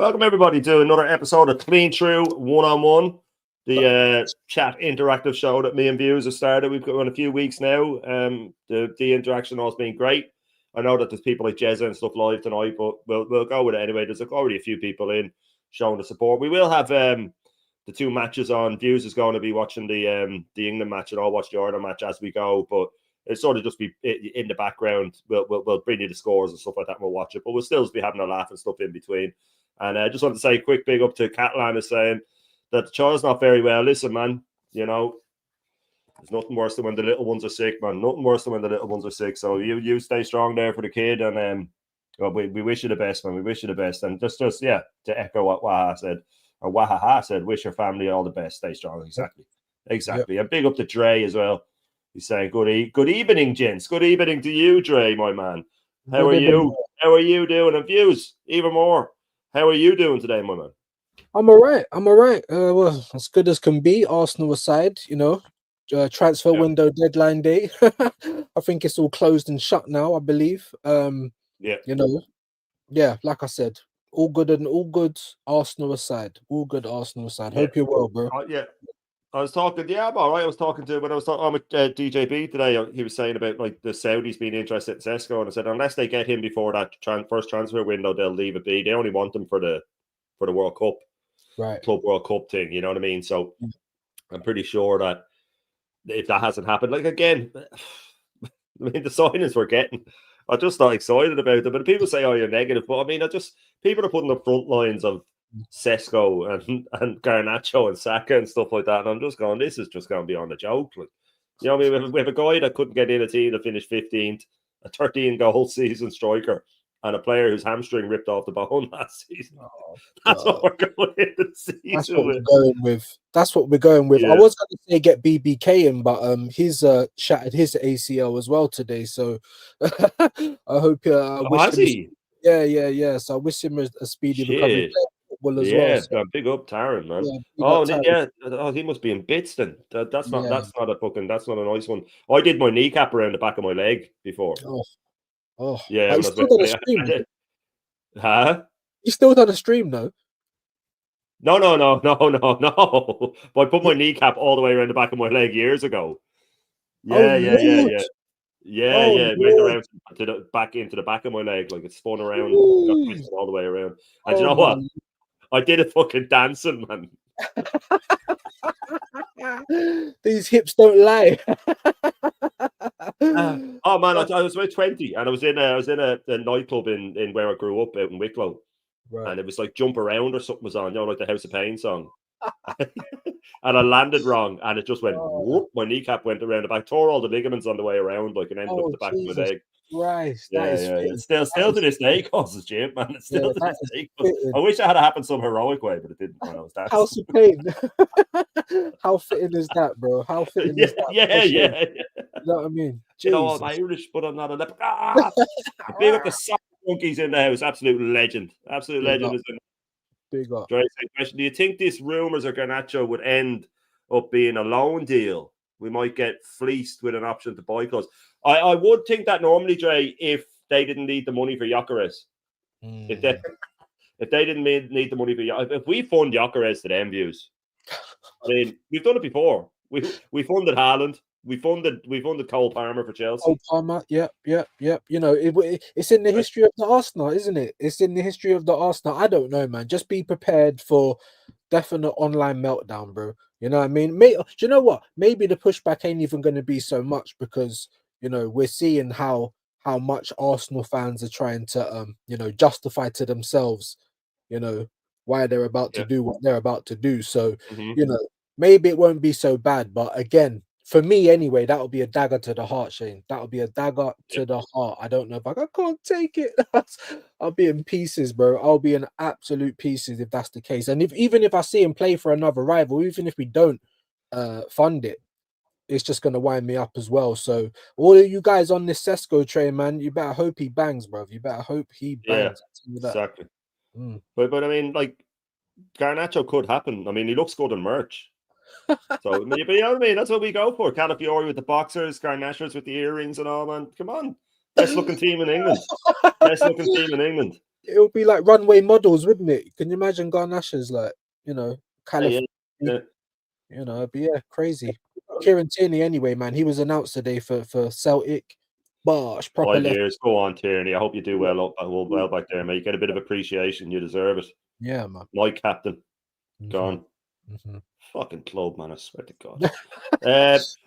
Welcome everybody to another episode of Clean Through One-on-One, the chat interactive show that me and Views have started. We've got on a few weeks now. The interaction has been great. I know that there's people like Jezza and stuff live tonight, but we'll go with it anyway. There's already a few people in showing the support. We will have the two matches on. Views is going to be watching the England match, and I'll watch the Ireland match as we go. But it's sort of just be in the background. We'll bring you the scores and stuff like that, and we'll watch it. But we'll still be having a laugh and stuff in between. And I just want to say a quick big up to Catalan is saying that the child's not very well. Listen, man, you know, there's nothing worse than when the little ones are sick, man. Nothing worse than when the little ones are sick. So you stay strong there for the kid, and well, we wish you the best, man. We wish you the best. And just to echo what Wahaha said, wish your family all the best. Stay strong. Exactly. Yep. And big up to Dre as well. He's saying good evening, gents. Good evening to you, Dre, my man. How are you? How are you doing? And Views, even more. How are you doing today, my man? I'm all right. Well, as good as can be. Arsenal aside, you know, transfer window deadline day. I think it's all closed and shut now, I believe. You know, like I said, all good. Arsenal aside, all good. Arsenal aside. Hope you're well, bro. I was talking, I'm all right. I was talking with DJB today. He was saying about like the Saudis being interested in Sesko, and I said unless they get him before that first transfer window, they'll leave it be. They only want him for the World Cup, right? Club World Cup thing. You know what I mean? So I'm pretty sure that if that hasn't happened, like again, I mean the signings we're getting, I'm just not excited about them. But people say, "Oh, you're negative," but I mean, people are putting the front lines of Sesko and Garnacho and Saka and stuff like that, and I'm just going, this is just going to be on the joke. Like, you know, I mean, we have a guy that couldn't get in a team that finished 15th, a 13-goal season striker, and a player whose hamstring ripped off the bone last season. That's what we're going into the season. That's what we're going with. Yeah. I was going to say get BBK in, but he's shattered his ACL as well today. So I hope. Has he? Yeah. So I wish him a speedy recovery. Big up Taron, man. He must be in bits then. That's not a nice one. I did my kneecap around the back of my leg before. Yeah. You still done a stream? Huh? You still done a stream though? No. But I put my kneecap all the way around the back of my leg years ago. Yeah. Went around back into the back of my leg, like it spun around, got twisted all the way around. And you know what? I did it fucking dancing, man. These hips don't lie. Oh man, I was about 20, and I was in a nightclub in where I grew up out in Wicklow, and it was like Jump Around or something was on, you know, like the House of Pain song. And I landed wrong, and it just went whoop. My kneecap went around the back, tore all the ligaments on the way around, like, and ended up the back of my leg. Right, It's still to this day causes shit, man. It's still to this day. I wish it had happened some heroic way, but it didn't. When I was dancing. House of Pain. How fitting is that, bro? How fitting is that? Yeah. You know what I mean? Jesus. You know, I'm Irish, but I'm not a leper. Big up the soccer monkeys in the house. Absolute legend. Absolute legend. Is big up. Question: do you think these rumors of Garnacho would end up being a loan deal? We might get fleeced with an option to buy clause. I would think that normally, Dre, if they didn't need the money for Gyökeres, if they didn't need the money for if we fund Gyökeres to them Views, I mean, we've done it before. We funded Haaland. We funded Cole Palmer for Chelsea. Cole Palmer, yep. You know, it's in the history of the Arsenal, isn't it? It's in the history of the Arsenal. I don't know, man. Just be prepared for definite online meltdown, bro. You know what I mean? Do you know what? Maybe the pushback ain't even going to be so much because, you know, we're seeing how much Arsenal fans are trying to, you know, justify to themselves, you know, why they're about to do what they're about to do. So, you know, maybe it won't be so bad. But again, for me anyway, that'll be a dagger to the heart, Shane. That'll be a dagger to the heart. I don't know if I can't take it. I'll be in pieces, bro. I'll be in absolute pieces if that's the case. And even if I see him play for another rival, even if we don't fund it, it's just gonna wind me up as well. So all of you guys on this Sesko train, man, you better hope he bangs, bro. You better hope he bangs. Yeah, exactly. But I mean, like, Garnacho could happen. I mean, he looks good in merch. So, but you know what I mean? That's what we go for. Calafiori with the boxers, Garnachos with the earrings and all, man. Come on. Best looking team in England. it would be like runway models, wouldn't it? Can you imagine Garnachas like, California? Yeah. But yeah, crazy. Kieran Tierney, anyway, man, he was announced today for Celtic. Bosh, proper 5 left. years. Go on, Tierney. I hope you do well back there, mate. Get a bit of appreciation. You deserve it. Yeah, man. My captain. Gone. Fucking club, man. I swear to God.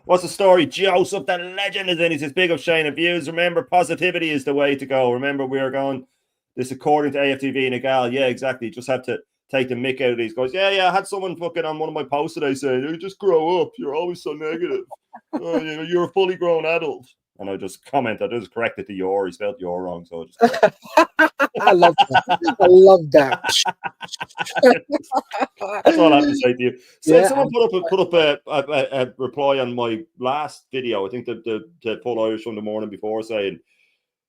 What's the story? Joseph, the legend, is in. He says, big up Shane and views. Remember, positivity is the way to go. Remember, we are going this according to AFTV and Nagal. Yeah, exactly. Just have to take the mick out of these guys. Yeah. I had someone fucking on one of my posts today saying, you just grow up. You're always so negative. You're a fully grown adult. And I just corrected to your. He spelled your wrong, so I just I love that. I love that. That's all I have to say to you. So Yeah, someone put up a reply on my last video. I think the full Irish from the morning before saying,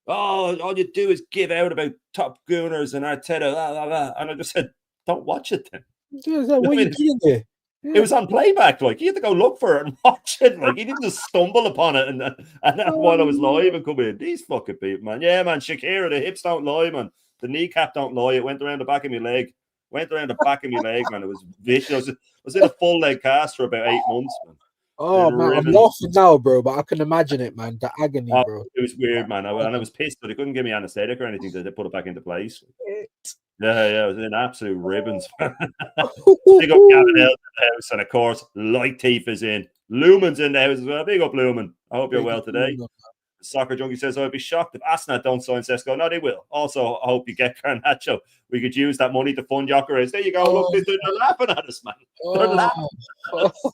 "Oh, all you do is give out about Top Gooners and Arteta, blah, blah, blah." And I just said, "Don't watch it then." Yeah, what are you doing there? It was on playback. Like, you had to go look for it and watch it. Like, he didn't just stumble upon it and while I was live and come in. These fucking people, man. Yeah, man. Shakira, the hips don't lie, man. The kneecap don't lie. It went around the back of my leg. Man. It was vicious. I was in a full leg cast for about 8 months, man. Oh, man. I'm laughing now, bro, but I can imagine it, man. The agony, bro. It was weird, man. I was pissed, but they couldn't give me anesthetic or anything to put it back into place. Yeah, it was in absolute ribbons. Big up Gavin L in the house, and of course, Light Teeth is in. Lumen's in the house as well. Big up, Lumen. I hope you're well today. Soccer Junkie says, I'd be shocked if Arsenal don't sign Sesko. No, they will. Also, I hope you get Garnacho. We could use that money to fund Gyökeres. There you go. Look, they're laughing at us, man. They're laughing at us.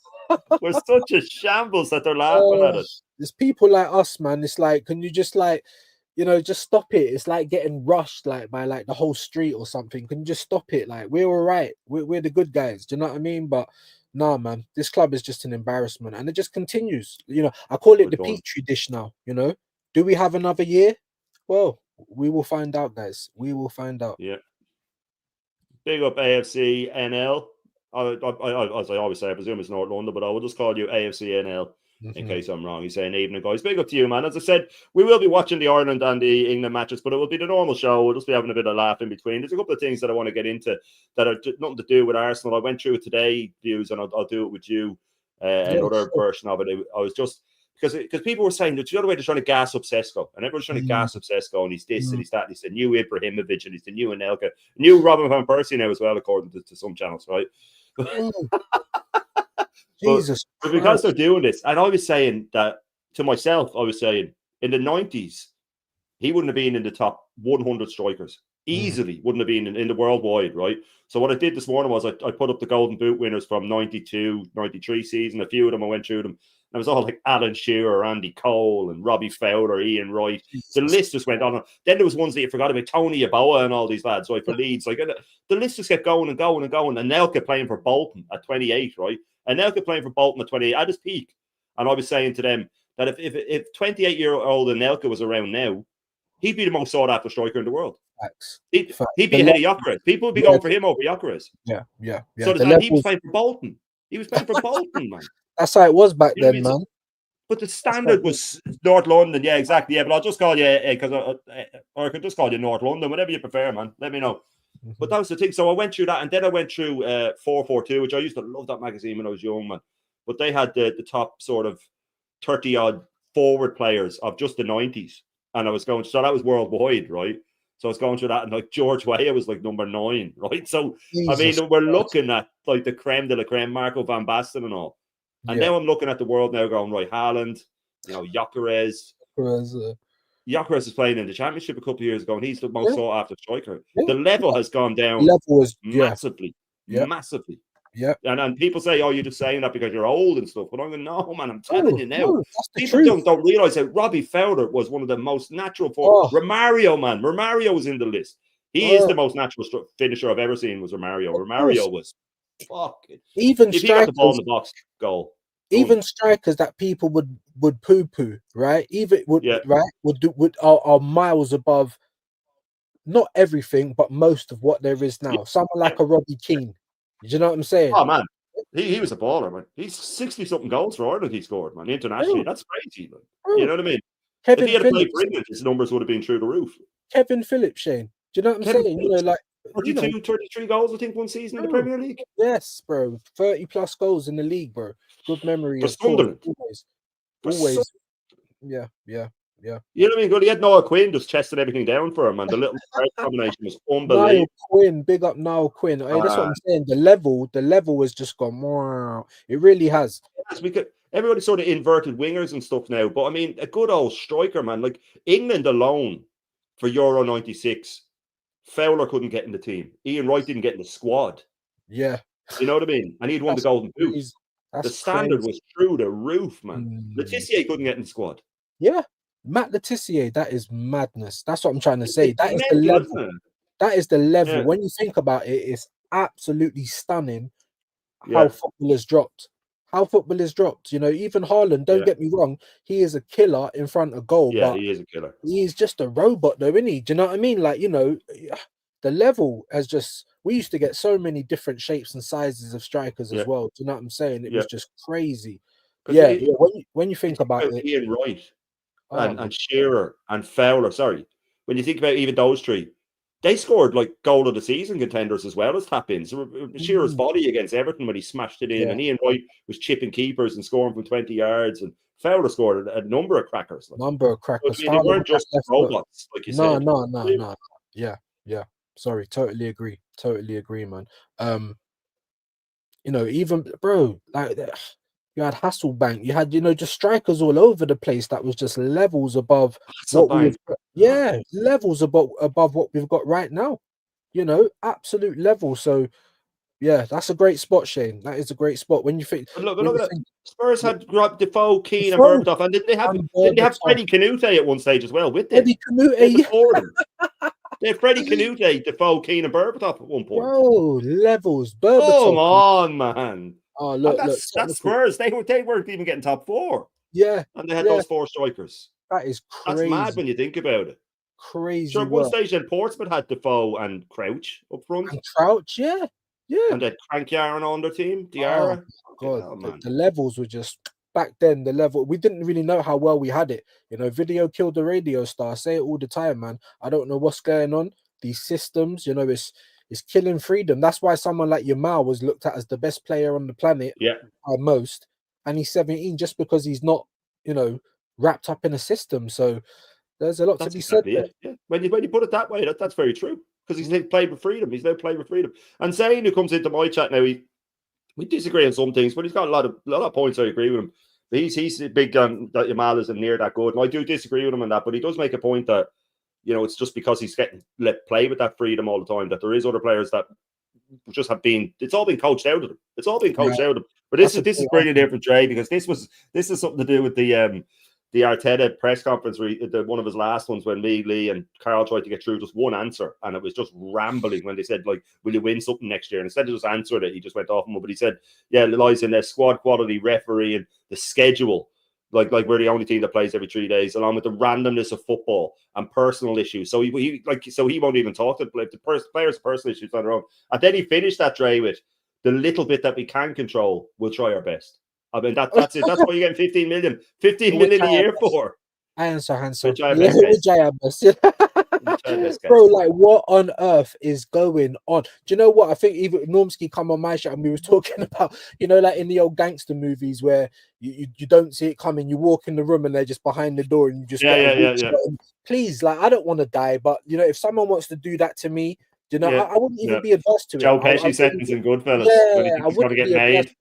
We're such a shambles that they're laughing at us. There's people like us, man. It's like, can you just just stop it? It's like getting rushed by the whole street or something. Can you just stop it? Like, we're all right. We're the good guys. Do you know what I mean? But no, man, this club is just an embarrassment, and it just continues. I call it the petri dish now. Do we have another year? Well, we will find out, guys. We will find out. Yeah. Big up AFC NL. As I always say, I presume it's North London, but I will just call you AFC NL in case I'm wrong. He's saying evening, guys. Big up to you, man. As I said, we will be watching the Ireland and the England matches, but it will be the normal show. We'll just be having a bit of laugh in between. There's a couple of things that I want to get into that are nothing to do with Arsenal. I went through it today, views, and I'll do it with you. Another version of it. I was just because people were saying that the other way they're trying to gas up Sesko, and everyone's trying to gas up Sesko, and he's this and he's that. And he's the new Ibrahimovic, and he's the new Anelka, new Robin van Persie now as well, according to some channels, right? Jesus, but because they're doing this, and I was saying that to myself, I was saying in the 90s, he wouldn't have been in the top 100 strikers. Easily wouldn't have been in the worldwide, right? So what I did this morning was I put up the Golden Boot winners from 92, 93 season. A few of them, I went through them. And it was all like Alan Shearer, Andy Cole, and Robbie Fowler, Ian Wright. The list just went on. Then there was ones that you forgot about, Tony Yeboah and all these lads, right, for Leeds. Like, the list just kept going and going and going. And Nelka playing for Bolton at 28, right? And Nelka playing for Bolton at 28 at his peak. And I was saying to them that if 28-year-old Anelka was around now, he'd be the most sought-after striker in the world. He'd be ahead of Gyökeres. People would be going for him over Gyökeres. Yeah. So he was playing for Bolton. He was playing for Bolton, man. That's how it was back then, man. But the standard was North London. Yeah, exactly. Yeah, but I'll just call you, because or I can just call you North London, whatever you prefer, man. Let me know. But that was the thing. So I went through that, and then I went through 442, which I used to love that magazine when I was young, man. But they had the top sort of 30-odd forward players of just the 90s. And I was going, so that was worldwide, right? So I was going through that, and like George Weah was like number 9, right? So I mean, we're looking at like the creme de la creme, Marco van Basten and all. And now I'm looking at the world now, going, right, Haaland, Gyökeres. Gyökeres is playing in the Championship a couple of years ago, and he's the most sought after striker. The level has gone down massively. Yeah. And people say, oh, you're just saying that because you're old and stuff. But I'm going, no, man, I'm telling you now. People don't realize that Robbie Fowler was one of the most natural for Romario, man. Romario was in the list. He is the most natural finisher I've ever seen, was Romario. Romario was fucking. Even if he got the ball in the box, goal. Even strikers that people would poo-poo, right? Even are miles above not everything, but most of what there is now. Someone like a Robbie Keane. Do you know what I'm saying? Oh, man. He was a baller, man. He's 60-something goals for Ireland he scored, man, internationally. That's crazy, man. You know what I mean? If he had played for England, his numbers would have been through the roof. Kevin Phillips, Shane. Do you know what I'm Kevin saying? Phillips, Like, 32, 33 goals, I think, one season in the bro, Premier League. yes, bro, 30 plus goals in the league, bro. Good memory, For of course. Sunderland. Always. Yeah. You know what I mean? Good. He had Noah Quinn just chesting everything down for him, and the little combination was Niall unbelievable. Quinn, big up Niall Quinn. Hey, that's what I'm saying. The level has just gone more. It really has. Everybody sort of inverted wingers and stuff now, but I mean, a good old striker, man. Like England alone for Euro '96, Fowler couldn't get in the team. Ian Wright didn't get in the squad. Yeah, you know what I mean. And he'd won the Golden Boot. The standard was through the roof, man. Letitia couldn't get in the squad. Yeah, Matt Letitia, that is madness. That's what I'm trying to say. It's That is mental, the level. isn't it? That is the level. Yeah. When you think about it, it's absolutely stunning Yeah. how football has dropped. How football has dropped. You know, even Haaland, don't get me wrong, he is a killer in front of goal. Yeah, but he is a killer. He's just a robot, though, isn't he? Do you know what I mean? Like, you know, the level has just. We used to get so many different shapes and sizes of strikers as well. Do you know what I'm saying? It was just crazy. Yeah. When you think about it, Ian Wright and Shearer and Fowler. Sorry, when you think about even those three, they scored like goal of the season contenders as well as tap-ins. So Shearer's volley against Everton when he smashed it in, and Ian Wright was chipping keepers and scoring from 20 yards, and Fowler scored a number of crackers. Like. I mean, they weren't just robots, like you said. No. Yeah. Sorry, totally agree, man. You know, even bro, like you had Hasselbank, you had, you know, just strikers all over the place that was just levels above levels above what we've got right now. You know, absolute level. So yeah, that's a great spot, Shane. That is a great spot. When you think, look at it. Spurs had Defoe, Keane, and Berbatov, and didn't they have Freddie Canute at one stage as well with them? Freddie Canute, They had Freddie Canute, Defoe, Keane, and Berbatov at one point. Bro, levels. Berbatov. Come on, man. Oh, look, that's Spurs. They weren't even getting top four. Yeah. And they had those four strikers. That is crazy. That's mad when you think about it. Crazy. Sure, at one stage then Portsmouth had Defoe and Crouch up front. And Crouch, yeah. And they had Frank Yaron on their team, Diarra. Oh, God. The levels were just back then, the level. We didn't really know how well we had it. You know, video killed the radio star. I say it all the time, man. I don't know what's going on. These systems, you know, it's killing freedom. That's why someone like Yamal was looked at as the best player on the planet by most. And he's 17 just because he's not, you know, wrapped up in a system. So there's a lot to be said there. Yeah. When you put it that way, that's very true. Because he's now played with freedom. He's now playing with freedom. And Zane, who comes into my chat now, we disagree on some things, but he's got a lot of points I agree with him. But he's big on that Yamal isn't near that good. And I do disagree with him on that, but he does make a point that, you know, it's just because he's getting let play with that freedom all the time that there is other players that just have been. It's all been coached out of them. It's all been coached out of them. But this is brilliant here for Dre, because this is something to do with the Arteta press conference, one of his last ones, when me, Lee, and Carl tried to get through just one answer, and it was just rambling when they said, like, will you win something next year? And instead of just answering it, he just went off on. But he said, yeah, it lies in their squad quality, referee, and the schedule. Like we're the only team that plays every 3 days, along with the randomness of football and personal issues. So he won't even talk to the players' personal issues on their own. And then he finished that, Dre, with the little bit that we can control, we'll try our best. I mean, that's it. That's what you're getting 15 million a year for. Answer. Which I have Bro, like, what on earth is going on? Do you know what? I think even Normski come on my show and we was talking about, you know, like in the old gangster movies where you don't see it coming, you walk in the room and they're just behind the door and you just Please, like, I don't want to die, but you know, if someone wants to do that to me, you know, I wouldn't even be adverse to it. Joe Pesci sentence in Goodfellas. Yeah, I wouldn't get made.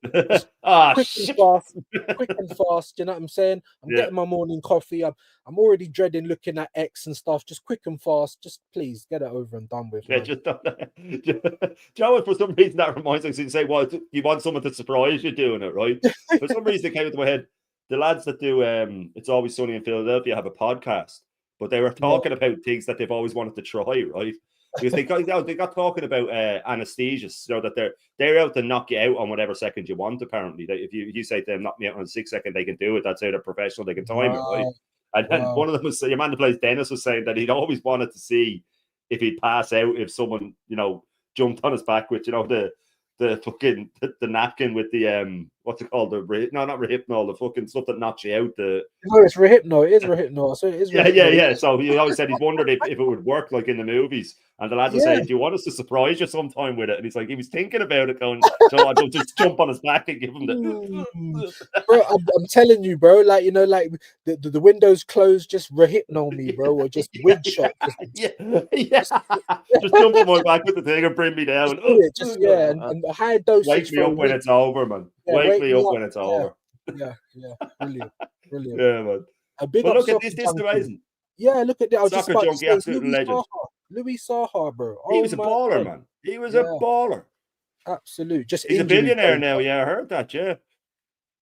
Quick and fast. You know what I'm saying? I'm getting my morning coffee. I'm already dreading looking at X and stuff. Just quick and fast. Just please get it over and done with. Yeah, just Joe. For some reason, that reminds me. You say, "Well, you want someone to surprise you doing it, right?" For some reason, it came into my head. The lads that do "It's Always Sunny in Philadelphia" have a podcast, but they were talking about things that they've always wanted to try, right? Because they got talking about anesthesias, so that they're out to knock you out on whatever second you want. Apparently, if you say to them, knock me out on 6 seconds, they can do it. That's how they're professional. They can time it, right? And one of them was, your man that plays Dennis, was saying that he'd always wanted to see if he'd pass out if someone, you know, jumped on his back with, you know, the fucking the napkin with the what's it called? Not Rehypnol, the fucking stuff that knocks you out. No, it's Rehypnol. It is Rehypnol. So it is. Yeah. So he always said he's wondered if it would work like in the movies. And the lads would say, "Do you want us to surprise you sometime with it?" And he's like, he was thinking about it, going, "So I'll just jump on his back and give him the." Bro, I'm telling you, bro. Like like the windows closed, just Rehypnol me, bro, or just wig shot. Just jump on my back with the thing and bring me down. Just and a high dosage. Wake me up when it's over, man. Wake me up when it's over. Yeah, brilliant. Yeah, man. But look at this amazing. Yeah, look at that. I was Soccer junkie, absolute legend. Louis Saha, bro. He was a baller, man. He was a baller. Absolute. He's a billionaire now. Yeah, I heard that. Yeah.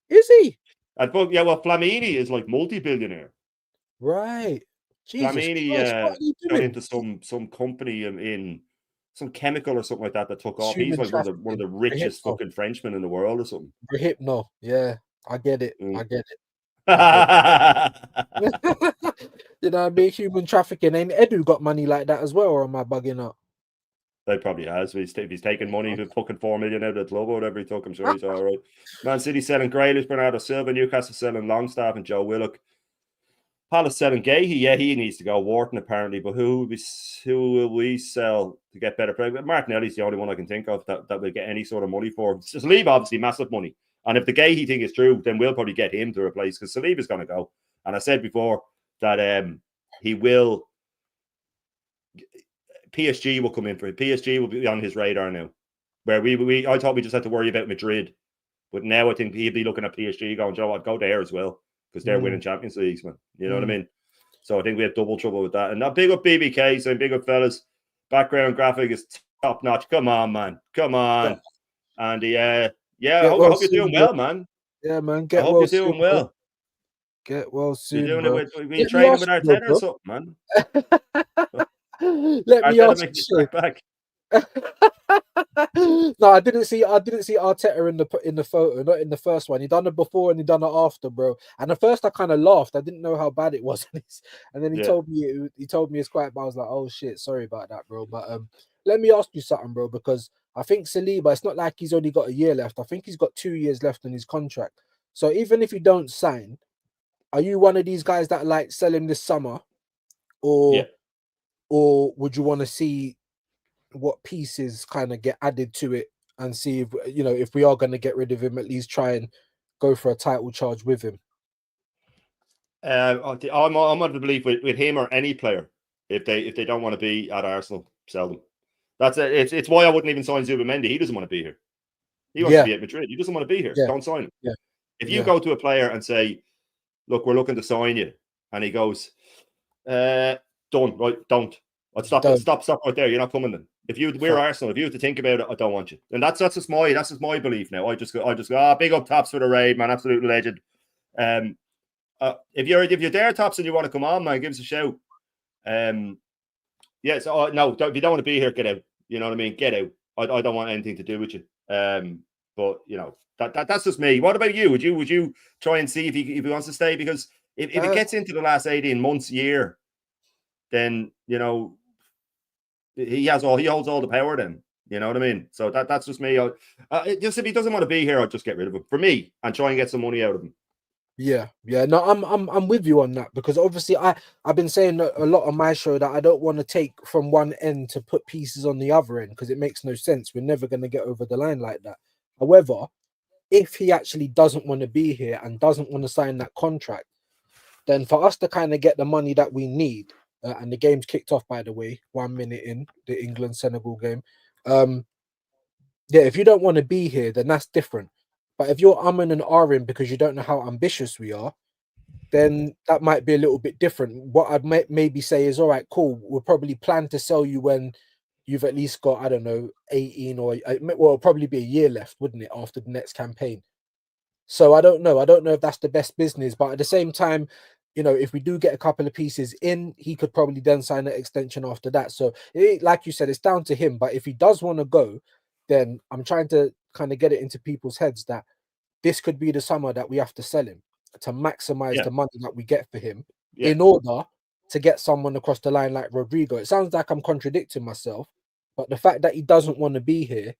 Is he? Flamini is like multi-billionaire. Right. Jesus Flamini got into some company in some chemical or something like that took off. He's like one of the richest fucking Frenchmen in the world or something. Rehypnol. Yeah, I get it. I get it. You know what I mean? Human trafficking. Ain't Edu got money like that as well, or am I bugging up? They probably has. If he's taking money to fucking 4 million out of the club or whatever he took, I'm sure he's all right. Man City selling Grealish, Bernardo Silva, Newcastle selling Longstaff and Joe Willock. Palace selling Gahey. Yeah, he needs to go. Wharton apparently, but who will we sell to get better play? Martinelli's the only one I can think of that will get any sort of money for. Saliba, obviously, massive money. And if the Gahey thing is true, then we'll probably get him to replace because Saliba's going to go. And I said before that he will. PSG will come in for it. PSG will be on his radar now. Where I thought we just had to worry about Madrid, but now I think he'd be looking at PSG going, Joe, I'd go there as well because they're winning Champions Leagues, man. You know what I mean? So I think we have double trouble with that. And now big up BBK, saying big up fellas. Background graphic is top notch. Come on, man. Come on. And I hope you're doing well, man. Yeah, man. I hope you're doing well. Get well soon. You're doing it with training with Arteta or something, man. Let me ask you. Back. No, I didn't see Arteta in the photo, not in the first one. He done it before and he done it after, bro. And at first I kind of laughed. I didn't know how bad it was. And then he told me it's quite bad. I was like, oh shit, sorry about that, bro. But let me ask you something, bro, because I think Saliba, it's not like he's only got a year left. I think he's got 2 years left on his contract. So even if you don't sign, are you one of these guys that like sell him this summer? Or would you want to see what pieces kind of get added to it and see if we are going to get rid of him, at least try and go for a title charge with him? I'm of the belief with him or any player, if they don't want to be at Arsenal, sell them. That's it. It's why I wouldn't even sign Zubimendi. He doesn't want to be here. He wants to be at Madrid. He doesn't want to be here. Don't sign him. Yeah. If you go to a player and say, look, we're looking to sign you, and he goes, done, right, don't. I'd stop right there. You're not coming then. We're Arsenal, if you have to think about it, I don't want you. And that's just my belief now. I just go, big up Tops for the raid, man, absolute legend. If you're there, Tops, and you want to come on, man, give us a shout. No, if you don't want to be here, get out. You know what I mean? Get out. I don't want anything to do with you. But that's just me. What about you? Would you try and see if he wants to stay? Because if it gets into the last 18 months, year, then he holds all the power. Then you know what I mean. So that's just me. Just if he doesn't want to be here, I'll just get rid of him for me and try and get some money out of him. Yeah. No, I'm with you on that, because obviously I've been saying a lot on my show that I don't want to take from one end to put pieces on the other end, because it makes no sense. We're never going to get over the line like that. However, if he actually doesn't want to be here and doesn't want to sign that contract, then for us to kind of get the money that we need, and the game's kicked off, by the way, 1 minute in the England-Senegal game. If you don't want to be here, then that's different. But if you're umming and ahhing because you don't know how ambitious we are, then that might be a little bit different. What I'd maybe say is, all right, cool, we'll probably plan to sell you when you've at least got, I don't know, 18 or, well, probably be a year left, wouldn't it, after the next campaign? So I don't know. I don't know if that's the best business. But at the same time, if we do get a couple of pieces in, he could probably then sign an extension after that. So like you said, it's down to him. But if he does want to go, then I'm trying to kind of get it into people's heads that this could be the summer that we have to sell him to maximize the money that we get for him in order to get someone across the line like Rodrigo. It sounds like I'm contradicting myself, but the fact that he doesn't want to be here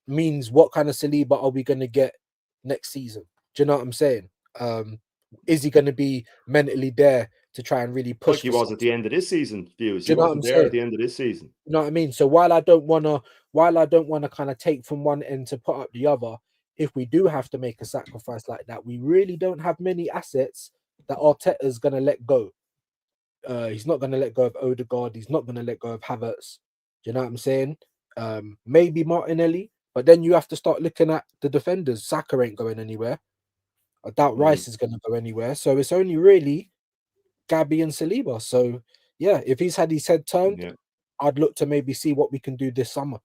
means what kind of Saliba are we going to get next season. Do you know what I'm saying? Is he going to be mentally there to try and really push Like he for was at something? the end of this season, views. Do He you know what I'm wasn't there at saying? the end of this season. You know what I mean? So while I don't wanna kind of take from one end to put up the other, if we do have to make a sacrifice like that, we really don't have many assets that Arteta's gonna let go. He's not gonna let go of Odegaard. He's not gonna let go of Havertz. Do you know what I'm saying? Maybe Martinelli, but then you have to start looking at the defenders. Saka ain't going anywhere. I doubt Rice is gonna go anywhere. So it's only really Gabby and Saliba. So yeah, if he's had his head turned, Yeah. I'd look to maybe see what we can do this summer,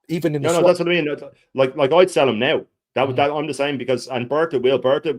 even in the No, swap. that's what I mean. Like I'd sell him now. Mm. That I'm the same because Bertha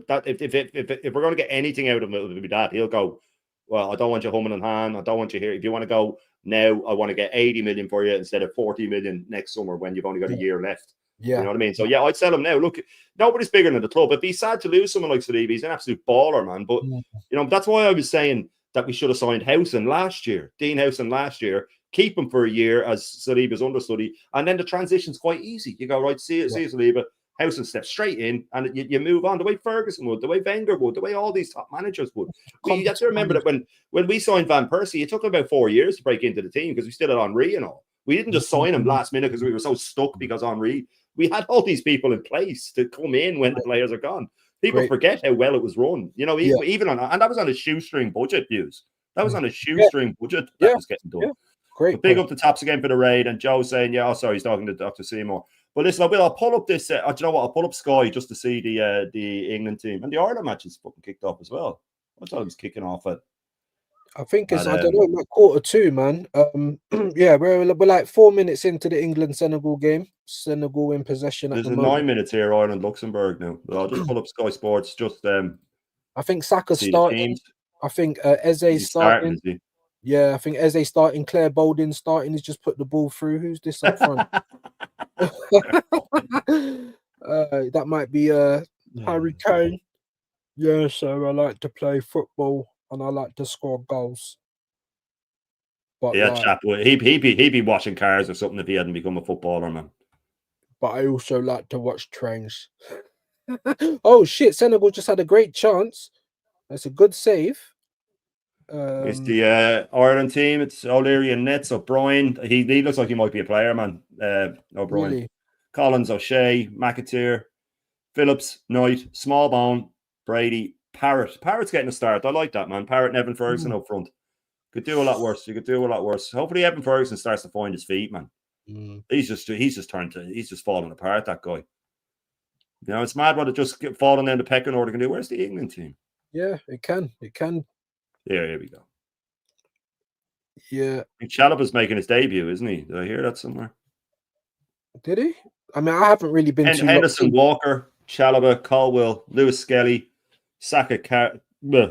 that if we're gonna get anything out of him, it'll be that he'll go. Well, I don't want you humming and hawing. I don't want you here. If you want to go now, I want to get 80 million for you instead of 40 million next summer when you've only got a year left. Yeah. You know what I mean? So yeah, I'd sell him now. Look, nobody's bigger than the club. It'd be sad to lose someone like Saliba. He's an absolute baller, man. But Mm. you know, that's why I was saying that we should have signed Howson last year, Dean Howson last year. Keep him for a year as Saliba's understudy, and then the transition's quite easy. You go right, see Saliba, Howson steps straight in, and you move on the way Ferguson would, the way Wenger would, the way all these top managers would. You have to remember that when we signed Van Persie, it took about 4 years to break into the team because we still had Henry and all. We didn't just sign him last minute because we were so stuck because Henry. We had all these people in place to come in when the players are gone. People forget how well it was run. You know, even on, and that was on a shoestring budget, views. That was on a shoestring budget that was getting done. Yeah. Great. But big up the Tops again for the raid. And Joe saying, yeah, sorry, he's talking to Dr. Seymour. But listen, I'll pull up this. Do you know what? I'll pull up Sky just to see the England team. And the Ireland match is fucking kicked off as well. I thought it was kicking off at. I think it's, I don't know, like quarter 2, man. Yeah, we're like 4 minutes into the England-Senegal game. Senegal in possession at the moment. 9 minutes here, Ireland-Luxembourg now. But I'll just pull up Sky Sports. Just I think Saka's starting. I think Eze's starting. Yeah, I think Eze starting, Claire Bolden starting. He's just put the ball through. Who's this up front? That might be Harry Kane. Yeah, so I like to play football and I like to score goals. But yeah, chap, he'd be washing cars or something if he hadn't become a footballer, man. But I also like to watch trains. Oh shit! Senegal just had a great chance. That's a good save. It's the Ireland team. It's O'Leary and Nets. O'Brien. He looks like he might be a player, man. O'Brien. Really? Collins, O'Shea, McAteer, Phillips, Knight, Smallbone, Brady, Parrott. Parrott's getting a start. I like that, man. Parrott and Evan Ferguson up front. Could do a lot worse. You could do a lot worse. Hopefully Evan Ferguson starts to find his feet, man. He's just falling apart, that guy. You know, it's mad what it just falling down the pecking order can do. Where's the England team? Yeah, it can. Here we go. Yeah. Chalaba's making his debut, isn't he? Did I hear that somewhere? Did he? I mean, I haven't really been Henderson, Walker, Chalaba, Colwell, Lewis Skelly, Saka,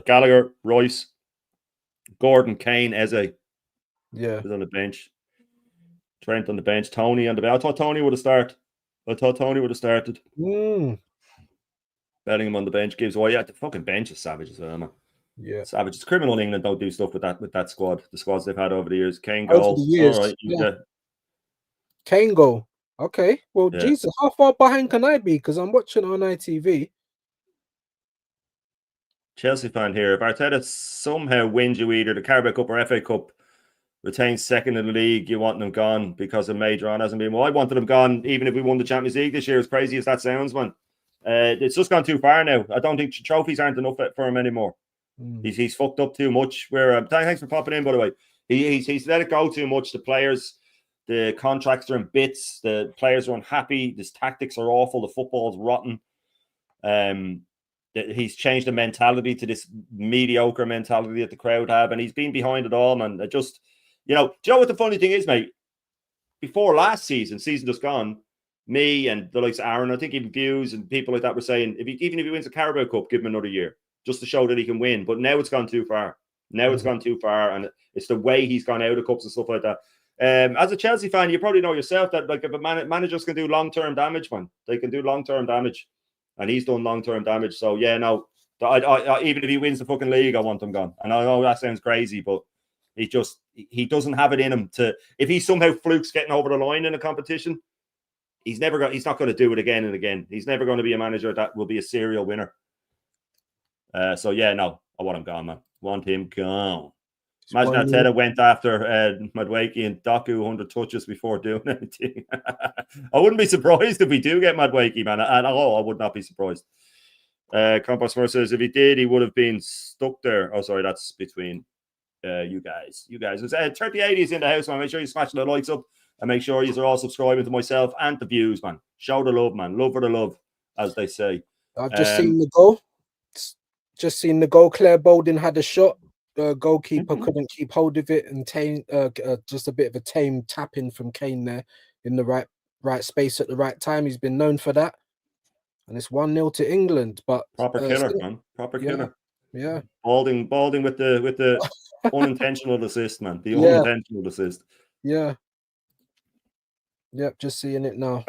Gallagher, Royce, Gordon, Kane, Eze. Yeah. Was on the bench. Trent on the bench. Tony on the bench. I thought Tony would have started. Bellingham on the bench. Gibbs. Well, yeah, the fucking bench is savage as well, man. Yeah. Savage. It's criminal in England don't do stuff with that squad. The squads they've had over the years. Kane goal. All right. Yeah. Kane goal. Okay. Well, Jesus, how far behind can I be? Because I'm watching on ITV. Chelsea fan here. If Arteta somehow wins you either the Carabao Cup or FA Cup, retains second in the league, you want them gone because a major on hasn't been. Well, I wanted them gone even if we won the Champions League this year, as crazy as that sounds, man. It's just gone too far now. I don't think trophies aren't enough for him anymore. He's fucked up too much. Thanks for popping in, by the way. He's let it go too much. The players, the contracts are in bits. The players are unhappy. His tactics are awful. The football's rotten. He's changed the mentality to this mediocre mentality that the crowd have, and he's been behind it all, man. Do you know what the funny thing is, mate? Before last season just gone, me and the likes of Aaron, I think even Views and people like that were saying, even if he wins the Carabao Cup, give him another year just to show that he can win. But now it's gone too far. It's gone too far, and it's the way he's gone out of cups and stuff like that. As a Chelsea fan, you probably know yourself that like if a managers can do long-term damage, man, they can do long-term damage, and he's done long-term damage. So yeah, no, I even if he wins the fucking league, I want him gone. And I know that sounds crazy, but he doesn't have it in him to. If he somehow flukes getting over the line in a competition, he's not going to do it again and again. He's never going to be a manager that will be a serial winner. So yeah, no, I want him gone, man. Want him gone. Imagine Arteta went after Madueke and Doku 100 touches before doing anything. I wouldn't be surprised if we do get Madueke, man. At all, I would not be surprised. Compost says if he did, he would have been stuck there. Oh, sorry, that's between you guys. It's 3080 is in the house, man. Make sure you smash the likes up and make sure you are all subscribing to myself and the views, man. Show the love, man. Love for the love, as they say. I've just seen the goal. Claire Bolden had a shot. Goalkeeper couldn't keep hold of it, and just a bit of a tame tapping from Kane there in the right space at the right time. He's been known for that, and it's 1-0 to England. But proper killer, man, proper killer. Yeah, Balding with the unintentional assist, man. The unintentional assist. Yeah. Yep, just seeing it now.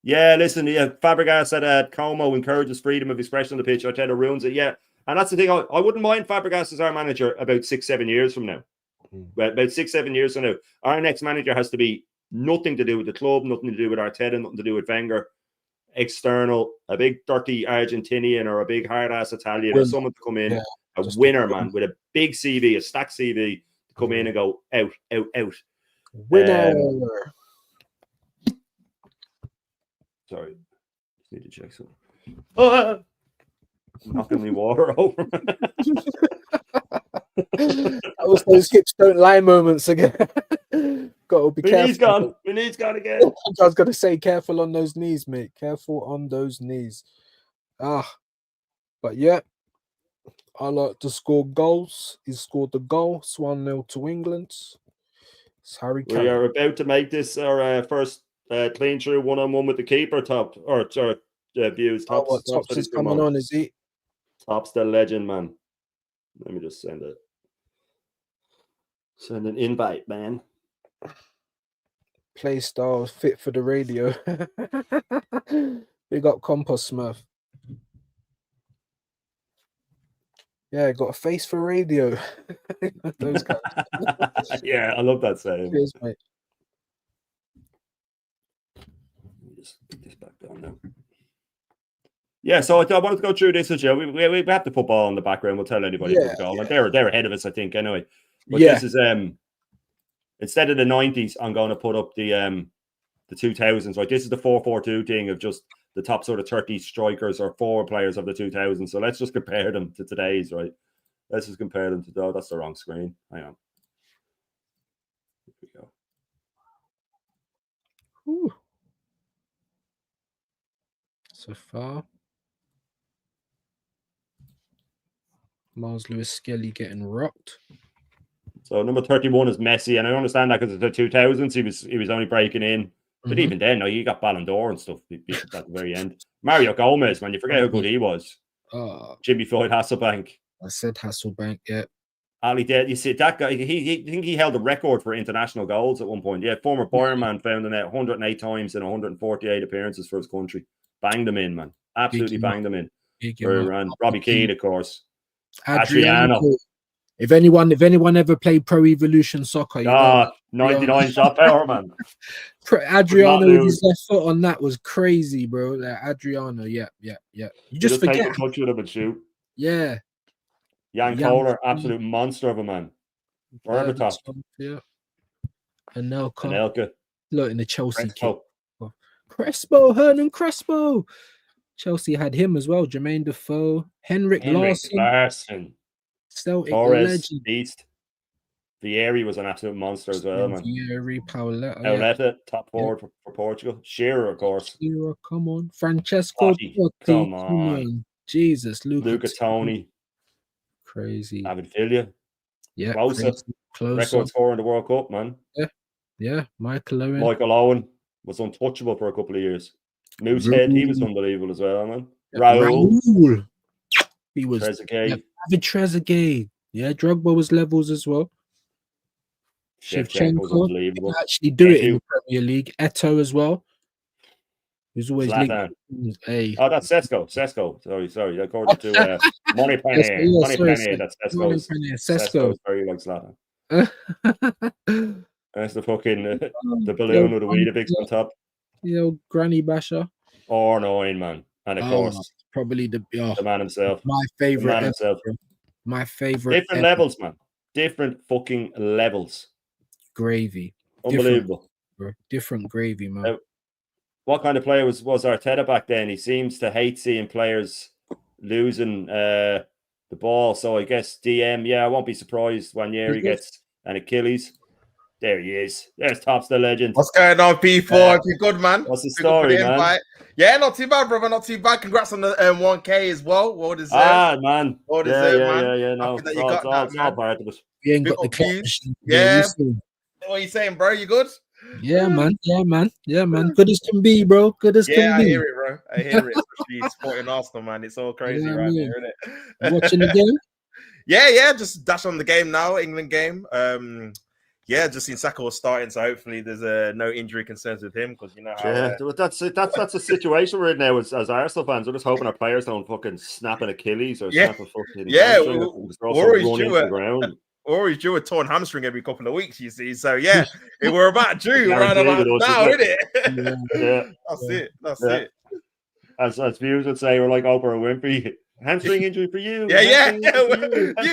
Yeah, listen, Fabregas said Como encourages freedom of expression on the pitch. Arteta ruins it. Yeah. And that's the thing. I wouldn't mind Fabregas as our manager about 6-7 years from now. About 6-7 years from now. Our next manager has to be nothing to do with the club, nothing to do with Arteta, nothing to do with Wenger. External, a big dirty Argentinian or a big hard-ass Italian or someone to come in, a winner, man, with a big CV, a stacked CV, to come in and go out. Winner. Sorry. Just need to check something. Knocking me water over. That was those hips don't lie moments again. Got to be careful. My knee's gone again. I was gonna say, careful on those knees, mate. Careful on those knees. But yeah, I like to score goals. He scored the goal. It's 1-0 to England. It's Harry Kane. We are about to make this our first clean through one-on-one with the keeper. Views. Tops is coming on, is he? Top's the legend, man. Let me just send an invite, man. Play style fit for the radio. Big up Compost Smurf. Yeah, got a face for radio. Those guys. Yeah, I love that saying. Cheers, mate. Let me just put this back down now. Yeah, so I wanted to go through this with you. We have the football in the background. We'll tell anybody to go. And they're ahead of us, I think, anyway. But this is instead of the 90s, I'm going to put up the 2000s. Right, this is the 4-4-2 thing of just the top sort of 30 strikers or forward players of the 2000s. So let's just compare them to today's. Right, let's just compare them to. Oh, that's the wrong screen. Hang on. Here we go. Whew. So far. Miles Lewis Skelly getting rocked. So number 31 is Messi, and I understand that because of the 2000s, he was only breaking in. But even then, no, he got Ballon d'Or and stuff at the very end. Mario Gomez, man, you forget how good he was. Jimmy Floyd Hasselbank. I said Hasselbank, yeah. Ali Dead, you see that guy? I think he held the record for international goals at one point. Yeah, former Bayern man found the net 108 times in 148 appearances for his country. Banged them in, man. Absolutely banged them in. Robbie Keane, of course. Adriano. If anyone ever played Pro Evolution Soccer, 99 shot power, man. Adriano with his left foot on that was crazy, bro. Adriano, yeah. You just forget. Take a touch with him and shoot. Yeah. Jan Kohler, absolute monster of a man. Berbatov. Yeah. Anelka. Look in the Chelsea kit. Crespo, Hernan Crespo. Chelsea had him as well. Jermaine Defoe, Henrik Larsson. Celtic legend. East. Vieri was an absolute monster as well, man. Vieri, Pauletta, top forward for Portugal. Shearer, of course. Shearer, come on. Francesco Totti, come on. Jesus, Luca Toni. Crazy. David Villa. Yeah. Closer. Record scorer in the World Cup, man. Yeah. Michael Owen was untouchable for a couple of years. Moosehead, he was unbelievable as well, man. Raul. He was Trezeguet. David Trezeguet. Yeah, Drogba was levels as well. Shevchenko actually do it in the Premier League. Eto'o as well. He's always Hey. Oh, that's Sesko. Sorry. According to Money Penny. That's Sesko. Sesko. Very like Zlatan. That's the fucking the balloon with the Weetabix on top. Granny Basher. Or 9, man. And of course, probably the man himself. my The favorite. man himself. My favorite. Different levels, man. Different fucking levels. Gravy. Unbelievable. Different gravy, man. What kind of player was Arteta back then? He seems to hate seeing players losing the ball. So I guess DM, I won't be surprised when Yeri gets an Achilles. There he is. There's Tops the legend. What's going on, P4? You good, man? What's the story, man? Yeah, not too bad, brother. Not too bad. Congrats on the 1K as well. What is that? Man. What is it, man? Yeah. No, it's all part of it. We ain't got the clutch. Yeah. What are you saying, bro? You good? Yeah, man. Good as can be, bro. Good as can be. I hear it, bro. I hear it. Especially supporting Arsenal, man. It's all crazy right here, isn't it? Watching the game? Yeah. Just dash on the game now. England game. Just seen Saka was starting, so hopefully there's no injury concerns with him because you know how. That's a situation we're in now as Arsenal fans. We're just hoping our players don't fucking snap an Achilles or snap a fucking or he's due a torn hamstring every couple of weeks, you see. So we're about due right about now, isn't it? That's it. As viewers would say, we're like Oprah Winfrey. Hamstring injury for you. Yeah. You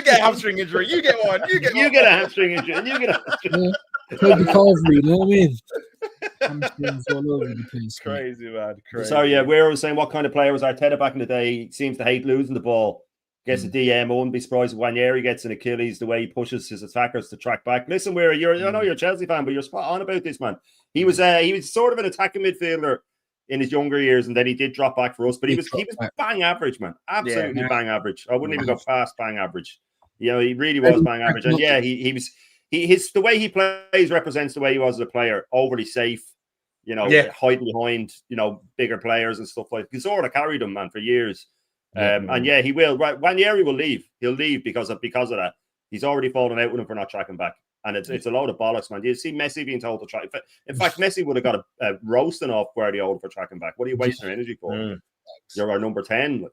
get a hamstring injury. You get one. You get a hamstring injury. And you get a hamstring. Toby Carvery, you know what I mean? Hamstrings all over the place. Crazy, man. Crazy. So where I was saying, what kind of player was Arteta back in the day? He seems to hate losing the ball. Gets a DM. I wouldn't be surprised if Wanyeri gets an Achilles. The way he pushes his attackers to track back. Listen, I know you're a Chelsea fan, but you're spot on about this, man. He was sort of an attacking midfielder in his younger years, and then he did drop back for us, but he was bang average, man. Absolutely bang average. I wouldn't even go past bang average. He really was bang average. And the way he plays represents the way he was as a player. Overly safe, hiding behind, bigger players and stuff like that. He sort of carried him, man, for years. He will. Right, Wanyeri will leave. He'll leave because of that. He's already fallen out with him for not tracking back. And it's a load of bollocks, man. You see Messi being told to track. In fact, Messi would have got a roasting off Guardiola for tracking back. What are you wasting your energy for? You're our number 10.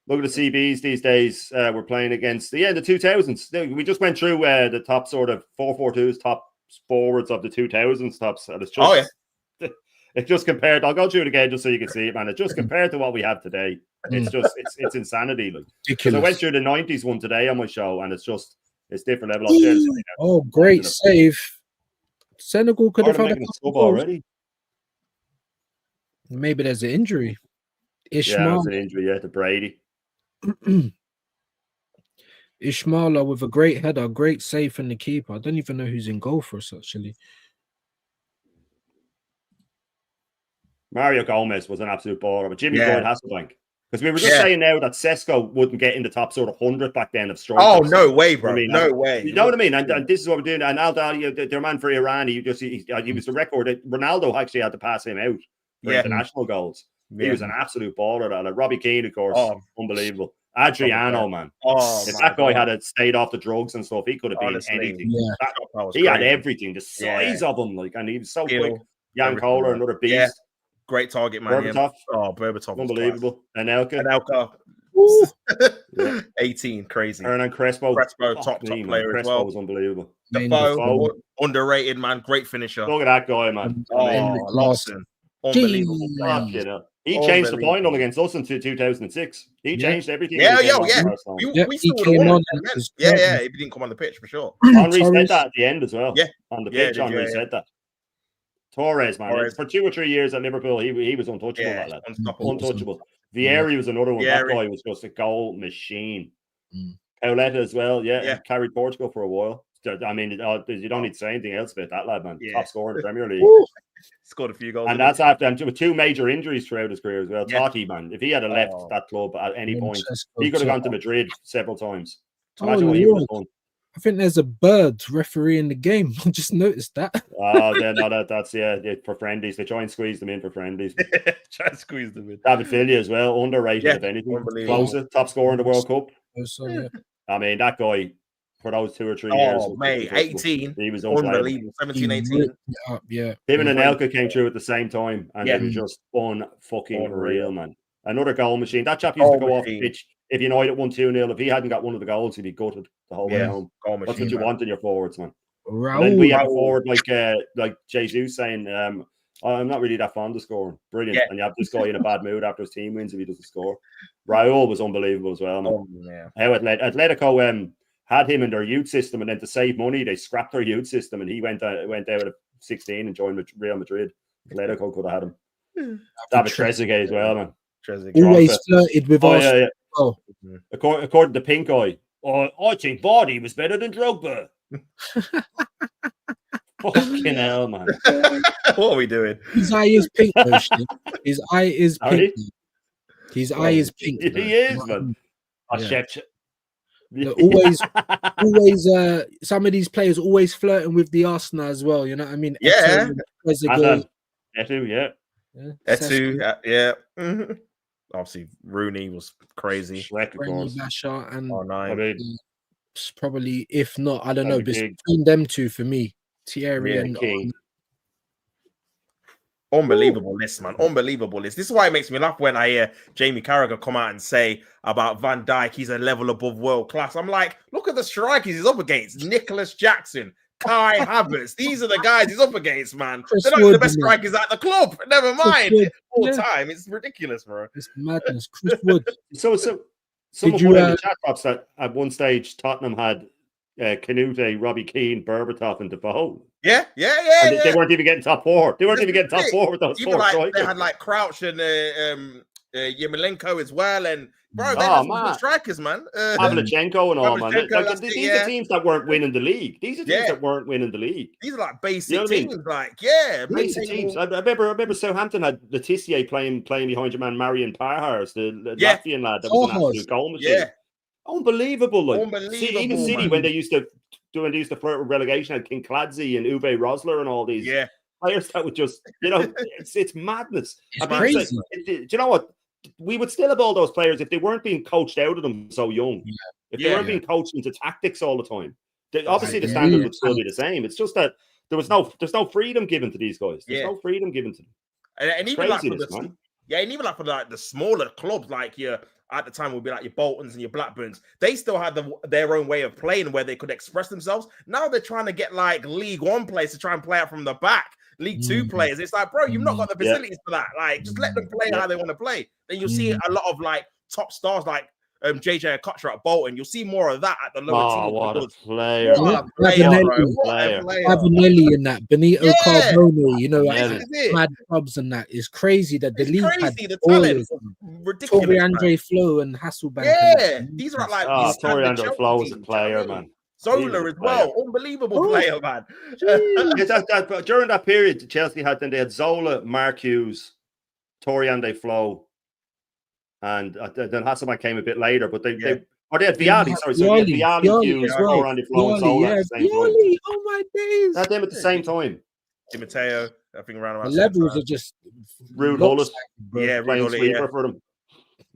Look at the CBs these days. We're playing against the 2000s. We just went through the top sort of 4-4-2s, top forwards of the 2000s tops. And it's just, it's just compared. I'll go through it again just so you can see it, man. It's just compared to what we have today. It's just it's insanity. Because I went through the 90s one today on my show, and it's different level. Great save. Senegal could have had a sub already. Maybe there's an injury. Ishmael. There's an injury, to Brady. Ishmael with a great header, great save from the keeper. I don't even know who's in goal for us, actually. Mario Gomez was an absolute baller, but Jimmy Boyd Hasselbank. Because we were just saying now that Sesko wouldn't get in the top sort of 100 back then of strikers. Oh, no way, bro. No way. You know what I mean? And this is what we're doing. And Aldal, their man for Iran, he was the record. Ronaldo actually had to pass him out for international goals. He was an absolute baller. Like Robbie Keane, of course. Unbelievable. Adriano, man. If that guy had stayed off the drugs and stuff, he could have been anything. He had everything. The size of him, and he was so quick. Jan Kohler, another beast. Yeah. Great target, man. Berbatov. Unbelievable. Anelka. 18, crazy. Hernan Crespo, top player Crespo as well. Was unbelievable. Defoe, underrated, man. Great finisher. Look at that guy, man. Lawson. Unbelievable. He changed the final against us in 2006. He changed everything. We came on. If he didn't come on the pitch, for sure. Henry said that at the end as well. Yeah. On the pitch, Henry said that. Torres, man. For 2 or 3 years at Liverpool, he was untouchable. That lad. Untouchable. Vieri was another one. That guy was just a goal machine. Pauletta as well. Carried Portugal for a while. I mean, you don't need to say anything else about that lad, man. Top scorer in the Premier League. Scored a few goals. And that's after with 2 major injuries throughout his career as well. Totti, man. If he had left that club at any point, he could have gone to Madrid several times. Imagine what he would have done. I think there's a bird referee in the game. I just noticed that. That's for friendlies. They try and squeeze them in for friendlies. Try and squeeze them in. David Villa as well, underrated if anything. Closer, top scorer in the World Cup. I mean, that guy for those 2 or 3 years. Oh, mate, 18. He was unbelievable. 17, 18. Him and Anelka came through at the same time, and it was just unfucking real, man. Another goal machine. That chap used to go off the pitch. If United won 2-0, if he hadn't got one of the goals, he'd be gutted the whole way home. That's what you want in your forwards, man. And then we have a forward like Jesus saying, I'm not really that fond of scoring. Brilliant. Yeah. And you have this guy in a bad mood after his team wins if he doesn't score. Raul was unbelievable as well, man. Oh, yeah. How Atletico had him in their youth system, and then to save money, they scrapped their youth system, and he went out at 16 and joined Real Madrid. Atletico could have had him. David Trezeguet as well, man. Always flirted with us. Yeah. Oh. According to Pink Eye, I think Vardy was better than Drogba. Fucking hell, man. What are we doing? His eye is pink, though, Steve. His eye is Sorry? pink. His eye is pink. He though. is, man. Yeah. Always, some of these players always flirting with the Arsenal as well. You know what I mean? Yeah. Etu, yeah. Etu, yeah. Obviously, Rooney was crazy. Shrek, of Remy course. Basha and I mean, probably, if not, I don't know, That'd be big. between them two for me, Thierry Yeah, and King. Unbelievable list, man. Unbelievable list. This is why it makes me laugh when I hear Jamie Carragher come out and say about Van Dijk, he's a level above world class. I'm like, look at the strikers he's up against. Nicholas Jackson, Kai Havertz. These are the guys he's up against, man. Chris They're not even the Wood, best man. strikers at the club. Never mind. Wood, All yeah. time. It's ridiculous, bro. It's madness. Chris Wood. So someone you, put in the chat box that at one stage Tottenham had Canute, Robbie Keane, Berbatov, and Defoe. Yeah. And they weren't even getting top four. They weren't even getting top four with those Even four like strikers. they had like Crouch and Yemilenko as well, and bro, they're Oh, just man. good strikers, man. Pavlyuchenko and all, man. Pavlyuchenko, that's These it, are teams that weren't winning the league. These are teams Yeah. that weren't winning the league. These are like basic You know what I mean? teams, like Basic mid-table- teams. I remember Southampton had Letitia playing behind your man Marion Parhurst, the Yeah. Latvian lad that was an Parhurst. absolute goal machine. Yeah, Unbelievable. Like. Unbelievable, Even City, man. when they used to flirt with relegation, had Kinkladze and Uwe Rosler and all these yeah. players that would just, it's madness. It's I mean, crazy. do you know what? We would still have all those players if they weren't being coached out of them so young. Yeah. If they Yeah. weren't being coached into tactics all the time. Obviously, the Yeah. standard would still be the same. It's just that there's no freedom given to these guys. There's Yeah. no freedom given to them. And even like for Craziness, the man. and even like for like the smaller clubs, like your at the time would be like your Boltons and your Blackburns, they still had their own way of playing where they could express themselves. Now they're trying to get like League One players to try and play out from the back, League Two players. It's like, bro, you've not got the Yeah. facilities for that. Like, just let them play Yeah. how they want to play. Then you'll see a lot of like top stars like JJ Okocha at Bolton. You'll see more of that at the lower Oh, teams. what a because- player. What a Yeah. player, Ravanelli. bro. What a Player. player. Ravanelli and that, Benito Yeah. Carbone, you know, Yeah. like, This is it. mad clubs and that. It's crazy that the It's league had crazy, the talent. ballers. Ridiculous. Tori man. Andre Flo and Hasselbank. Yeah, these are like Oh, these Tori standard Andre Chelsea Flo is teams, a do you know player, what I mean? man. Zola He's a as well, unbelievable Oh. player, man. Yeah, during that period, Chelsea had Zola, Mark Hughes, Tori Ande Flo, and then Hasselbank came a bit later, but they had Vialli, sorry, so Vialli, they had Vialli, Vialli Hughes, as well. Tori Ande Flo, and Vialli, Zola yeah, at the same time. Vialli, oh my days. They had them at the same time. Di Matteo, I think around The about levels are just Rude lopsided, Hullet, bro. Yeah, playing Hullet, sweeper yeah. for them.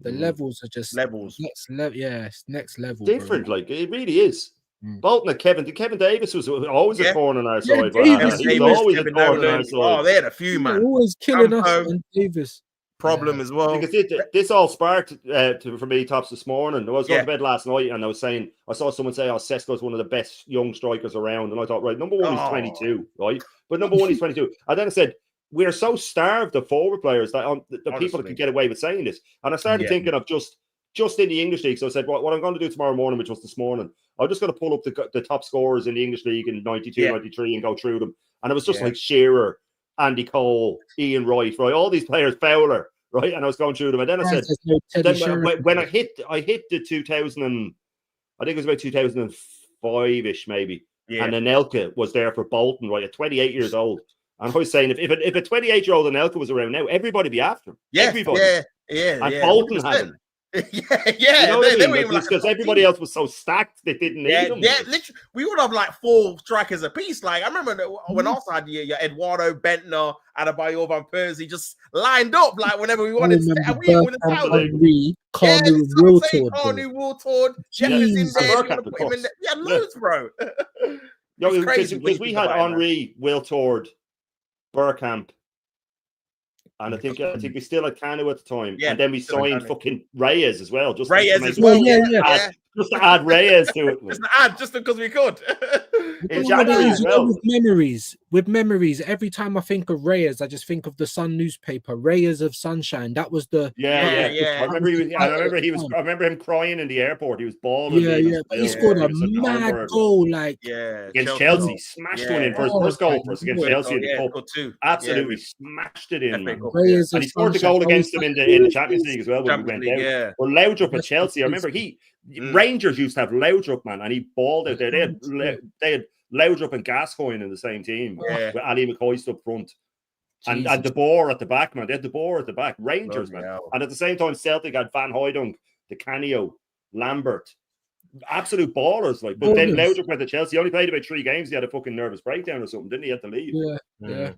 The levels are just levels. next level. Yeah, it's next level. Different, bro. like it really is. Mm. Bolton and Kevin Davis was always Yeah. a thorn on our Yeah, side. Davis, He was always a Kevin thorn on our Nolan. side. Oh, they had a few, They're man. always killing us, Campo. man. Davis. Problem as well. Because this all sparked for me, Tops, this morning. I was going Yeah. to bed last night and I was saying, I saw someone say, Sesko's one of the best young strikers around. And I thought, right, number one, he's Oh. 22, right? But number one, he's 22. And then I said, we're so starved of forward players that the people Honestly. can get away with saying this. And I started Yeah. thinking of just in the English league. So I said, what I'm going to do tomorrow morning, which was this morning, I'm just going to pull up the top scorers in the English league in 92, Yeah. 93 and go through them. And it was just Yeah. like Shearer, Andy Cole, Ian Wright, right? All these players, Fowler, right? And I was going through them. And then I said, There's no Teddy then Sheringham. when I hit the 2000 and I think it was about 2005-ish maybe. Yeah. And Anelka was there for Bolton, right, at 28 years old. And I was saying, if a 28-year-old Anelka was around now, everybody be after him. Yeah, Everybody. yeah, And yeah. Bolton had him. yeah, You know what I they mean? were Like, even like because a everybody team. else was so stacked they didn't need Yeah, him. yeah, literally, we would have like 4 strikers apiece. Like I remember when also had your Eduardo Bentner, Adebayo, Van Persie just lined up like whenever we I wanted to. remember And we didn't win the Bertrand title. Henry, Yeah, Carnu that's what I'm saying. Wiltord, bro. Carnu Wiltord, Jeffers in Jeez. there. And you wanna Bergkamp, of put him in course. there. Yeah, loads, bro. No, It's crazy when because you we think had about it, man. Henri, Wiltord, Bergkamp, and I think we still had Cano at the time. Yeah, And then we still had signed Cano. fucking Reyes as well. Just Reyes to make as well. Yeah, Yeah, yeah. yeah. Just to add Reyes to it. Just to add, just because we could. In You know what it January is, as you know, well. with memories, with memories, every time I think of Reyes, I just think of the Sun newspaper, Reyes of Sunshine. That was the I remember I remember him crying in the airport. He was bawling. But he scored a mad goal, like against Chelsea. Smashed one in for his first goal for us against Chelsea in the cup. Absolutely smashed it in, man. And he scored the goal against them in the Champions League as well when we went out. Or Laudrup at Chelsea. I remember Rangers used to have Laudrup, man, and he balled out there. They had Laudrup and Gascoigne in the same team with Ali McCoist up front. And De Boer at the back, man. They had De Boer at the back. Rangers, man. And at the same time, Celtic had Van Hooijdonk, Di Canio, Lambert. Absolute ballers, like. But then Laudrup went to Chelsea. He only played about 3 games. He had a fucking nervous breakdown or something, didn't he? He had to leave. Yeah.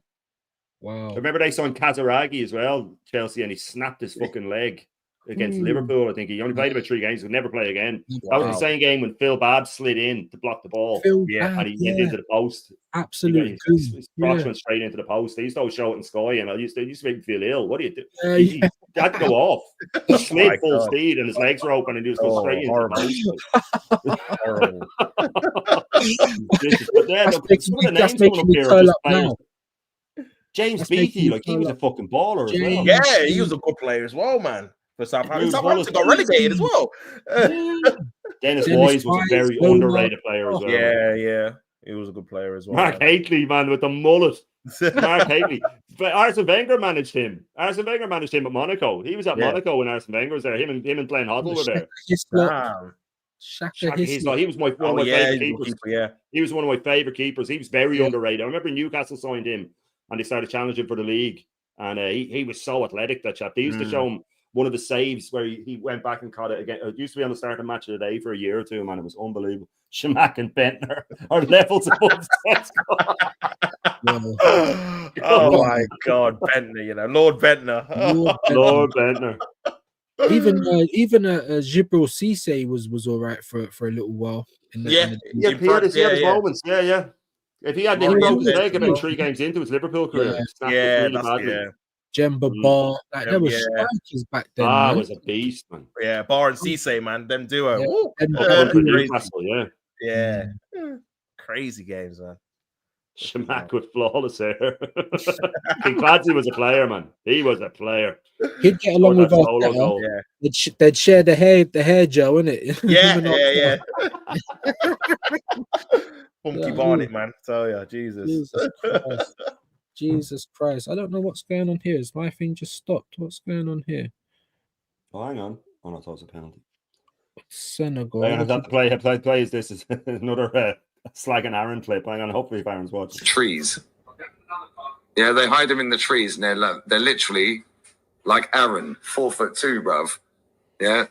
Wow. I remember they signed Kazaragi as well, Chelsea, and he snapped his fucking leg against Liverpool. I think he only played about 3 games. He would never play again. That was the same game when Phil Babb slid in to block the ball. And he hit into the post. Absolutely. His cross went straight into the post. They used to always show it in Sky, and it used to make me feel ill. What do you do? He had to go off. He slid full speed, and his legs were open, and he was going straight into the post. But yeah, look, some of the names coming up here are just players. James Beattie, like, he was a fucking baller as well. Yeah, he was a good player as well, man. For Southampton. Southampton got relegated as well. Dennis Wise was a very underrated player as well. Yeah. He was a good player as well. Mark Hateley, man, with the mullet. Mark Hateley. But Arsene Wenger managed him. Arsene Wenger managed him at Monaco. He was at Monaco when Arsene Wenger was there. Him and Glenn Hoddle were there. He was one of my favorite keepers. He was one of my favorite keepers. He was very underrated. I remember Newcastle signed him and they started challenging for the league. And he was so athletic, that chap. They used to show him one of the saves where he went back and caught it again. It used to be on the starting match of the day for a year or two, man. It was unbelievable. Shamak and Bentner are levels above Sesko. Oh my God, Bentner, Lord Bentner. Lord Bentner. Even Djibril Cissé was all right for a little while. He had his moments. Yeah. If he hadn't broken his leg about 3 games into his Liverpool career, Jemba Bar, there were strikers back then. It was a beast, man. Yeah, Bar and Cisse, man, them duo. Crazy games, man. Shamak with flawless hair. Kinkladze was a player, man. He was a player. He'd get along with us. They'd share the hair gel, innit? Yeah. Funky Barnett, man. So yeah, Jesus Christ. I don't know what's going on here. Is my thing just stopped? What's going on here? Oh, hang on. Oh, no, I thought it was a penalty. Senegal. I have that play. This is another Slag and Aaron clip. Hang on. Hopefully, if Aaron's watching. Trees. Yeah, they hide them in the trees, and they're literally like Aaron, 4'2", bruv. Yeah.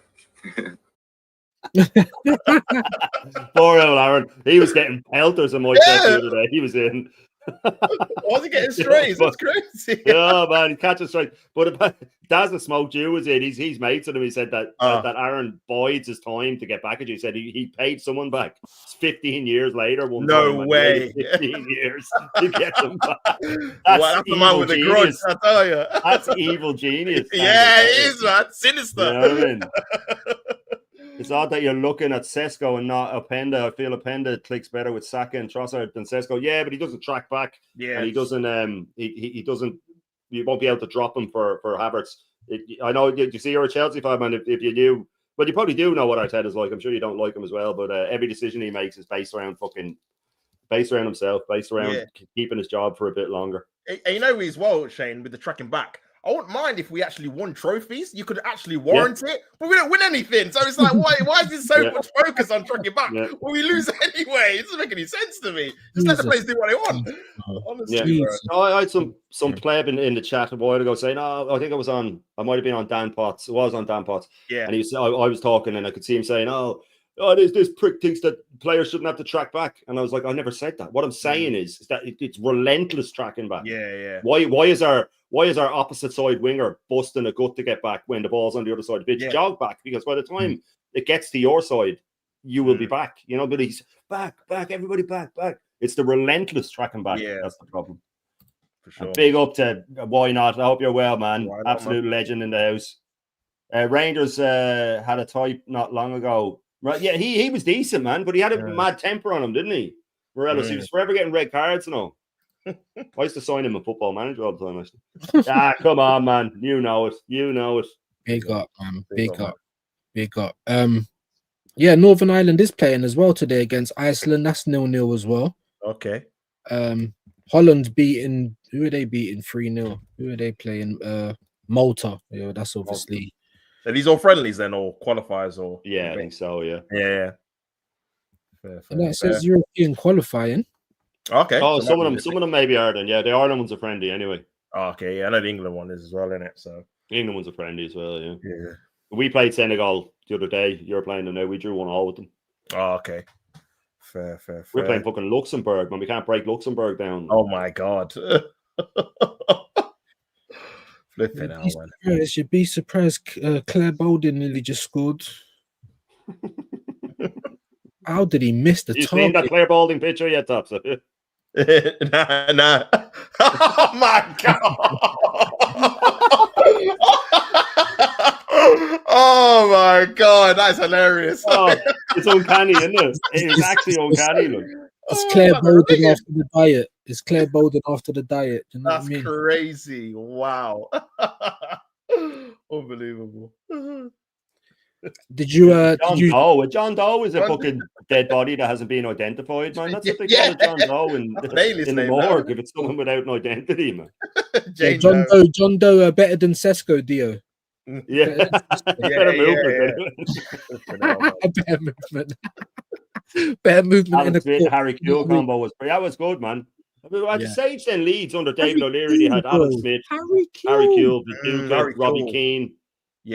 Poor old Aaron. He was getting pelters on my set the other day. He was in. Was he getting strays? That's crazy. Yeah, man, he catches straight. But Daz the Smoke Jew was in. He's mates with him. He said that Aaron bides his time to get back at you. He said he paid someone back 15 years later. No way. 15 years to get them back. That's the man with the grudge, I tell you. That's evil genius. Yeah, it is, man. Sinister. You know what I mean? It's odd that you're looking at Sesko and not Openda. I feel Openda clicks better with Saka and Trossard than Sesko. Yeah, but he doesn't track back. Yeah, and he doesn't. He doesn't. You won't be able to drop him for Havertz. I know you see you're a Chelsea fan, man. If you knew, but you probably do know what Arteta is like. I'm sure you don't like him as well. But every decision he makes is based around himself, based around keeping his job for a bit longer. And you know as well, Shane, with the tracking back. I wouldn't mind if we actually won trophies. You could actually warrant it, but we don't win anything. So it's like, why is there so much focus on tracking back? Well, we lose anyway. It doesn't make any sense to me. Just let the players do what they want. Honestly, I had some pleb in the chat a while ago saying, I think I might have been on Dan Potts. It was on Dan Potts. Yeah. And I was talking and I could see him saying, this prick thinks that players shouldn't have to track back. And I was like, I never said that. What I'm saying is that it's relentless tracking back. Yeah. Why is our opposite side winger busting a gut to get back when the ball's on the other side of the pitch? Jog back, because by the time it gets to your side, you will be back. But he's back, everybody back. It's the relentless tracking back. Yeah. That's the problem. For sure. And big up to Why Not. I hope you're well, man. Absolute legend in the house. Rangers had a type not long ago. Right, yeah, he was decent, man, but he had a mad temper on him, didn't he? Morelos, he was forever getting red cards and all. I used to sign him a Football Manager all the time. Come on, man. You know it. Big up, man. Big up. Yeah, Northern Ireland is playing as well today against Iceland. That's 0-0 as well. Okay. Holland's beating. Who are they beating 3-0? Who are they playing? Malta. Yeah, that's obviously. Are these all friendlies then, or qualifiers, or? Yeah, I think so. Yeah. Yeah. Fair. It says European qualifying. Okay. Oh, some of them maybe are then. Yeah, the Ireland one's a friendly anyway. Oh, okay. Yeah, I know the England one is as well, isn't it? So the England one's a friendly as well. Yeah. Yeah. We played Senegal the other day. You're playing them now. We drew 1-1 with them. Oh, okay. Fair. We're playing fucking Luxembourg, man. We can't break Luxembourg down. Oh my god. Flipping out, man. You'd be surprised. Claire Bolden nearly just scored. How did he miss the target? You seen that Claire Balding picture yet, Tops? Nah. Oh my god. Oh my god, that's hilarious. Oh, it's uncanny, isn't it? It's actually uncanny. Look. It's Claire Bolden after the diet. It's Claire Bolden after the diet. Do you know That's what I mean? crazy. Wow. Unbelievable. Did you? John Doe is a fucking dead body that hasn't been identified, man. That's what they call it, John Doe in the morgue. If it's someone without an identity, man. John Doe better than Sesko Dio. Yeah, better movement. Better movement in the Harry Kewell combo was good, man. At the stage then Leeds under David O'Leary, they had Alan Smith, Harry Kewell, Viduka, Robbie Keane,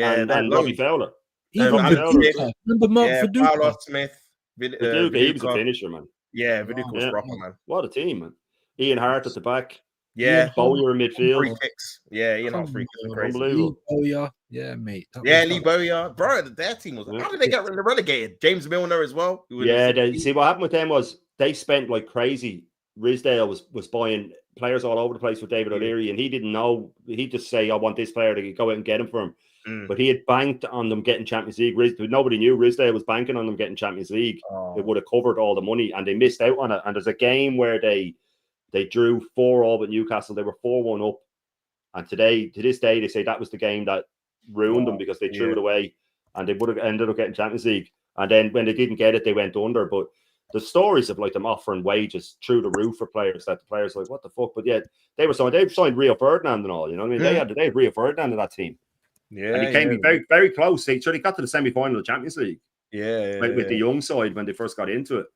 and Robbie Fowler. Remember Mark Viduka? Fowler, Smith, Viduka, he was a finisher, man. Yeah, Viduka was proper, man. What a team, man. Ian Hart at the back. Yeah, Bowyer in midfield. Free kicks. Yeah, Ian Hart free kicks. Unbelievable. Yeah, mate. Lee Bowyer. Bro, their team was. How did they get relegated? James Milner as well. See what happened with them was they spent like crazy. Ridsdale was buying players all over the place with David O'Leary, and he didn't know. He'd just say, "I want this player to go out and get him for him." But he had banked on them getting Champions League. Nobody knew Ridsdale was banking on them getting Champions League. It would have covered all the money, and they missed out on it. And there's a game where they drew 4-4 with Newcastle. They were 4-1 up, and to this day, they say that was the game that ruined them because they threw it away, and they would have ended up getting Champions League. And then when they didn't get it, they went under. But the stories of like them offering wages through the roof for players that the players were like, what the fuck? But yeah, they signed Rio Ferdinand and all. You know what I mean? They had Rio Ferdinand in that team. Yeah, and he came very, very close. They got to the semi-final of the Champions League. With the young side when they first got into it.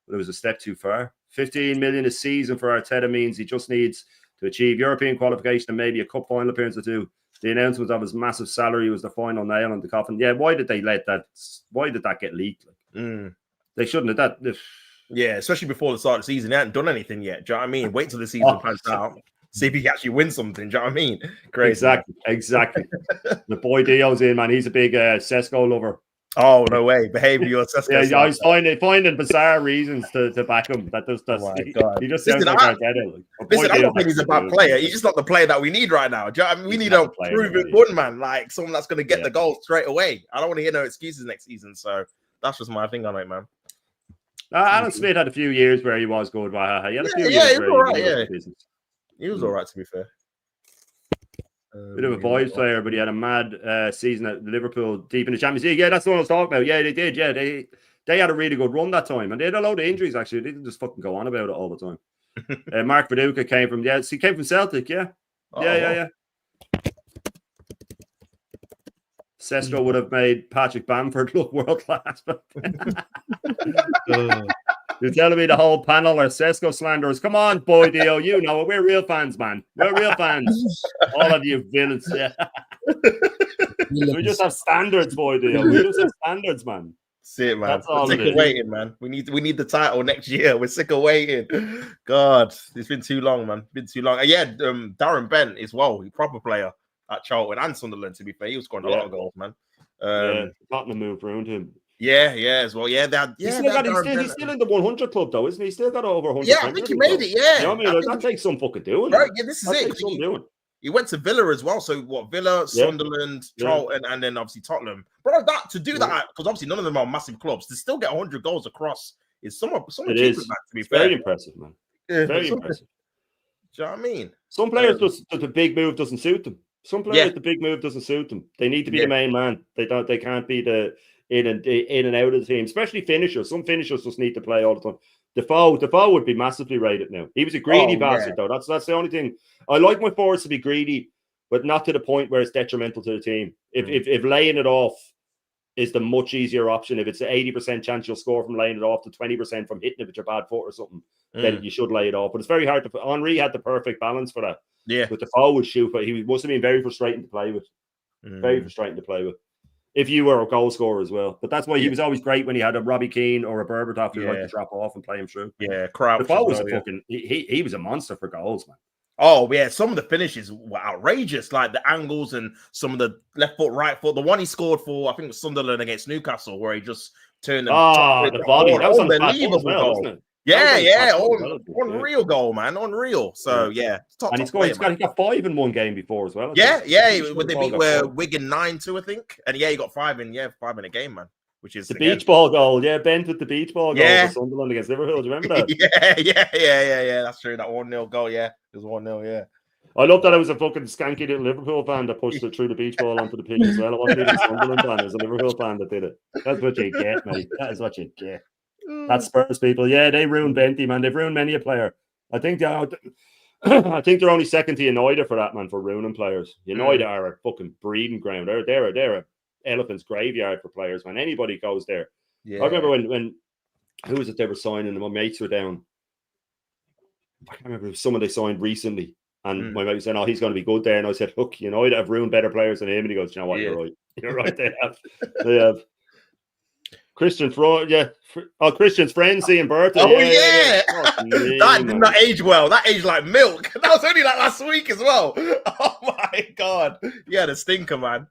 But it was a step too far. 15 million a season for Arteta means he just needs to achieve European qualification and maybe a cup final appearance or two. The announcement of his massive salary was the final nail on the coffin. Yeah, why did they let that? Why did that get leaked? They shouldn't have that. Yeah, especially before the start of the season. They hadn't done anything yet. Do you know what I mean? Wait till the season pans out. See if he can actually win something. Do you know what I mean? Crazy. Exactly. The boy Dio's in, man. He's a big Sesko lover. Oh, no way. Behavior Sesko. Yeah, he's finding bizarre reasons to back him. That does. He just sounds like Arteta. Listen, I don't think he's a bad player. He's just not the player that we need right now. Do you know what I mean? We need a proven good man, like someone that's going to get the goal straight away. I don't want to hear no excuses next season. So that's just my thing on it, man. Alan Smith had a few years where he was good. He had a few years he was all right. He was all right, to be fair. Bit of a boys player, but he had a mad season at Liverpool deep in the Champions League. Yeah, that's what I was talking about. Yeah, they did. Yeah, they had a really good run that time, and they had a load of injuries. Actually, they didn't just fucking go on about it all the time. Mark Viduka came from he came from Celtic. Yeah. Sesko would have made Patrick Bamford look world class. You're telling me the whole panel are Sesko slanderers? Come on, boy, Dio. You know it. We're real fans, man. We're real fans. All of you villains. Yeah. We just have standards, boy, Dio. We just have standards, man. See it, man. That's all sick of waiting, man. We need the title next year. We're sick of waiting. God, it's been too long, man. Been too long. Darren Bent as well. He's a proper player at Charlton and Sunderland, to be fair. He was scoring a lot of goals, man. Tottenham moved around him. Yeah, as well. Yeah, he's still in the 100 club, though, isn't he? He's still got over 100. Yeah, I think he made it, yeah. You know what I mean? That takes some fucking doing. Right, yeah, this is it. He went to Villa as well. So, Villa, Sunderland, Charlton, and then obviously Tottenham. Bro, to do that, because obviously none of them are massive clubs, to still get 100 goals across is somewhat cheap, to be fair. Very impressive, man. Very impressive. Do you know what I mean? Some players the big move doesn't suit them. Some players the big move doesn't suit them. They need to be the main man. They can't be the in and out of the team, especially finishers. Some finishers just need to play all the time. Defoe would be massively rated now. He was a greedy bastard though. That's the only thing. I like my forwards to be greedy, but not to the point where it's detrimental to the team. If laying it off is the much easier option, if it's an 80% chance you'll score from laying it off to 20% from hitting it with your bad foot or something, then you should lay it off. But it's very hard to. Henry had the perfect balance for that. Yeah, but Defoe would shoot, but he must have been very frustrating to play with. Very frustrating to play with. If you were a goal scorer as well. But that's why he was always great when he had a Robbie Keane or a Berbatov who liked to drop off and play him through. Yeah, Crouch. Defoe was a fucking he was a monster for goals, man. Oh yeah, some of the finishes were outrageous, like the angles and some of the left foot, right foot. The one he scored for, I think it was Sunderland against Newcastle, where he just turned and the volley. That was unbelievable goal. wasn't it? Unreal goal, man, unreal. So top, and he got 5 in one game before as well. When they beat Wigan 9-2, I think, and he got 5 in a game, man. Which is the beach ball goal, bent with the beach ball goal for Sunderland against Liverpool. Do you remember that? yeah. That's true. That 1-0 goal, it was 1-0, yeah. I love that it was a fucking skanky little Liverpool fan that pushed it through the beach ball onto the pitch as well. It wasn't even a Sunderland fan; it was a Liverpool fan that did it. That's what you get, mate. That is what you get. That's Spurs people. Yeah, they ruined Benty, man. They've ruined many a player. I think they're only second to United for that, man, for ruining players. United are a fucking breeding ground. They're a elephant's graveyard for players, man. Anybody goes there. I remember when who was it they were signing, and my mates were down. I can't remember, it was someone they signed recently. And my mate was saying, "Oh, he's going to be good there." And I said, "Look, I've ruined better players than him." And he goes, "You know what? You're right. You're right. They have." Christian's friend seeing Bertha. That did not age well. That aged like milk. That was only like last week as well. Oh my god. Yeah, the stinker, man.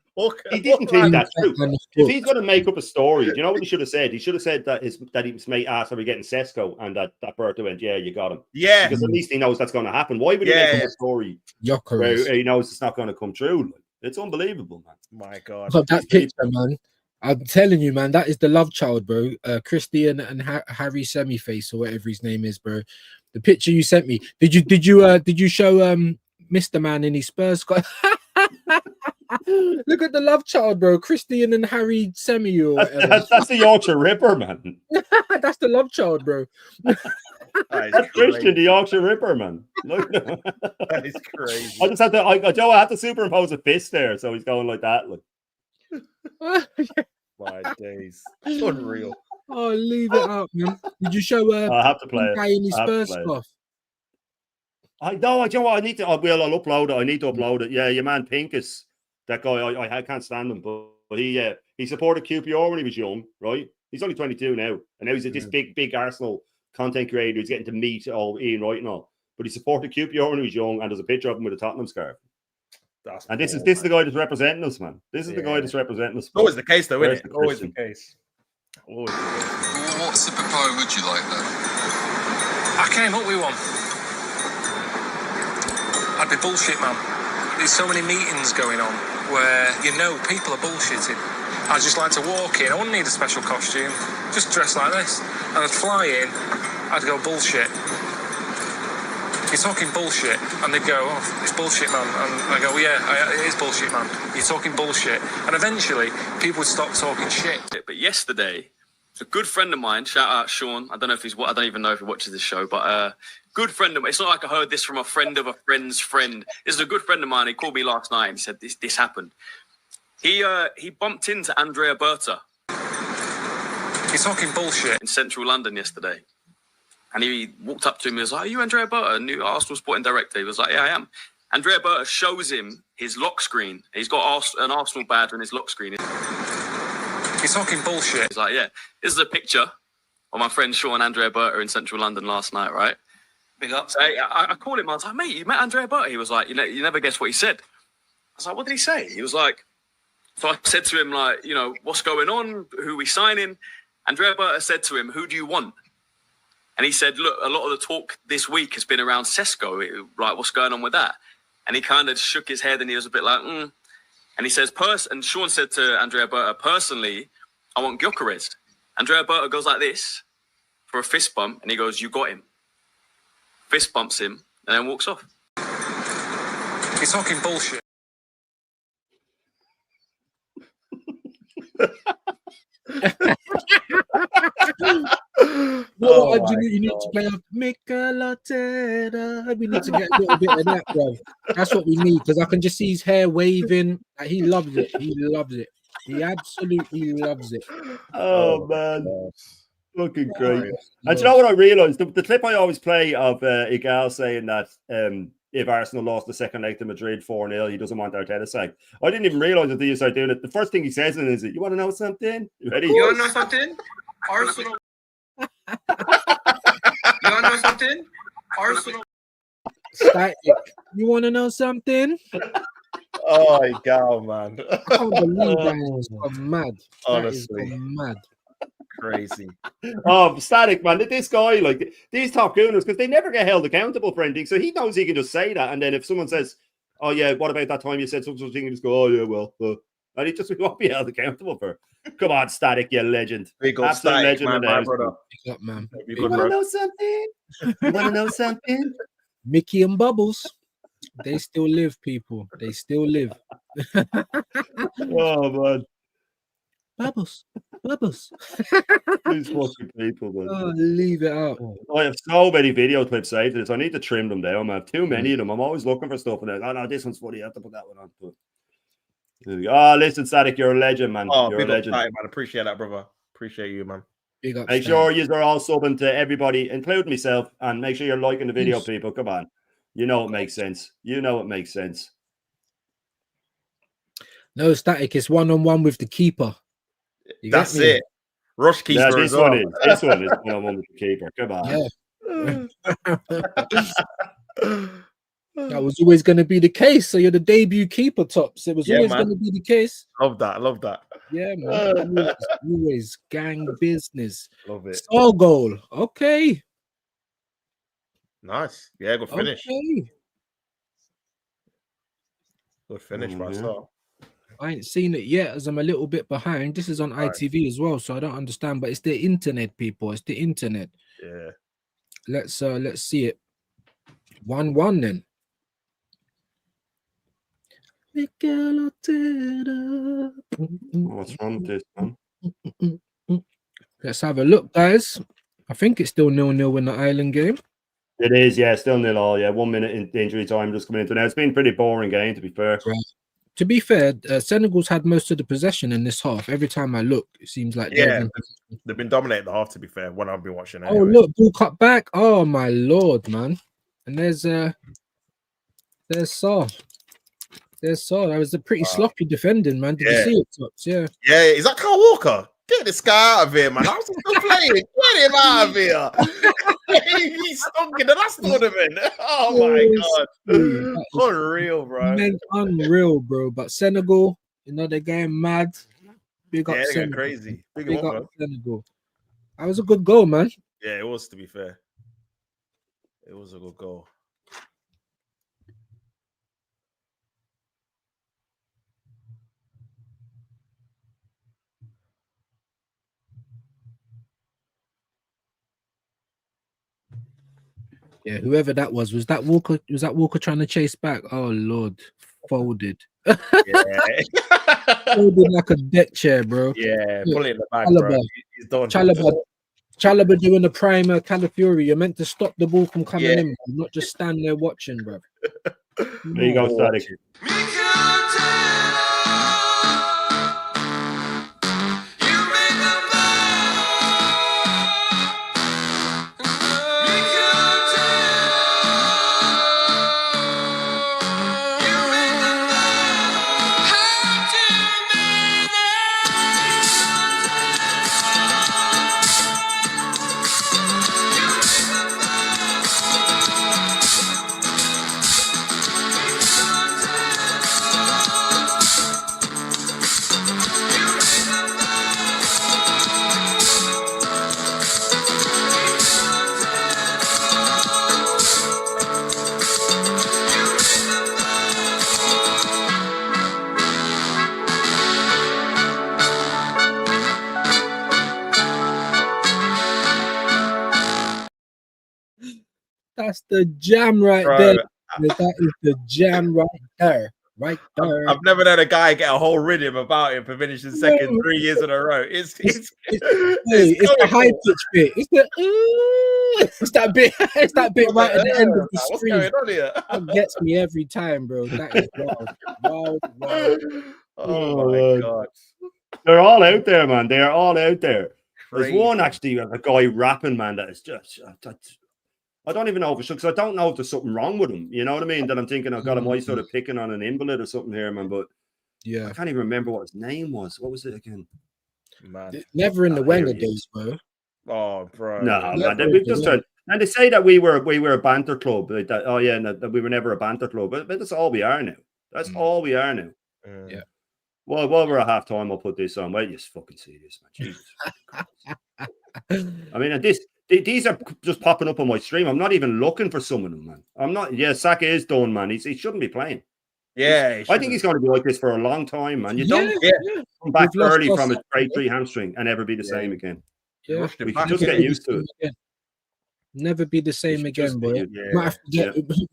He didn't think that through. If he's going to make up a story, do you know what he should have said? He should have said that his mate asked, "Are we getting Sesko?" And that Bertha went, "Yeah, you got him." Yeah. Because at least he knows that's going to happen. Why would he make up a story where he knows it's not going to come true? It's unbelievable, man. My god. But that picture, man. I'm telling you, man, that is the love child, bro. Christian and Harry Semiface or whatever his name is, bro. The picture you sent me. Did you show Mr. Man in his Spurs? Look at the love child, bro. Christian and Harry Semi or whatever. That's the Yorkshire Ripper, man. That's the love child, bro. That's Christian, the Yorkshire Ripper, man. Look, that is crazy. I just had to. I had to superimpose a fist there, so he's going like that. Look. My days, unreal. Oh, leave it out, man. Did you show I have to play it. Guy in his Spurs stuff? I know. Do you know what? I need to. I'll upload it. I need to upload it. Yeah, your man Pincus, that guy. I can't stand him, but he supported QPR when he was young, right? He's only 22 now, and now he's this big Arsenal content creator. He's getting to meet Ian Wright and all. But he supported QPR when he was young, and there's a picture of him with a Tottenham scarf. And this is the guy that's representing us, man. This is the guy that's representing us. Always the case, though, isn't it? Always the case. What superpower would you like, though? I came up with one. I'd be bullshit, man. There's so many meetings going on where people are bullshitting. I'd just like to walk in. I wouldn't need a special costume. Just dress like this. And I'd fly in. I'd go bullshit. You're talking bullshit, and they'd go, "Oh, it's bullshit, man." And I go, "Yeah, it is bullshit, man. You're talking bullshit." And eventually, people would stop talking shit. But yesterday, a good friend of mine, shout out Sean. I don't even know if he watches this show, but good friend of mine. It's not like I heard this from a friend of a friend's friend. This is a good friend of mine. He called me last night and he said this happened. He bumped into Andrea Berta. You're talking bullshit in central London yesterday. And he walked up to him and was like, "Are you Andrea Berta, new Arsenal sporting director?" He was like, "Yeah, I am." Andrea Berta shows him his lock screen. He's got an Arsenal badge on his lock screen. You're talking bullshit. He's like, "Yeah, this is a picture of my friend Sean and Andrea Berta in central London last night, right?" Big up. So I called him. I was like, "Mate, you met Andrea Berta?" He was like, "You never guess what he said." I was like, "What did he say?" He was like, so I said to him, like, "What's going on? Who are we signing?" Andrea Berta said to him, "Who do you want?" And he said, "Look, a lot of the talk this week has been around Sesko. Like, what's going on with that?" And he kind of shook his head and he was a bit like, And he says, and Sean said to Andrea Berta, "Personally, I want Gyökeres." Andrea Berta goes like this for a fist bump and he goes, "You got him." Fist bumps him and then walks off. You're talking bullshit. No, my you need to play off Michelottera. We need to get a little bit of that, bro. That's what we need, because I can just see his hair waving. Like, he loves it. He loves it. He absolutely loves it. Oh, man. Fucking great. Yes, And do you know what I realised? The clip I always play of Igal saying that if Arsenal lost the second leg to Madrid 4-0, he doesn't want Arteta sacked. I didn't even realise that they started doing it. The first thing he says is, "You want to know something? Ready? You want to know something? Arsenal. You want to know something? Arsenal. Static. You want to know something? Oh my god, man! I can't believe that is gone mad. Honestly. That is gone mad. Crazy. Oh, Static, man. This guy, like, these top gooners, because they never get held accountable for anything. So he knows he can just say that. And then if someone says, "Oh, yeah, what about that time you said something?" He just go, "Oh, yeah, well." And he just won't be held accountable for. Come on, Static, you legend. Big up Absolute Static, legend man, in the my house. brother. Big up, man. Be You good, want to bro. know something? You want to know something? Mickey and Bubbles, they still live, people. They still live. Oh, man. Bubbles. These fucking people, man. Oh, leave it out. I have so many video clips saved to this. I need to trim them down, man. I have too many of them. I'm always looking for stuff. And oh, no, this one's funny. I have to put that one on. But... Oh, listen, Static, you're a legend, man. Oh, You're a big up legend. Static, man. Appreciate that, brother. Appreciate you, man. Big up. Make sure you are all subbing to everybody, including myself, and make sure you're liking the video, Yes. people. Come on. You know it makes sense. You know it makes sense. No, Static, it's 1-on-1 with the keeper. You That's get me? it. Rush keeper Yeah, as well. this one is one with the keeper. Come on. Yeah. That was always going to be the case. So you're the debut keeper, Tops. It was Yeah, always man. going to be the case. Love that. Love that. Yeah, man. Always gang business. Love it. Star goal. Okay. Nice. Yeah, good finish. Okay. Good finish, right? Yeah. So, I ain't seen it yet, as I'm a little bit behind. This is on Right. ITV as well, so I don't understand. But it's the internet, people. It's the internet. yeah. Let's see it. 1-1 then. What's wrong with this, man? Let's have a look, guys. I think it's still 0-0 in the Island game. It is, yeah, still 0-0. Yeah, 1 minute in injury time just coming into now. It's been a pretty boring game, to be fair. To be fair, Senegal's had most of the possession in this half. Every time I look, it seems like they've Yeah. been- They've been dominating the half, to be fair, when I've been watching. Oh, Anyway. look, ball cut back. Oh my lord, man! And there's Saar. There's Saar. That was a pretty sloppy defending, man. Did you Yeah. see it, Tops? Yeah. Yeah, is that Kyle Walker? Get this guy out of here, man. How's he still playing? Get him out of here. He's stunk in the last tournament. Oh my god. That is Unreal, bro. unreal, bro. But Senegal, you know, they're getting mad. Big up Yeah, they're going Senegal. crazy. Big Big him up, up man. Senegal. That was a good goal, man. Yeah, it was, to be fair. It was a good goal. Yeah, whoever that was that Walker? Was that Walker trying to chase back? Oh Lord, folded. Yeah. Folded like a deck chair, bro. Yeah, pull it in the back, Chalobah. bro. He's done. Chalobah doing the prime Calafiori. You're meant to stop the ball from coming Yeah. in, bro, not just stand there watching, bro. There you go, Static. That's the jam right Bro, there. That is the jam right there. Right there. I've never known a guy get a whole rhythm about him for finishing second 3 years in a row. It's the high pitch bit. It's that bit. It's that bit right at the end of the what's screen. going on here? That gets me every time, bro. That is wild. Oh my god. They're all out there, man. They are all out there. Crazy. There's one actually, a guy rapping, man, that is just. I don't even know if it's because I don't know if there's something wrong with him. You know what I mean? That I'm thinking, oh God, am I sort of picking on an invalid or something here, man? But Yeah. I can't even remember what his name was. What was it again? Man. Never in the Here Wenger he is. days, bro. Oh, bro. No, Yeah, man. We've just turned, and they say that we were a banter club. Like that, that we were never a banter club. But that's all we are now. That's all we are now. Yeah. Well, while we're at half time, I'll put this on. Wait, you fucking see this, man. Jesus. I mean, these are just popping up on my stream. I'm not even looking for some of them, man. I'm not. Yeah, Saka is done, man. He shouldn't be playing. Yeah. I think he's going to be like this for a long time, man. You don't come back We've lost early from a Saka, grade 3 hamstring and ever be the same again. Yeah. Rushed him We back can just again. get used to it. Again. Never be the same should again, just bro. get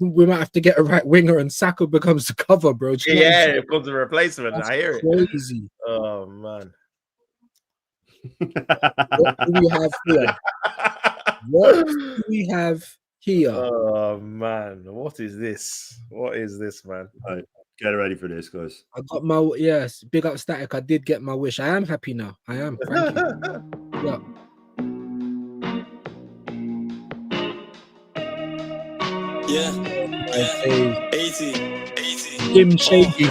We might have to get a right winger and Saka becomes the cover, bro. Do you know what I'm Yeah, saying? it becomes a replacement. That's I hear it. crazy. Oh man. What do we have here? What do we have here? Oh man, what is this? What is this, man? Get ready for this, guys. I got my big up Static. I did get my wish. I am happy now. I am. Thank you. Yeah. Yeah. 80. Him shady.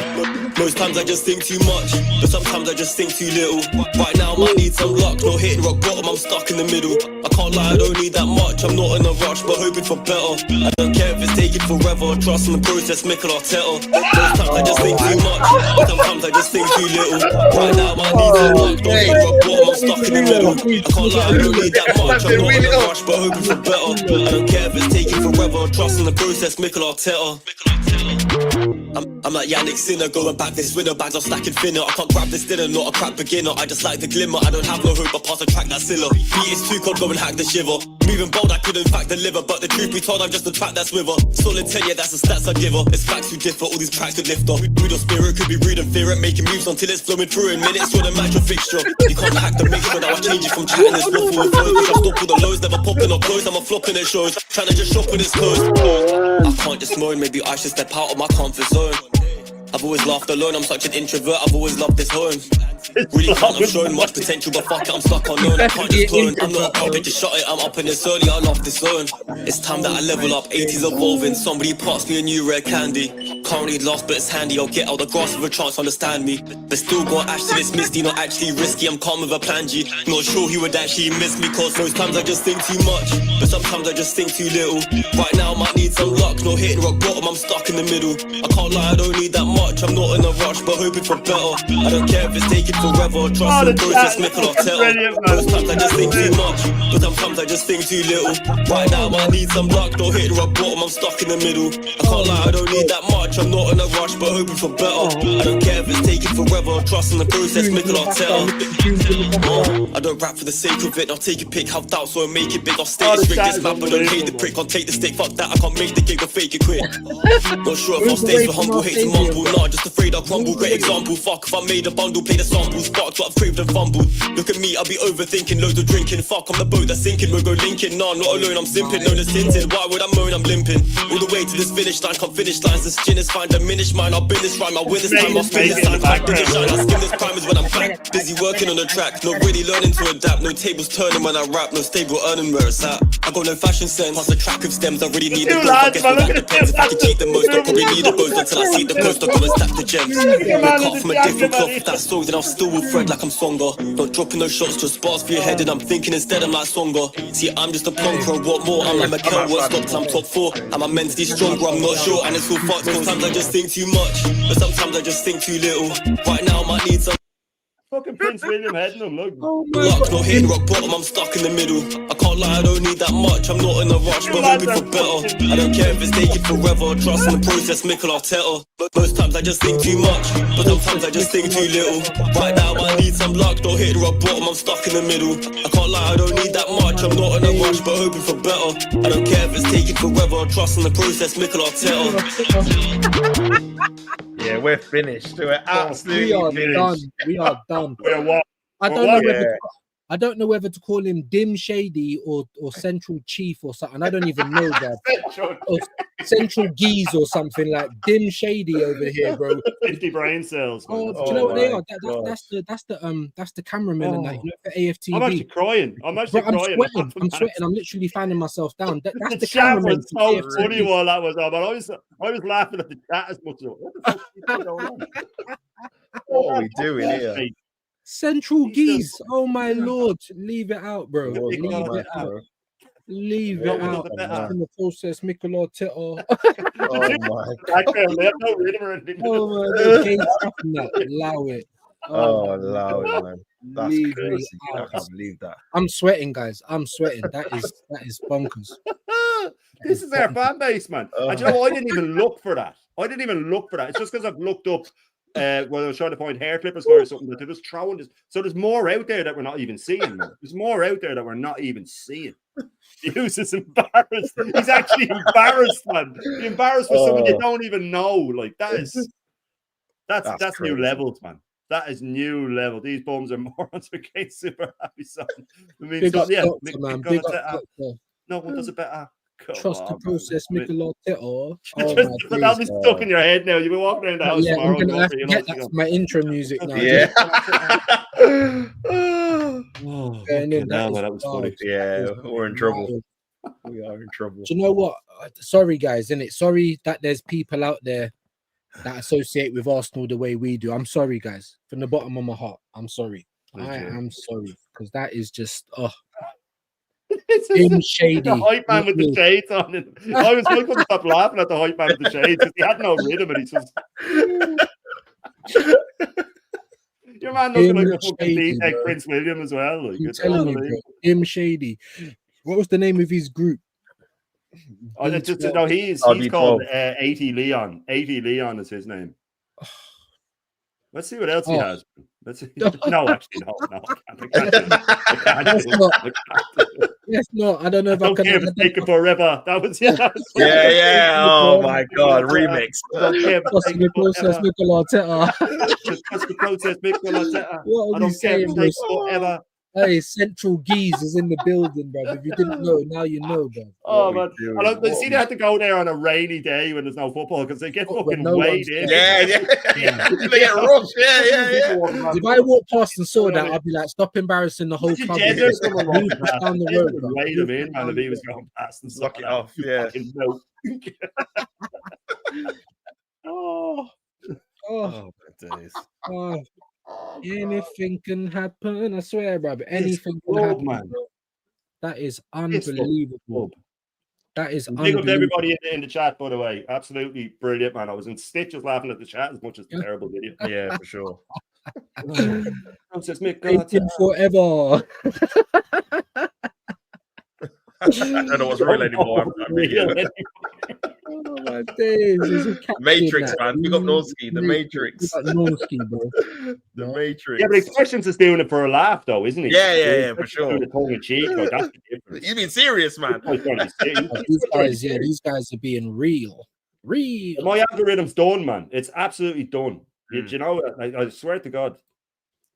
Most times I just think too much, but sometimes I just think too little. Right now I might need some luck, no hitting rock bottom, I'm stuck in the middle. I can't lie, I don't need that much, I'm not in a rush, but hoping for better. I don't care if it's taking forever, trust in the process, Mikel Arteta. Most times I just think too much, but sometimes I just think too little. Right now I might need some luck, no hitting rock bottom, I'm stuck in the middle. I can't lie, I don't need that much, I'm not in a rush, but hoping for better. I don't care if it's taking forever, trust in the process, Mikel Arteta. I'm like Yannick Sinner, going back this winner, bags are stacking thinner. I can't grab this dinner, not a crap beginner. I just like the glimmer, I don't have no hope, I pass a track that's siller. Beat is too cold, go and hack the shiver. Moving bold, I could in fact deliver, but the truth be told, I'm just a track that's with her. Solid 10, yeah, that's the stats I give her. It's facts who differ, all these tracks could lift her. Rude or spirit could be rude and fear it, making moves until it's flowing through in minutes with a match or fixture. You can't hack the mixture, now I change it from chatting this waffle with flows. Push I stop all the lows, never popping or close, I'm a flopping at shows. Trying to just shop when it's closed. I can't just moan, maybe I should step out of my comfort zone. I've always laughed alone, I'm such an introvert, I've always loved this home. Really can't have shown much potential, but fuck it, I'm stuck on known. I can't just clone, I'm not a puppet, just shut it, I'm up in this early, I love this zone. It's time that I level up, 80s evolving, somebody pass me a new rare candy. Currently lost, but it's handy, I'll get out the grass with a chance to understand me. But still got ash till it's misty, not actually risky, I'm calm with a plan G. Not sure he would actually miss me, cause most times I just think too much, but sometimes I just think too little. Right now I might need some luck, not hitting rock bottom, I'm stuck in the middle. I can't lie, I don't need that much, I'm not in a rush, but hoping for better. I don't care if it's taking forever, trust in the process, Mikel Arteta. Most times I just think too much, but sometimes I just think too little. Right now I need some luck, don't hit rock bottom, I'm stuck in the middle. I can't lie, I don't need that much, I'm not in a rush, but hoping for better. I don't care if it's taking forever, trust in the process, Mikel Arteta. I don't rap for the sake of it, I'll take a pick, have doubts, so I make it big. I'll stay strict, this map, I don't hate the prick, I'll take the stick, fuck that, I can't make the gig or fake it quick. Not sure if I'll stay so humble, hate to mumble, nah, just afraid I'll crumble. Great example, fuck if I made a bundle, play the sample, sparked what I've craved and fumbled. Look at me, I'll be overthinking, loads of drinking, fuck on the boat that's sinking, we'll go linking. Nah, not alone, I'm simping, known as tinted, why would I moan, I'm limping. All the way to this finish line, can't finish lines, this gin is fine, diminish mine, I'll bin this rhyme, I'll win this time, I'll spin this time, can't finish shine, I'll skim this prime is when I'm back. Busy working on the track, not really learning to adapt, no tables turning when I rap, no stable earning where it's at. I got no fashion sense, past the track of stems, I really need the growth, I guess what that depends, if I can cheat the most, I'll probably need a boast until I see the post, I'll go and stack the gems. Look off from a different cloth, if that song, then I'll still will thread like I'm Songa. Not dropping those shots, just bars for your head, and I'm thinking instead I'm like Songa. See, I'm just a plonker, and what more? I'm like Mikel, what stopped, I'm top 4. Am I mentally stronger? I'm not sure, and it's all fucked. Sometimes I just think too much, but sometimes I just think too little. Right now I might need some Fucking Prince William heading him, look. luck, not hitting rock bottom, I'm stuck in the middle. I can't lie, I don't need that much, I'm not in a rush, but hoping for better. I don't care if it's taking forever, trust in the process, Mikel Arteta. Most times I just think too much, but sometimes I just think too little. Right now I need some luck, not hitting rock bottom, I'm stuck in the middle. I can't lie, I don't need that much, I'm not in a rush, but hoping for better. I don't care if it's taking forever. Trust in the process, Mikel Arteta. Yeah, we're finished. We're absolutely We are finished. done. We are done. We're what? I Well, don't know what? whether Yeah. I don't know whether to call him Dim Shady or Central Chief or something. I don't even know that. Or Central Geese or something like Dim Shady over here, bro. 50 brain cells. Man. Oh, That's do you know what they my are? That's the cameraman and that, you know, for I'm actually AFTV. crying. I'm actually Bro, I'm crying. sweating. I'm sweating. I'm literally fanning myself down. That's The the chat cameraman. was so for funny AFTV. while that was on, but I was laughing at the chat as much as what the fuck is going on? What are we doing here? Central He's still- Geese. Oh my lord. Leave it out, bro. It was Leave not it bad, out. bro. Leave What it was out. the better? In the process, Mikel Arteta. Oh my Background, they have no rhythm or anything. Oh my god, Gabe Chapman, that. Allow it. Oh, allow it, man. That's Leave crazy. me I out. can't believe that. I'm sweating, guys. I'm sweating. That is bonkers. This is our fan base, man. And you know what? I didn't even look for that. It's just because I've looked up when I was trying to find hair clippers or something that they're just throwing this. So there's more out there that we're not even seeing, man. There's more out there that we're not even seeing. Hughes is embarrassed. He's actually embarrassed, man. He's embarrassed for someone you don't even know. Like that's new crazy. levels, man. That is new level. These bums are morons against super happy son. I mean, Big so, up, yeah, doctor, man. Big up, doctor. no one does it better. Come Trust the on, process, man. Mikel Arteta. Oh But that'll be stuck in your head now. You've been walking around the house yeah, I'm tomorrow. gonna have you to know, get that for my intro music now. Yeah. Oh, And then fucking hell, man, that was wild. funny. Yeah, we're in trouble. Wild. We are in trouble. Do you know what? Sorry, guys, innit? Sorry that there's people out there that associate with Arsenal the way we do. I'm sorry, guys. From the bottom of my heart, I'm sorry. I am sorry because that is just It's Dim just Shady. the hype man with the shades on it. I couldn't stop laughing at the hype man with the shades because he had no rhythm and he's just. Your man looking like a fucking Shady, D-Tech bro. Prince William as well. Like, I'm it's telling you, bro. unbelievable. Dim Shady. What was the name of his group? Oh, that's just, D12. no, he's D12. called 80 Leon. 80 Leon is his name. Let's see what else he has. Let's see. No, actually, no. I can't do it. That's not. I don't know if I Don't can. care if it's taken forever. That was Yeah. Oh my god, remix. Don't care if it's Trust the taken process, forever. Mikel Arteta. Trust the process, Mikel Arteta. What I are we don't care if saying, it bro? takes forever. Hey, Central Geese is in the building, bro. If you didn't know, now you know, bro. Oh, What man. we doing? I don't, What see, we- they had to go there on a rainy day when there's no football because they get Oh, fucking when no weighed one's in. there. Yeah. They get rushed. Yeah. If I walked past and saw that, I'd be like, stop embarrassing the whole Imagine club. Jezza Just someone move walking past. down the Jezza road, would bro. weigh Move him in, man, down if the he was road. going past and Suck stuff it off. Yeah. Fucking no. Oh, Oh, my days. oh. Anything can happen. I swear, bro. Anything can club, happen, man. bro. That is It's fucking unbelievable. club. That is Big up to unbelievable. everybody in the chat, by the way. Absolutely brilliant, man. I was in stitches laughing at the chat as much as the terrible video. Yeah, for sure. Process, Mikel Waiting Arteta. forever. I don't know what's real anymore after that video. Oh my days. There's a captain Matrix, that- man. Big up Norsky, the Matrix. Big up Norsky, bro. The Matrix. Yeah, but Expressions is doing it for a laugh, though, isn't he? Yeah, for sure. Doing it tongue in cheek, like, that's the difference. He's being serious, man. These guys, yeah, these guys are being real. Real. My algorithm's done, man. It's absolutely done. You know, I swear to God.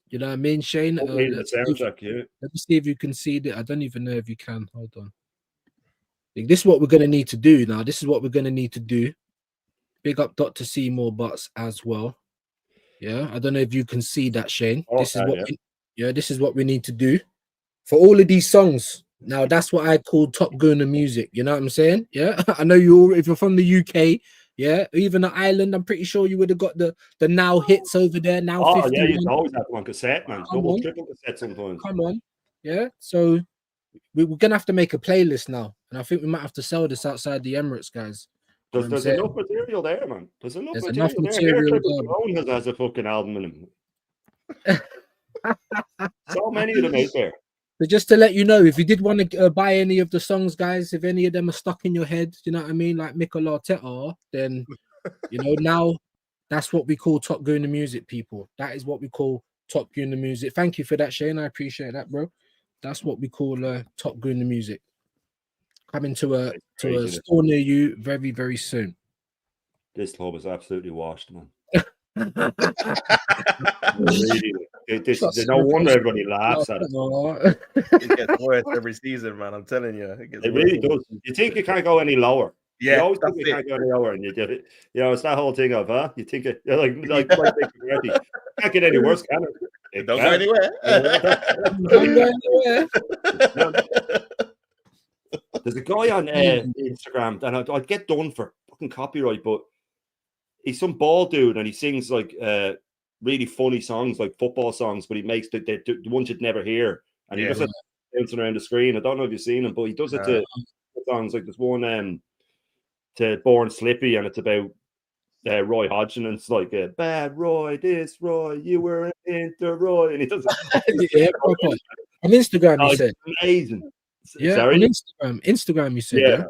You know what I mean, Shane? The Let's see if- soundtrack, yeah. let me see if you can see it. I don't even know if you can. Hold on. This is what we're going to need to do now. This is what we're going to need to do. Big up Dr. Seymour Butts as well. Yeah, I don't know if you can see that, Shane. This is what this is what we need to do for all of these songs. Now that's what I call Top Gunner music. You know what I'm saying? Yeah, I know you all. If you're from the UK, yeah, even the island, I'm pretty sure you would have got the now hits over there. Now, Oh, 51. yeah, you always have them on cassette, man. Come Double, on. triple cassette sometimes. Come on, yeah. So we're gonna have to make a playlist now, and I think we might have to sell this outside the Emirates, guys. You know what I'm There's saying? enough material there, man. There's enough There's material enough there. material Hair there. Clippers alone has a fucking album in him. So many of them out there. But just to let you know, if you did want to buy any of the songs, guys, if any of them are stuck in your head, you know what I mean, like Mikel Arteta, then you know now that's what we call Top Gunner music, people. That is what we call Top Gunner music. Thank you for that, Shane. I appreciate that, bro. That's what we call Top Gun the music. Coming to a crazy, isn't it? store near you very, very soon. This club is absolutely washed, man. It Really, Trust no me, wonder trust everybody laughs at it. gets worse every season, man. I'm telling you. It really does. You think you can't go any lower. You Yeah, always that's think you it. can't go any lower, and you do it. You know, it's that whole thing of, you think it, you're like Mike Picciarelli. Can't get any worse, can it? It don't go anywhere. There's a guy on Instagram, and I'd get done for fucking copyright, but he's some bald dude, and he sings like really funny songs, like football songs, but he makes the ones you'd never hear, and he Yeah. does it bouncing around the screen. I don't know if you've seen him, but he does it to songs like there's one to Born Slippy, and it's about Roy Hodgson, and it's like bad Roy, this Roy, you were into Roy, and he does it. Yeah, proper. On Instagram, you it's said. amazing. Yeah, Sorry? on Instagram, you said. Yeah.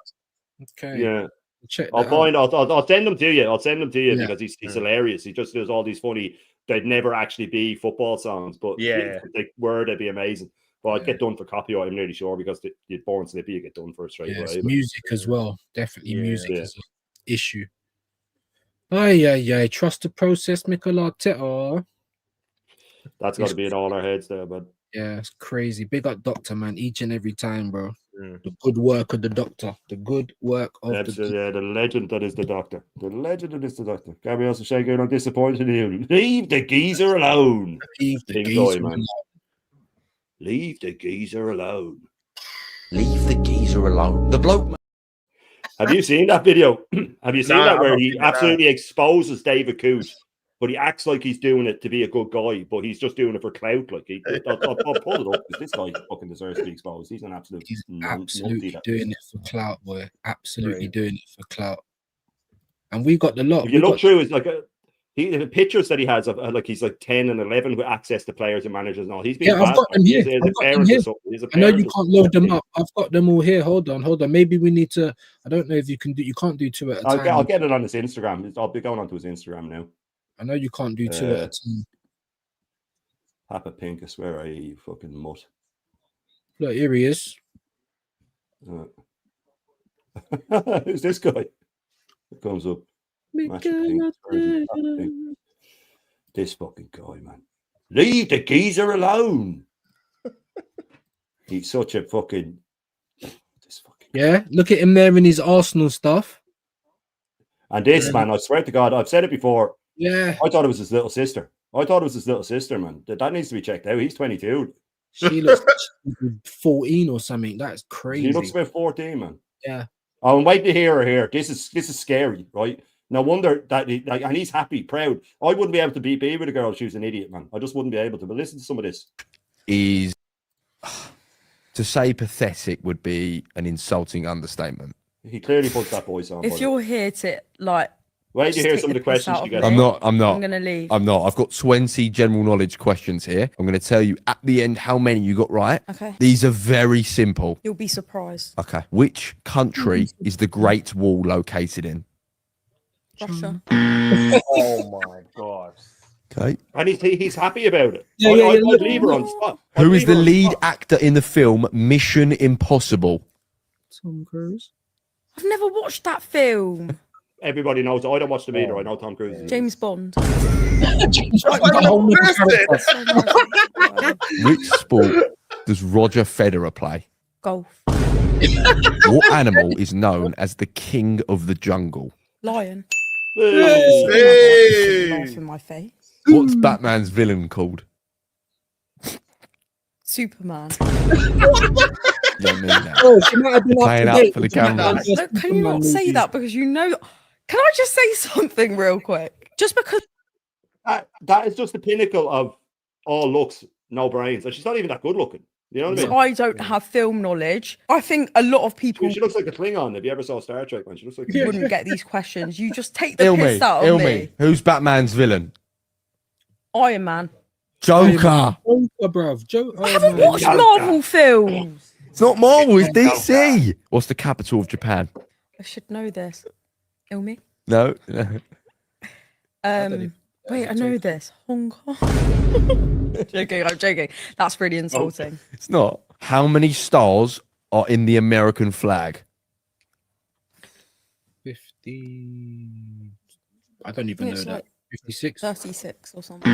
Okay. Yeah. Check I'll that find. I'll send them to you. I'll send them to you Yeah. because he's hilarious. He just does all these funny. They'd never actually be football songs, but Yeah. if they were, they'd be amazing. But I'd Yeah. get done for copyright. I'm nearly sure because you're Born Slippy, you get done for it straight Yeah, it's away. but- music as well. Definitely Yeah. music Yeah. is an issue. Ay. Trust the process, Mikel Arteta. That's got to be in all our heads there, but Yeah, it's crazy. Big up Doctor, man, each and every time, bro. Mm. The good work of the Doctor. The good work of absolutely, the yeah, the legend that is the Doctor. The legend that is the Doctor. Gabriel Shaker, I'm disappointed in you. Leave the geezer alone. Leave the Big geezer boy, man. alone. Leave the geezer alone. Leave the geezer alone. The bloke. Have you seen that video? Have you seen Nah, that I've where not he seen it, nah. absolutely exposes David Coote, but he acts like he's doing it to be a good guy, but he's just doing it for clout? Like I'll pull it up because this guy fucking deserves to be exposed. He's an absolute He's nutty absolutely that doing is. it for clout, boy. Absolutely Right. doing it for clout. And we got the lot. If you We look got- through, it's like the pictures that he has of like he's like 10 and 11 with access to players and managers and all. He's been Yeah, I've bad, got them man. here. He's a I've got them parent or here. something. He's a I know parent you or can't load them something. up. I've got them all here. Hold on. Maybe we need to. I don't know if you can do. You can't do two at a time. I'll get it on his Instagram. I'll be going onto his Instagram now. I know you can't do two at a time. Papa Pink, I swear, you fucking mutt. Look, here he is. Who's this guy? It comes up. Master Pink, Virgin, Papa Pink. This fucking guy, man. Leave the geezer alone. He's such a fucking. This fucking. Yeah, look at him there in his Arsenal stuff. And this man, I swear to God, I've said it before. Yeah, I thought it was his little sister. Man. That needs to be checked out. He's 22. she looks like she's 14 or something. That's crazy. He looks about 14, man. Yeah. I'm waiting to hear her here. This is scary, right? No wonder that and he's happy, proud. I wouldn't be able to be with a girl if she was an idiot, man. I just wouldn't be able to. But listen to some of this. Is to say pathetic would be an insulting understatement. He clearly puts that voice on. If you're here to like, wait to just hear take some of the the piss questions out you of get. me, I'm not. I'm gonna leave. I'm not. I've got 20 general knowledge questions here. I'm going to tell you at the end how many you got right. Okay. These are very simple. You'll be surprised. Okay. Which country is the Great Wall located in? Russia. Oh my god. Okay. And he's happy about it. Yeah, I'd look. leave her on spot. Who is the lead actor in the film Mission Impossible? Tom Cruise. I've never watched that film. Everybody knows. I don't watch them either. I know Tom Cruise. is. James Bond. A whole nother character. Which sport does Roger Federer play? Golf. What animal is known as the king of the jungle? Lion. Hey! Laugh in my face. What's Batman's villain called? Superman. Don't mean that. Oh, she might have been Playing up up to date for the with some of camera. those Look, can you not Superman say movies. that because you know? Can I just say something real quick? Just because That is just the pinnacle of all looks, no brains. And she's not even that good looking. You know what I mean? I don't have film knowledge, I think a lot of people She looks like a Klingon. If you ever saw Star Trek, man, she looks like. wouldn't get these questions. You just take the Ilmi, piss out of me. Who's Batman's villain? Iron Man. Joker. Joker, bruv. I haven't man. watched Marvel films. It's not Marvel, it's DC. What's the capital of Japan? I should know this. Ilmi. No. Wait, I know this. Hong Kong. Joking, I'm joking. That's really insulting. It's not. How many stars are in the American flag? 50. I don't even know It's that. like 56. 36 or something.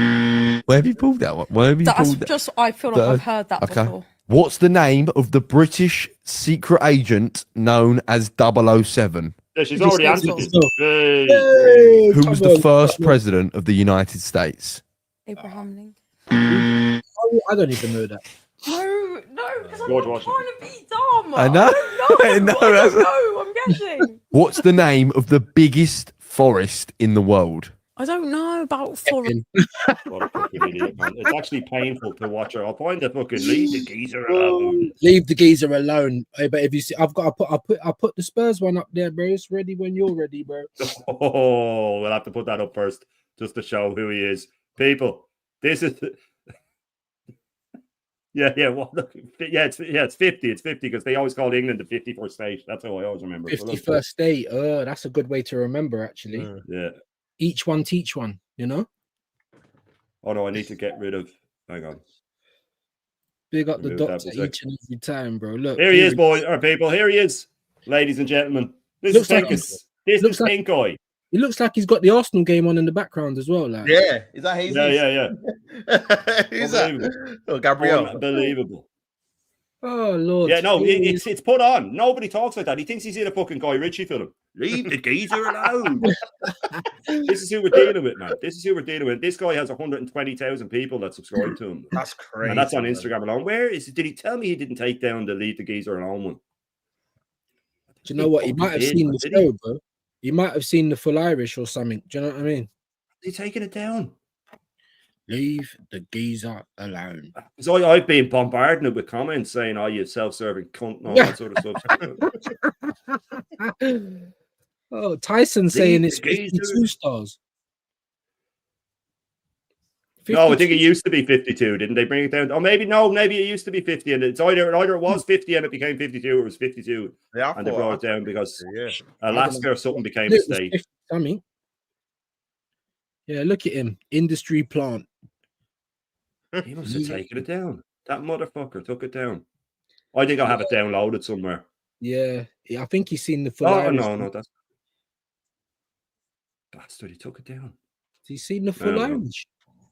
Where have you pulled that one? Where have you That's pulled that? just, I feel like I've heard that Okay. before. What's the name of the British secret agent known as 007? Yeah, she's already answered this. Hey. Hey, Who come was the on, first come on. president of the United States? Abraham Lincoln. Oh, I don't even know that. No, because I'm George not Washington. trying to be dumb. I know. I don't know. I know, I that's- don't know. I'm guessing. What's the name of the biggest forest in the world? I don't know about forest. What a fucking idiot, man. It's actually painful to watch her. I'll find the fucking leave the geezer alone. Leave the geezer alone. Hey, but if you see, I put the Spurs one up there, bro. It's ready when you're ready, bro. Oh, we'll have to put that up first just to show who he is. People, this is it's 50. It's 50 because they always called England the 51st state. That's how I always remember. 51st state. Oh, that's a good way to remember, actually. Yeah. Each one teach one, you know? Oh no, I need to get rid of. Hang on. Big up the Remove that doctor for a each and every time, bro. Look. Here he is, boys or people. Here he is, ladies and gentlemen. This Looks is like Pincus. he's- This looks is like- Pink Eye. It looks like he's got the Arsenal game on in the background as well. Like. Yeah, is that Jesus? Yeah. Who's that? Unbelievable. Oh, Gabriel. Unbelievable. Oh Lord. Yeah, no, it's put on. Nobody talks like that. He thinks he's in a fucking Guy Ritchie film. Leave the geezer alone. This is who we're dealing with, man. This is who we're dealing with. This guy has 120,000 people that subscribe to him. That's crazy. And that's on man. Instagram alone. Where is it? Did he tell me he didn't take down the Leave the Geezer alone one? Do you know what? He might have seen the Did show, bro. He might have seen the Full Irish or something. Do you know what I mean? Is he taking it down? Leave the geezer alone. Because I've been bombarding it with comments saying, "Oh, you self-serving cunt," and all that sort of stuff. Oh, Tyson saying the it's geezer. 52 stars. No, I think 52. it used to be 52. Didn't they bring it down? Oh, maybe it used to be 50, and it's either it was 50 and it became 52, or it was 52, Yeah, and they brought it down because yeah. Alaska or something became a It was state. 50 something. Yeah, look at him. Industry plant. He must have taken it down. That motherfucker took it down. I think I'll have it downloaded somewhere. Yeah, I think he's seen the Full Oh Irish. no, that's bastard. He took it down. He's seen the Full No. Irish.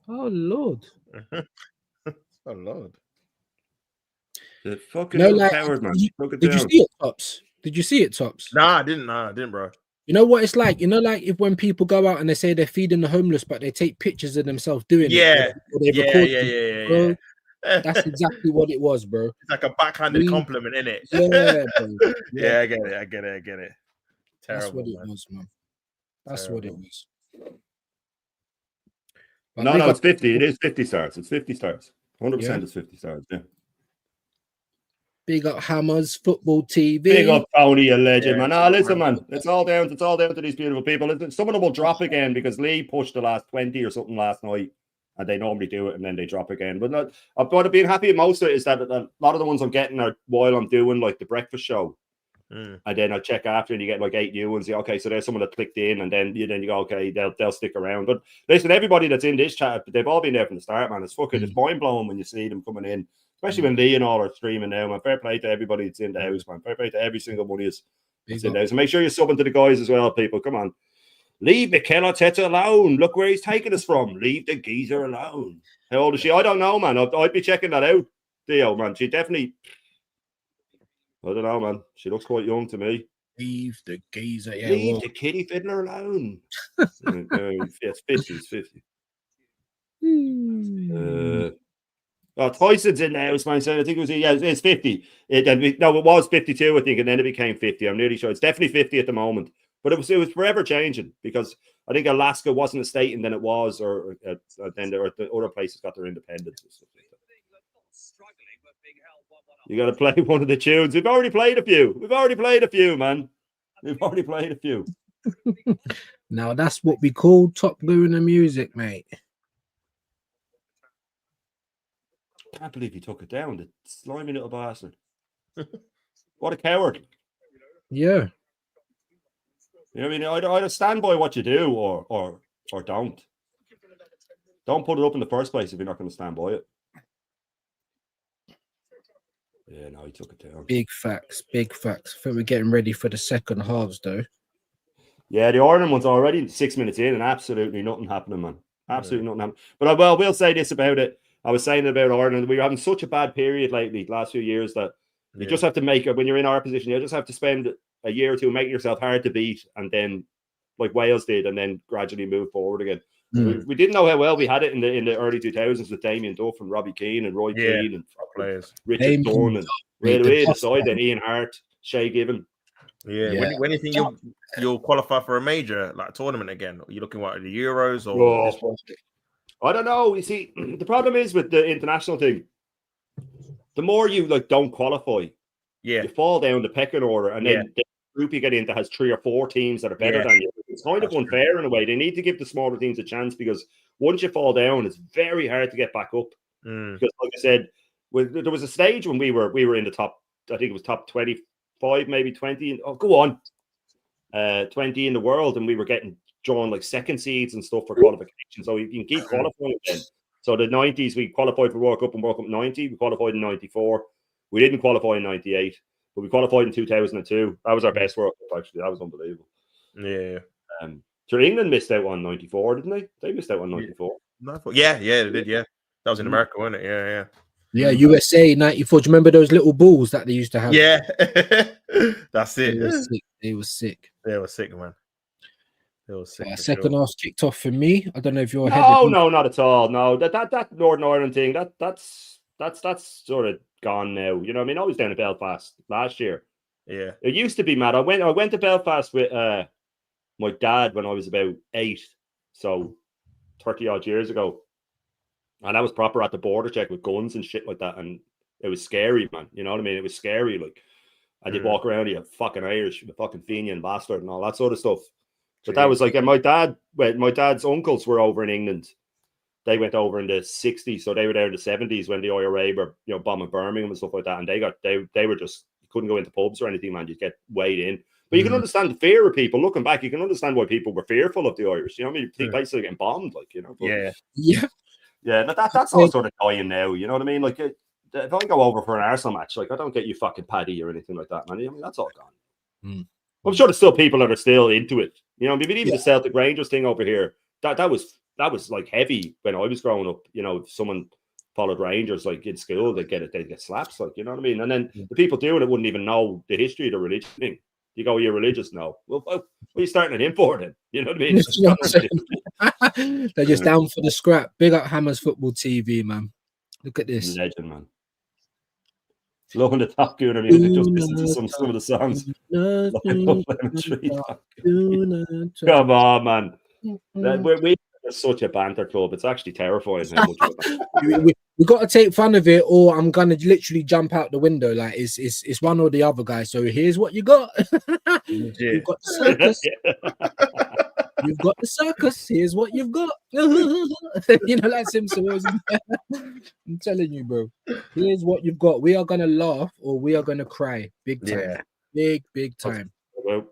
Oh Lord. Oh Lord. The fucking No, little like, coward, man. did you- Took it Did you down. see it, Tops? Did you see it, Tops? Nah, I didn't, bro. You know what it's like? You know, like if when people go out and they say they're feeding the homeless, but they take pictures of themselves doing Yeah. it. Or they Yeah, record yeah, it, yeah, bro. yeah. That's exactly what it was, bro. It's like a backhanded We- compliment, innit? Yeah, bro. Yeah, I get it. That's Terrible, what it man. was, man. That's what it Terrible. was. But No, big no, up- it's 50. It is 50 stars. It's 50 stars. 100% Yeah. it's 50 stars. Yeah. Big up Hammers Football TV. Big up Tony, a legend, Yeah, man. big Ah, up, listen, man. man. It's all down to these beautiful people. Listen, some of them will drop again because Lee pushed the last 20 or something last night, and they normally do it and then they drop again. But not, I've been happy. Most of it is that a lot of the ones I'm getting are while I'm doing like the breakfast show. Mm. And then I check after, and you get like 8 new ones. Okay, so there's someone that clicked in, and then you go, okay, they'll stick around. But listen, everybody that's in this chat, they've all been there from the start, man. It's fucking it's mind blowing when you see them coming in, especially when Lee and all are streaming now, man. Fair play to everybody that's in the house, man. Fair play to every single one of you that's in the house. And make sure you're subbing to the guys as well, people. Come on, leave Mikel Arteta alone. Look where he's taking us from. Leave the geezer alone. How old is she? I don't know, man. I'd be checking that out, Theo, man. She definitely. I don't know, man. She looks quite young to me. Leave the geezer. Yeah, Leave well, the kitty fiddler alone. It's 50. It's 50. Tyson's in the house, man. So I think it was it's 50. It was 52, I think, and then it became 50. I'm nearly sure it's definitely 50 at the moment. But it was forever changing because I think Alaska wasn't a state, and then it was, or then the other places got their independence and stuff like that. You got to play one of the tunes. We've already played a few, man. We've already played a few. now that's what we call Top Gear in the music, mate. I can't believe he took it down. The slimy little bastard. What a coward. Yeah. You know what I mean? Either stand by what you do or don't. Don't put it up in the first place if you're not going to stand by it. Yeah, no, he took it down. Big facts, big facts. I think we're getting ready for the second halves, though. Yeah, the Ireland one's already 6 minutes in, and absolutely nothing happening, man. Absolutely nothing happening. But I will say this about it. I was saying about Ireland, we were having such a bad period lately, the last few years, that you just have to make it when you're in our position. You just have to spend a year or two making yourself hard to beat, and then, like Wales did, and then gradually move forward again. We didn't know how well we had it in the early 2000s with Damien Duff and Robbie Keane and Roy Keane and players. Richard Dunn and right away the side, then Ian Hart, Shay Given. Yeah. When do you think you'll qualify for a major like tournament again? Are you looking at the Euros or this one? I don't know. You see, the problem is with the international thing, the more you like don't qualify, you fall down the pecking order, and then the group you get into has 3 or 4 teams that are better than you. It's kind of unfair in a way. They need to give the smaller teams a chance, because once you fall down, it's very hard to get back up. Because, like I said, there was a stage when we were in the top. I think it was top 25, maybe 20. Oh, go on, 20 in the world, and we were getting drawn like second seeds and stuff for qualification. So you can keep qualifying then. So the 90s, we qualified for World Cup and World Cup 90. We qualified in 94. We didn't qualify in 98, but we qualified in 2002. That was our best World Cup, actually. That was unbelievable. Yeah. So England missed out on 94, didn't they? They missed out on 94. Yeah, they did. Yeah, that was in America, wasn't it? Yeah. Yeah, USA 94. Do you remember those little balls that they used to have? Yeah, that's it. They were sick. They were sick, man. They were sick. Second half kicked off for me. I don't know if you're No, not at all. No, that Northern Ireland thing, that's sort of gone now. You know what I mean? I was down in Belfast last year. Yeah, it used to be mad. I went to Belfast with my dad when I was about 8, so 30 odd years ago, and I was proper at the border check with guns and shit like that, and it was scary, man. You know what I mean? It was scary, like, and you'd walk around, you fucking Irish, you fucking Fenian bastard, and all that sort of stuff. But that was like, and my dad's uncles were over in England. They went over in the 60s, so they were there in the 70s when the IRA were, you know, bombing Birmingham and stuff like that, and they were just, you couldn't go into pubs or anything, man. You'd get weighed in. But you can understand the fear of people. Looking back, you can understand why people were fearful of the Irish. You know what I mean? Places are getting bombed, like, you know. But, yeah. That's all sort of dying now. You know what I mean? Like, if I go over for an Arsenal match, like, I don't get you fucking Paddy or anything like that, man. I mean, that's all gone. I'm sure there's still people that are still into it. You know, I mean, even the Celtic Rangers thing over here, that was like heavy when I was growing up. You know, if someone followed Rangers like in school, they'd get slaps, like, you know what I mean? And then the people doing it wouldn't even know the history of the religion thing. You go, you're religious now. Well, what are you starting it in for then? You know what I mean? They're just down for the scrap. Big up Hammers Football TV, man. Look at this. Legend, man. Loving the Top Gunner music. Just listen to some of the songs. Come on, man. We're such a banter club. It's actually terrifying how much we got to take fun of it, or I'm gonna literally jump out the window. Like it's one or the other, guy. So here's what you got. You've got the circus. You've got the circus. Here's what you've got. You know, like Simpson was. I'm telling you, bro. Here's what you've got. We are gonna laugh or we are gonna cry. Big time. Big time. Well,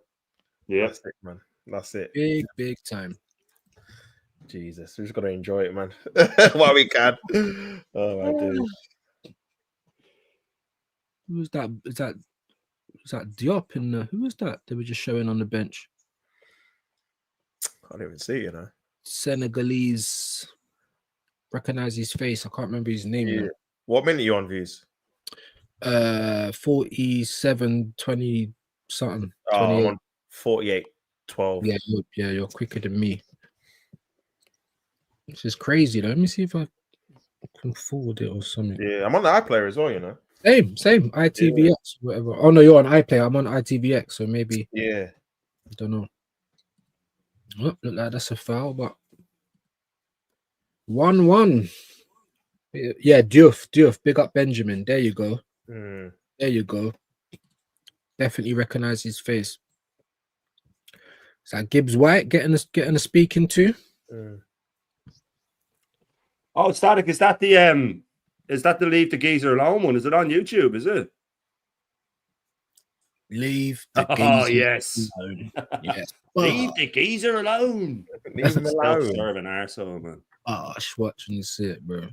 yeah, that's it, man. That's it. Big time. Jesus, we just got to enjoy it, man. While we can. Oh my dude. Who was that? Is that Diop in the? Who was that? They were just showing on the bench. I don't even see, you know. Senegalese. Recognize his face. I can't remember his name. Yeah. What minute are you on, Views? 47, 20 something. Oh, I'm on 48, 12. Yeah, you're quicker than me. This is crazy though. Let me see if I can forward it or something. Yeah, I'm on the iPlayer as well, you know. Same. ITVX, whatever. Oh no, you're on iPlayer. I'm on ITVX, so maybe. Yeah. I don't know. Oh, look like that's a foul, but 1-1. Yeah, Diouf. Big up Benjamin. There you go. There you go. Definitely recognize his face. Is that Gibbs White getting a speaking to? Oh, Static, is that the Leave the Geezer Alone one? Is it on YouTube? Is it? Leave the geezer alone. Yes. Leave the geezer alone. Leave him alone. Self-serving arsehole, man. Oh, watching this shit, bro.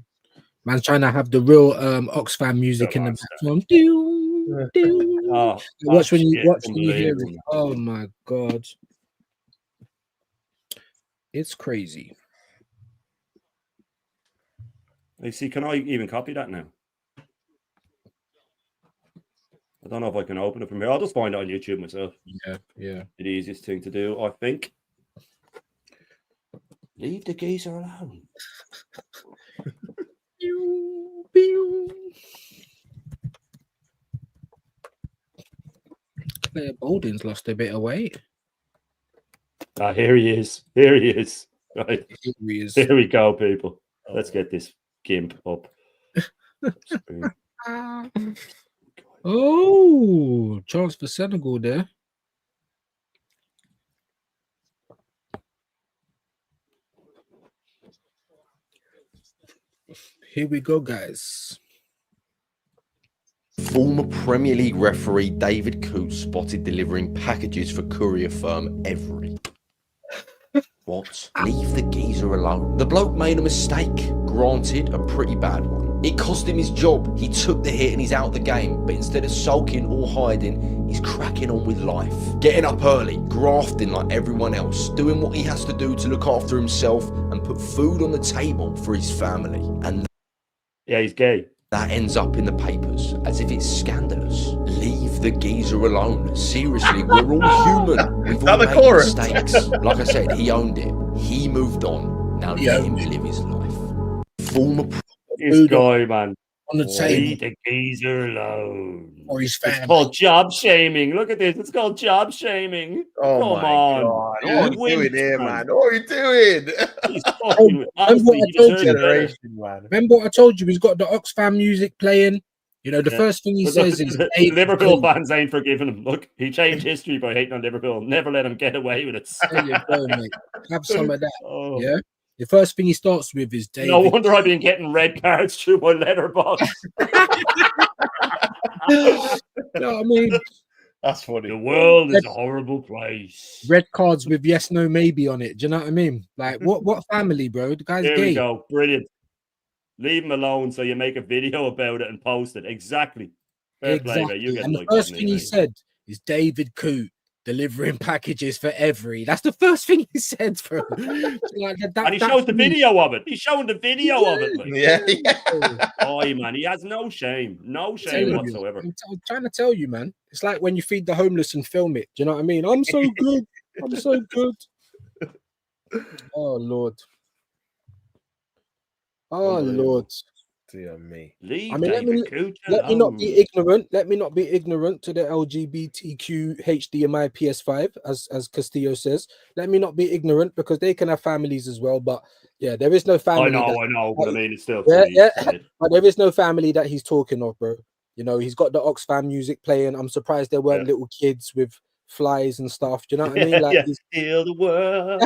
Man's trying to have the real Oxfam music in the background. Oh, Watch when you shit, hear it. unbelievable. Oh my god. It's crazy. You see, can I even copy that now? I don't know if I can open it from here. I'll just find it on YouTube myself. Yeah. The easiest thing to do, I think. Leave the geezer alone. Claire Bolden's lost a bit of weight. Ah, here he is. Here he is. Right. Here he is. Here we go, people. Let's get this gimp up. Oh, chance for Senegal there. Here we go, guys. Former Premier League referee David Coote spotted delivering packages for courier firm Every. What? Leave the geezer alone. The bloke made a mistake. Granted, a pretty bad one. It cost him his job. He took the hit and he's out the game. But instead of sulking or hiding, he's cracking on with life. Getting up early, grafting like everyone else, doing what he has to do to look after himself and put food on the table for his family. And yeah, he's gay. That ends up in the papers as if it's scandalous. Leave the geezer alone. Seriously, we're all human. We've all made mistakes. Like I said, he owned it. He moved on. Now let him live his life. Former this guy, man. On the table. Leave the geezer alone. Or his family. It's called job shaming. Look at this. It's called job shaming. Oh Come my on. god! What are you doing here, man? What are you doing? He's fucking, honestly, he deserves better. Remember what I told you? He's got the Oxfam music playing. You know, the first thing he says is Liverpool fans ain't forgiving him. Look, he changed history by hating on Liverpool. Never let him get away with it. There you go, mate. Have some of that. Oh. Yeah. The first thing he starts with is David. No wonder I've been getting red cards through my letterbox. You know what I mean? That's funny. The world is a horrible place. Red cards with yes, no, maybe on it. Do you know what I mean? Like, what family, bro? The guy's There gay. we go. Brilliant. Leave him alone so you make a video about it and post it. Exactly. Fair play, mate. You get And the like first that, thing he mate. said is David Coote delivering packages for Every. That's the first thing he said, bro. Like, and he shows the video of it. He's showing the video of it. Like. Yeah. Oh, man, he has no shame. No shame whatsoever. I'm trying to tell you, man. It's like when you feed the homeless and film it. Do you know what I mean? I'm so good. I'm so good. Oh, Lord. Oh, Lord. Dear me. Leave I mean, let me not be ignorant. Let me not be ignorant to the LGBTQ HDMI PS5, as Castillo says. Let me not be ignorant because they can have families as well. But yeah, there is no family. I know, but I mean, it's still yeah. But there is no family that he's talking of, bro. You know, he's got the Oxfam music playing. I'm surprised there weren't little kids with flies and stuff. Do you know what I mean? Like, heal the world,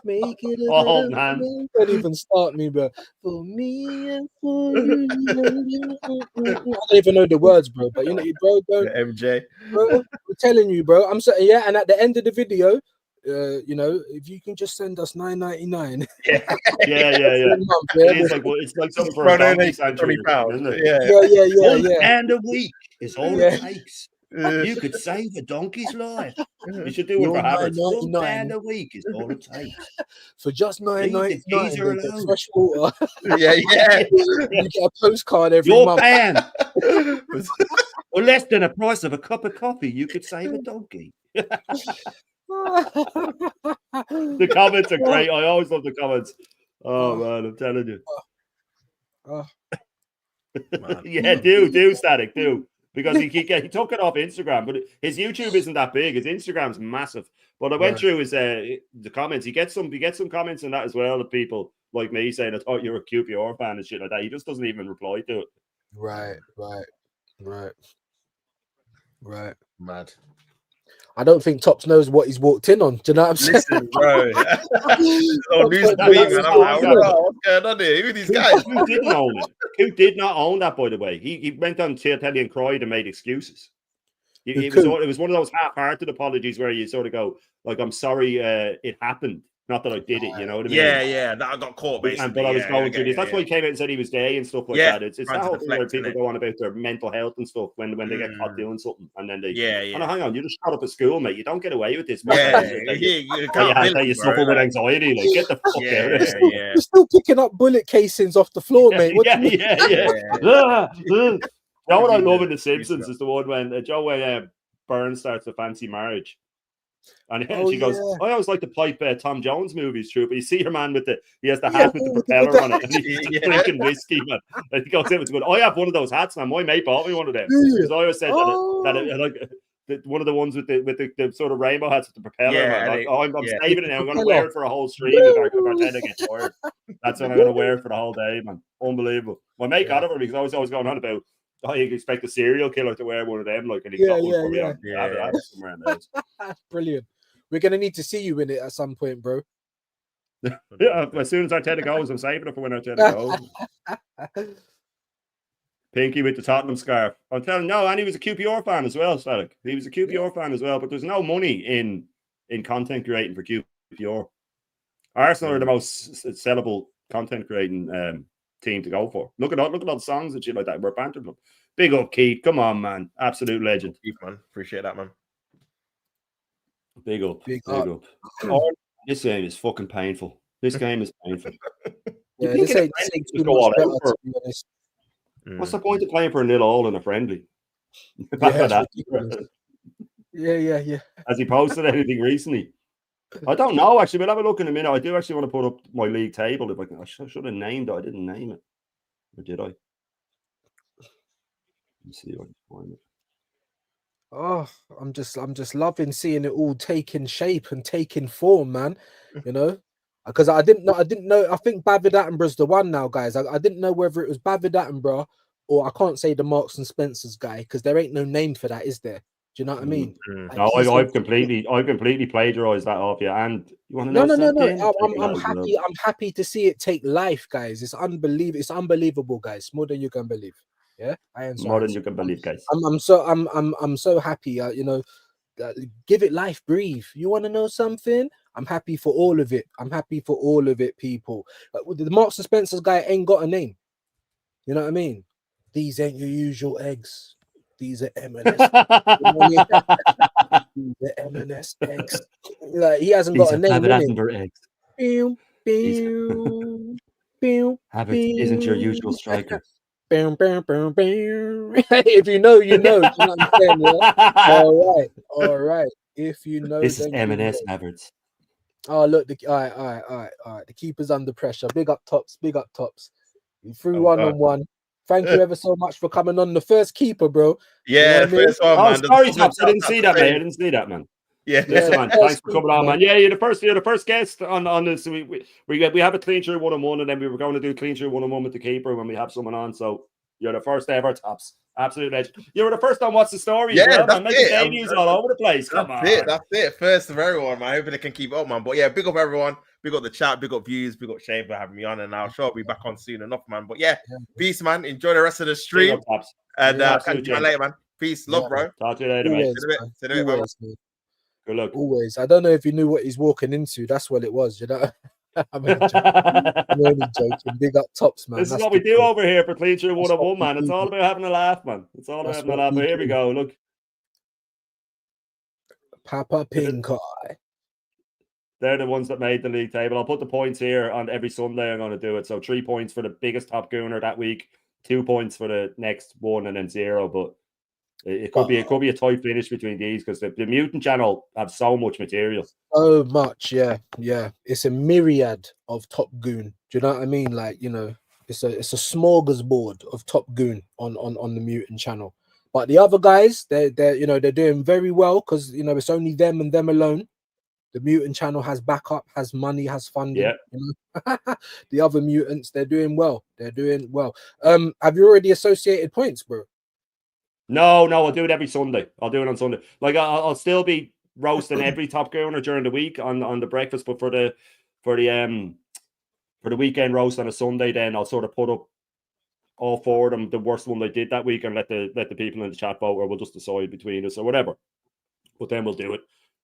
make it. Oh man, don't even start me, bro. For me and for you. I don't even know the words, bro. But you know, bro, MJ, bro. I'm telling you, bro. I'm so and at the end of the video, you know, if you can just send us $9.99. Yeah. It's like something for a donkey sanctuary, isn't it? Yeah. And a week is all it takes. You could save a donkey's life. You should do it for Harrods. £1 a week is all it takks. For just $9.99, fresh water. Yeah. You get a postcard every month. Pan. For less than the price of a cup of coffee, you could save a donkey. The comments are great. I always love the comments. Oh man, I'm telling you. Yeah, do Static, do. Because he took it off Instagram, but his YouTube isn't that big. His Instagram's massive. But I went through his the comments. He gets some comments in that as well of people like me saying, "I thought you were a QPR fan" and shit like that. He just doesn't even reply to it. Right. Mad. I don't think Tops knows what he's walked in on. Do you know what I'm saying? Listen, bro. What's going on here? Who are these guys? Who didn't own it? Who did not own that, by the way? He went on Telly and cried and made excuses. It was one of those half-hearted apologies where you sort of go, like, "I'm sorry, it happened." Not that I did it, you know what I mean? Yeah, that I got caught basically. But I was yeah, going I get through this. it, That's why he came out and said he was gay and stuff like Yeah, that. It's trying that to whole thing where deflect, people innit? go on about their mental health and stuff when they get caught doing something, and then they Yeah. Oh, no, hang on, you just shut up at school, mate. You don't get away with this. Yeah, That you you can't suffer with anxiety. Like, get the fuck out of this. You're still picking up bullet casings off the floor, mate. What do you mean? You know what I love in The Jesus, Simpsons is the one when when Burns starts a fancy marriage. And Oh, she goes, yeah. I always like to pipe Tom Jones movies through, but you see your man he has the hat with the propeller on it, and he's just drinking whiskey, man. And he goes, it's good. I have one of those hats, man. My mate bought me one of them. Because I always said one of the ones with the sort of rainbow hats with the propeller, man. Like, I'm saving it now. I'm going to wear it for a whole stream if our tenant gets tired. That's what I'm going to wear for the whole day, man. Unbelievable. My mate got it for me because I was always going on about you expect a serial killer to wear one of them, like, and he got one for me. I have it somewhere in the house. Brilliant. We're gonna need to see you in it at some point, bro. Yeah, as soon as Arteta goes, I'm saving it for when Arteta goes. Pinky with the Tottenham scarf. I'm telling you, no, and he was a QPR fan as well, Static. He was a QPR fan as well, but there's no money in content creating for QPR. Arsenal are the most sellable content creating team to go for. Look at all the songs and shit like that. We're bantering them. Big up, Keith. Come on, man. Absolute legend. Keith, man. Appreciate that, man. Big up. Oh, this game is fucking painful. This game is painful. Yeah, this ain't too much better, to be honest. What's the point of playing for a 0-0 in a friendly? Yeah. Has he posted anything recently? I don't know. Actually, we'll have a look in a minute. I do actually want to put up my league table. If I should have named it. I didn't name it. Or did I? Let's see if I can find it. Oh, I'm just loving seeing it all taking shape and taking form, man. You know, because I didn't know. I think David Attenborough's the one now, guys. I didn't know whether it was David Attenborough or I can't say the Marks and Spencers guy because there ain't no name for that, is there? Do you know what I mean? Like, no, I've completely plagiarized that off you. And you want to know? No. I'm happy. I'm happy to see it take life, guys. It's unbelievable. It's unbelievable, guys. More than you can believe. Yeah, I am. More than you can believe, guys. I'm so happy. You know, give it life, breathe. You want to know something? I'm happy for all of it. I'm happy for all of it, people. The Marks and Spencers guy ain't got a name. You know what I mean? These ain't your usual eggs. These are M&S. These are M&S eggs. Like, he hasn't got a name. Eggs. Havertz isn't your usual striker. If you know, you know. Do you know what I'm saying? Yeah? All right. If you know, this is M&S Havertz. Oh, look. All right. The keeper's under pressure. Big up tops. You threw one-on-one. Thank you ever so much for coming on. The first keeper, bro. Yeah, you know first one, man. Sorry, Tops. I didn't see that, man. I didn't see that, man. Yeah, man. Thanks for coming on, man. Yeah, you're the first guest on this. We have a clean through 1-on-1, and then we were going to do clean through 1-on-1 with the keeper when we have someone on. So you're the first ever, Tops. Absolute legend. You were the first on What's the Story? Yeah, man. Making debuts all over the place. Come on. That's it. First of everyone, man. Hoping they can keep it up, man. But yeah, big up everyone. Big up the chat. Big up views. Big up Shane for having me on. And I'm sure I'll be back on soon enough, man. But yeah, peace, man. Enjoy the rest of the stream. And catch you later, man. Peace. Love, bro. Talk to you later, mate. See you later, Good luck. Always. I don't know if you knew what he's walking into. That's what it was, you know. I'm only joking. Big up Tops, man. This is what we do over here for Clean Through 1-on-1, man. It's all about having a laugh, man. It's all about having a laugh. But here we go. Look. Papa Pink Eye. They're the ones that made the league table. I'll put the points here on every Sunday. I'm going to do it. So 3 points for the biggest top gooner that week, 2 points for the next one, and then 0. But it could be a tight finish between these because the Mutant channel have so much material. So much, yeah. It's a myriad of Top Goon. Do you know what I mean? Like, you know, it's a smorgasbord of Top Goon on the Mutant channel. But the other guys, they're doing very well because it's only them and them alone. The Mutant channel has backup, has money, has funding. Yeah. You know? The other mutants, they're doing well. Have you already associated points, bro? No, I'll do it every Sunday. I'll do it on Sunday. Like I'll still be roasting every top gooner during the week on the breakfast, but for the weekend roast on a Sunday, then I'll sort of put up all 4 of them, the worst one they did that week, and let the people in the chat vote, or we'll just decide between us or whatever. But then we'll do it.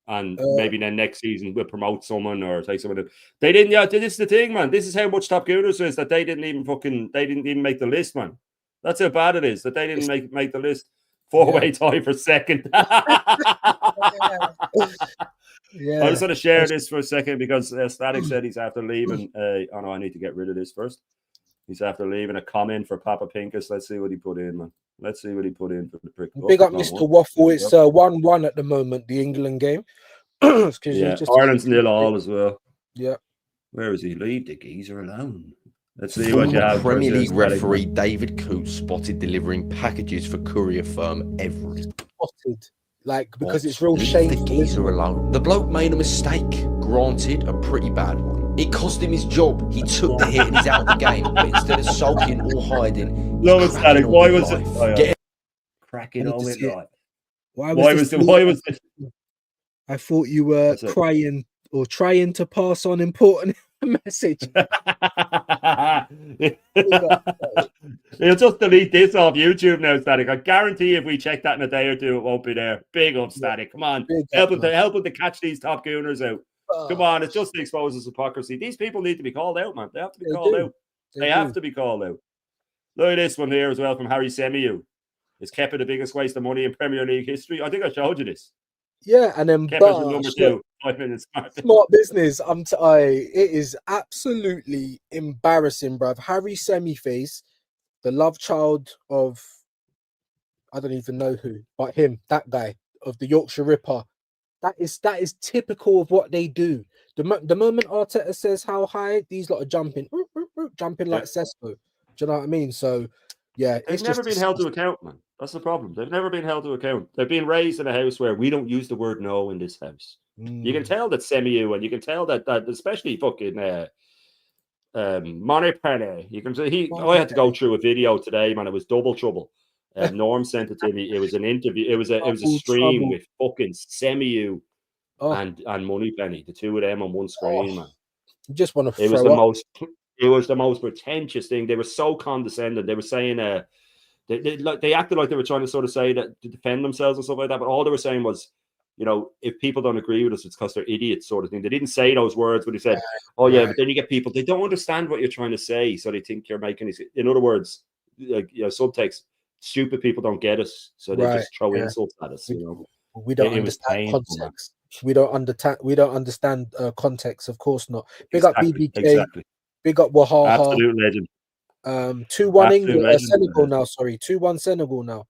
And maybe then next season we'll promote someone or take someone. They didn't. Yeah, this is the thing, man. This is how much Top Gooners is that they didn't even make the list, man. That's how bad it is that they didn't make the list. 4-way tie for second. Yeah. I just want to share this for a second because Static said he's after leaving. Oh no, I need to get rid of this first. He's after leaving a comment for Papa Pinkus. Let's see what he put in, man. Let's see what he put in for the prick. Big up Mr. Waffle. It's 1-1 at the moment, the England game. Yeah, Ireland's 0-0 as well. Yeah. Where is he? Leave the geezer alone. Let's see what you have. Premier League referee David Coote spotted delivering packages for courier firm every. Spotted. Like, because it's real shameful. The geezer alone. The bloke made a mistake. Granted, a pretty bad one. It cost him his job. He took the hit and he's out of the game. But instead of sulking or hiding, no, it's Static. Why was it? Cracking on with life. Why was it? I thought you were crying or trying to pass on important message. He'll just delete this off YouTube now, Static. I guarantee if we check that in a day or two, it won't be there. Big up, Static. Come on, help him to catch these Top Gooners out. Come on, it just exposes hypocrisy. These people need to be called out, man. They have to be called out. They have to be called out. Look at this one here as well from Harry Semiu. Is Kepa the biggest waste of money in Premier League history? I think I showed you this. Yeah, and then Kepa's number 2. 5 minutes. Smart business. It is absolutely embarrassing, bruv. Harry Semiface, the love child of I don't even know who, but him, that guy of the Yorkshire Ripper. That is typical of what they do. The moment Arteta says how high, these lot are jumping like Sesko. Do you know what I mean? So yeah, they've never been held to account, man. That's the problem. They've never been held to account. They've been raised in a house where we don't use the word no in this house. You can tell that Semiu, and you can tell that especially fucking Moneypenny. You can see I had to go through a video today, man. It was double trouble. Norm sent it to me. It was an interview. It was a stream with fucking Semiu and Moneypenny, the two of them on one screen, man. You just want to. It was the most pretentious thing. They were so condescending. They were saying they acted like they were trying to sort of say that to defend themselves and stuff like that. But all they were saying was, you know, if people don't agree with us, it's because they're idiots, sort of thing. They didn't say those words, but they said, "Oh yeah," but then you get people they don't understand what you're trying to say, so they think you're making it. In other words, like subtext. Stupid people don't get us, so they just throw insults at us. You know, we don't understand context. We don't understand context. Of course not. Big up BBK. Exactly. Big up Wahaha. Absolute legend. 2-1 England. Senegal now. Sorry, 2-1 Senegal now.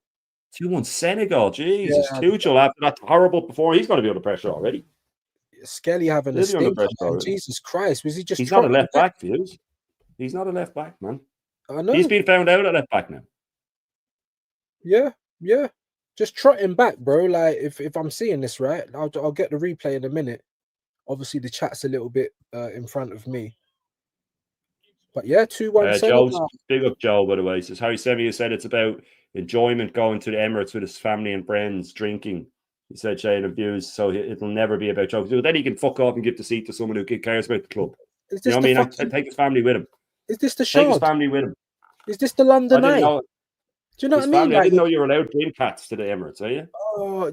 2-1 Senegal. Jesus, Tuchel after that horrible performance, he's going to be under pressure already. Skelly having a stinker. Jesus Christ, was he just? He's not a left back, Fuse. He's not a left back, man. I know. He's been found out at left back now. Yeah. Just trotting back, bro. Like if I'm seeing this right, I'll get the replay in a minute. Obviously, the chat's a little bit in front of me. But yeah, 2-1 Senegal. Big up Joe, by the way. Says Harry Semiu said it's about enjoyment going to the Emirates with his family and friends, drinking. He said shade of views, so it'll never be about jokes. Then he can fuck off and give the seat to someone who cares about the club. You know what I mean? Take his family with him. Is this the Shard? Take his family with him. Is this the London Eye? Do you know what I mean? Family, I didn't know you were allowed green cats to the Emirates, are you? Oh,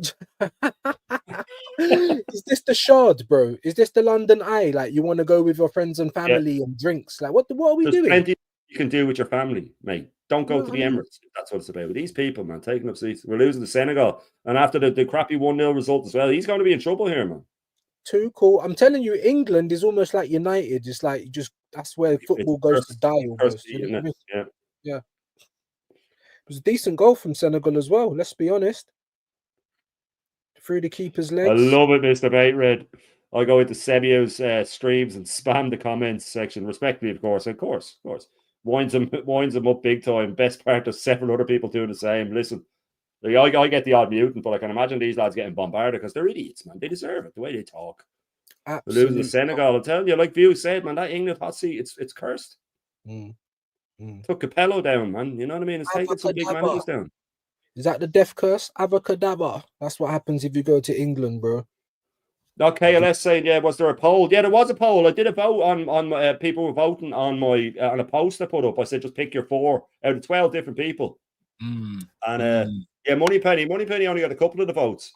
is this the Shard, bro? Is this the London Eye? Like you want to go with your friends and family and drinks? Like what are we doing? Plenty you can do with your family, mate. Don't go to the Emirates. That's what it's about. With these people, man, taking up seats. We're losing to Senegal, and after the crappy 1-0 result as well, he's going to be in trouble here, man. Too cool. I'm telling you, England is almost like United. It's like that's where football goes to die. Almost. Yeah. It was a decent goal from Senegal as well. Let's be honest. Through the keeper's legs. I love it, Mr. Baitred. I go into Semiu's streams and spam the comments section, respectfully, of course. Winds them up big time. Best part of several other people doing the same. Listen, I get the odd mutant, but I can imagine these lads getting bombarded because they're idiots, man. They deserve it, the way they talk. Absolutely. Losing to Senegal, I'm telling you, like View said, man, that England hot seat, it's cursed. Took Capello down, man. You know what I mean? It's taking some big managers down. Is that the death curse? Avocadabra. That's what happens if you go to England, bro. Okay, let's say, was there a poll? Yeah, there was a poll. I did a vote on people were voting on my on a post I put up. I said just pick your 4 out of 12 different people. And Moneypenny only got a couple of the votes.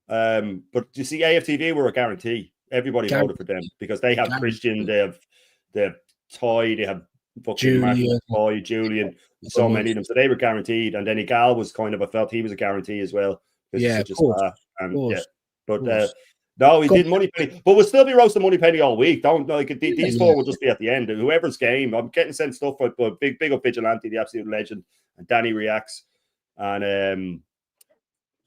But you see, AFTV were a guarantee. Everybody voted for them because they have Christian, they have Toy, they have fucking Martin Toy, Julian, so many of them. So they were guaranteed. And then Igal was kind of, I felt he was a guarantee as well. Yeah, such a star. And yeah, but no, he did Moneypenny, but we'll still be roasting Moneypenny all week. Don't like these four will just be at the end. Whoever's game, I'm getting sent stuff, but big up Vigilante, the absolute legend, and Danny reacts, and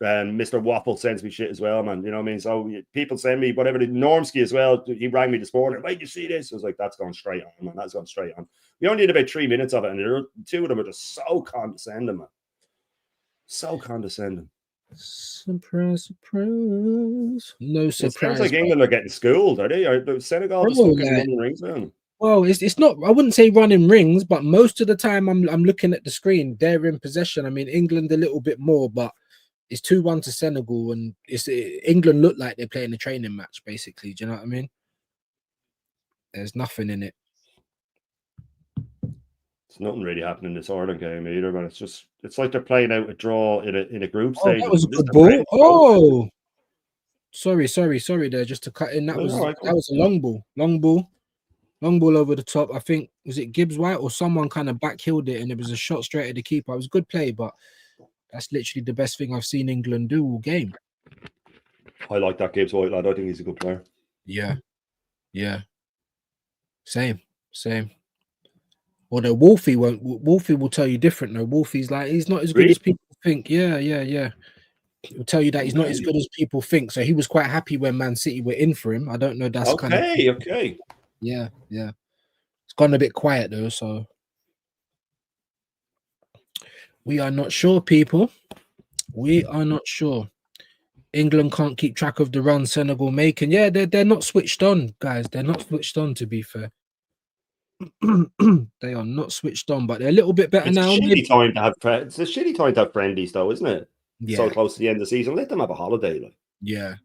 Mr. Waffle sends me shit as well, man. You know what I mean? So people send me whatever. Normsky as well. He rang me this morning. Wait, you see this? I was like, that's gone straight on, man. That's gone straight on. We only need about 3 minutes of it, and two of them are just so condescending, man. So condescending. Surprise, surprise. No surprise. It sounds like England are getting schooled, are they? Are Senegal just fucking running rings now? Well, it's not. I wouldn't say running rings, but most of the time I'm looking at the screen. They're in possession. I mean, England a little bit more, but it's 2-1 to Senegal, and England look like they're playing a training match, basically. Do you know what I mean? There's nothing in it. It's nothing really happening in this Ireland game either, man. It's like they're playing out a draw in a group stage. That was a good ball. Oh, sorry there, just to cut in. That was a long ball over the top. I think was it Gibbs White or someone kind of backheeled it, and it was a shot straight at the keeper. It was a good play, but that's literally the best thing I've seen England do all game. I like that Gibbs White lad. I think he's a good player. Yeah. Same. Although Wolfie will tell you different. No, Wolfie's like he's not as good as people think. Yeah. He'll tell you that he's not as good as people think. So he was quite happy when Man City were in for him. I don't know. That's okay. Yeah. It's gone a bit quiet though, so we are not sure, people. We are not sure. England can't keep track of the run Senegal making. Yeah, they're not switched on, guys. They're not switched on, to be fair. They are not switched on, but they're a little bit better now. It's a shitty time to have friendlies, though, isn't it? Yeah. So close to the end of the season. Let them have a holiday. Like. Yeah.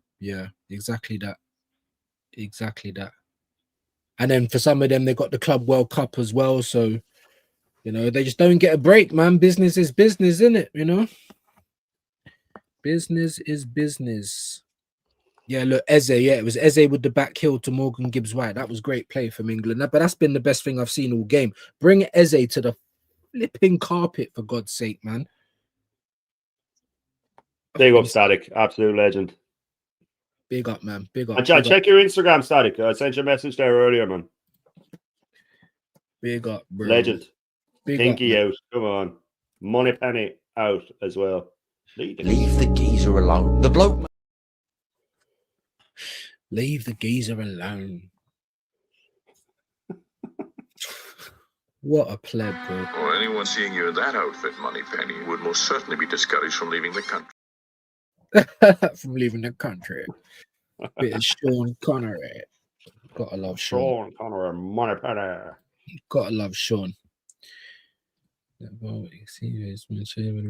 Exactly that. And then for some of them, they got the Club World Cup as well. So, you know, they just don't get a break, man. Business is business, isn't it? You know? Business is business. Yeah, look, Eze. Yeah, it was Eze with the back heel to Morgan Gibbs White. That was great play from England. But that's been the best thing I've seen all game. Bring Eze to the flipping carpet, for God's sake, man. Big up, Static. Absolute legend. Big up, man. Big up. And check your Instagram, Static. I sent you a message there earlier, man. Big up, bro. Legend. Big Pinky up, out. Come on. Moneypenny out as well. Leave the geezer alone. The bloke. Leave the geezer alone. What a pleb, bro. Well, anyone seeing you in that outfit, Moneypenny, would most certainly be discouraged from leaving the country. From leaving the country. Bit of Sean Connery. Gotta love Sean. Sean Connery, Moneypenny. Gotta love Sean. When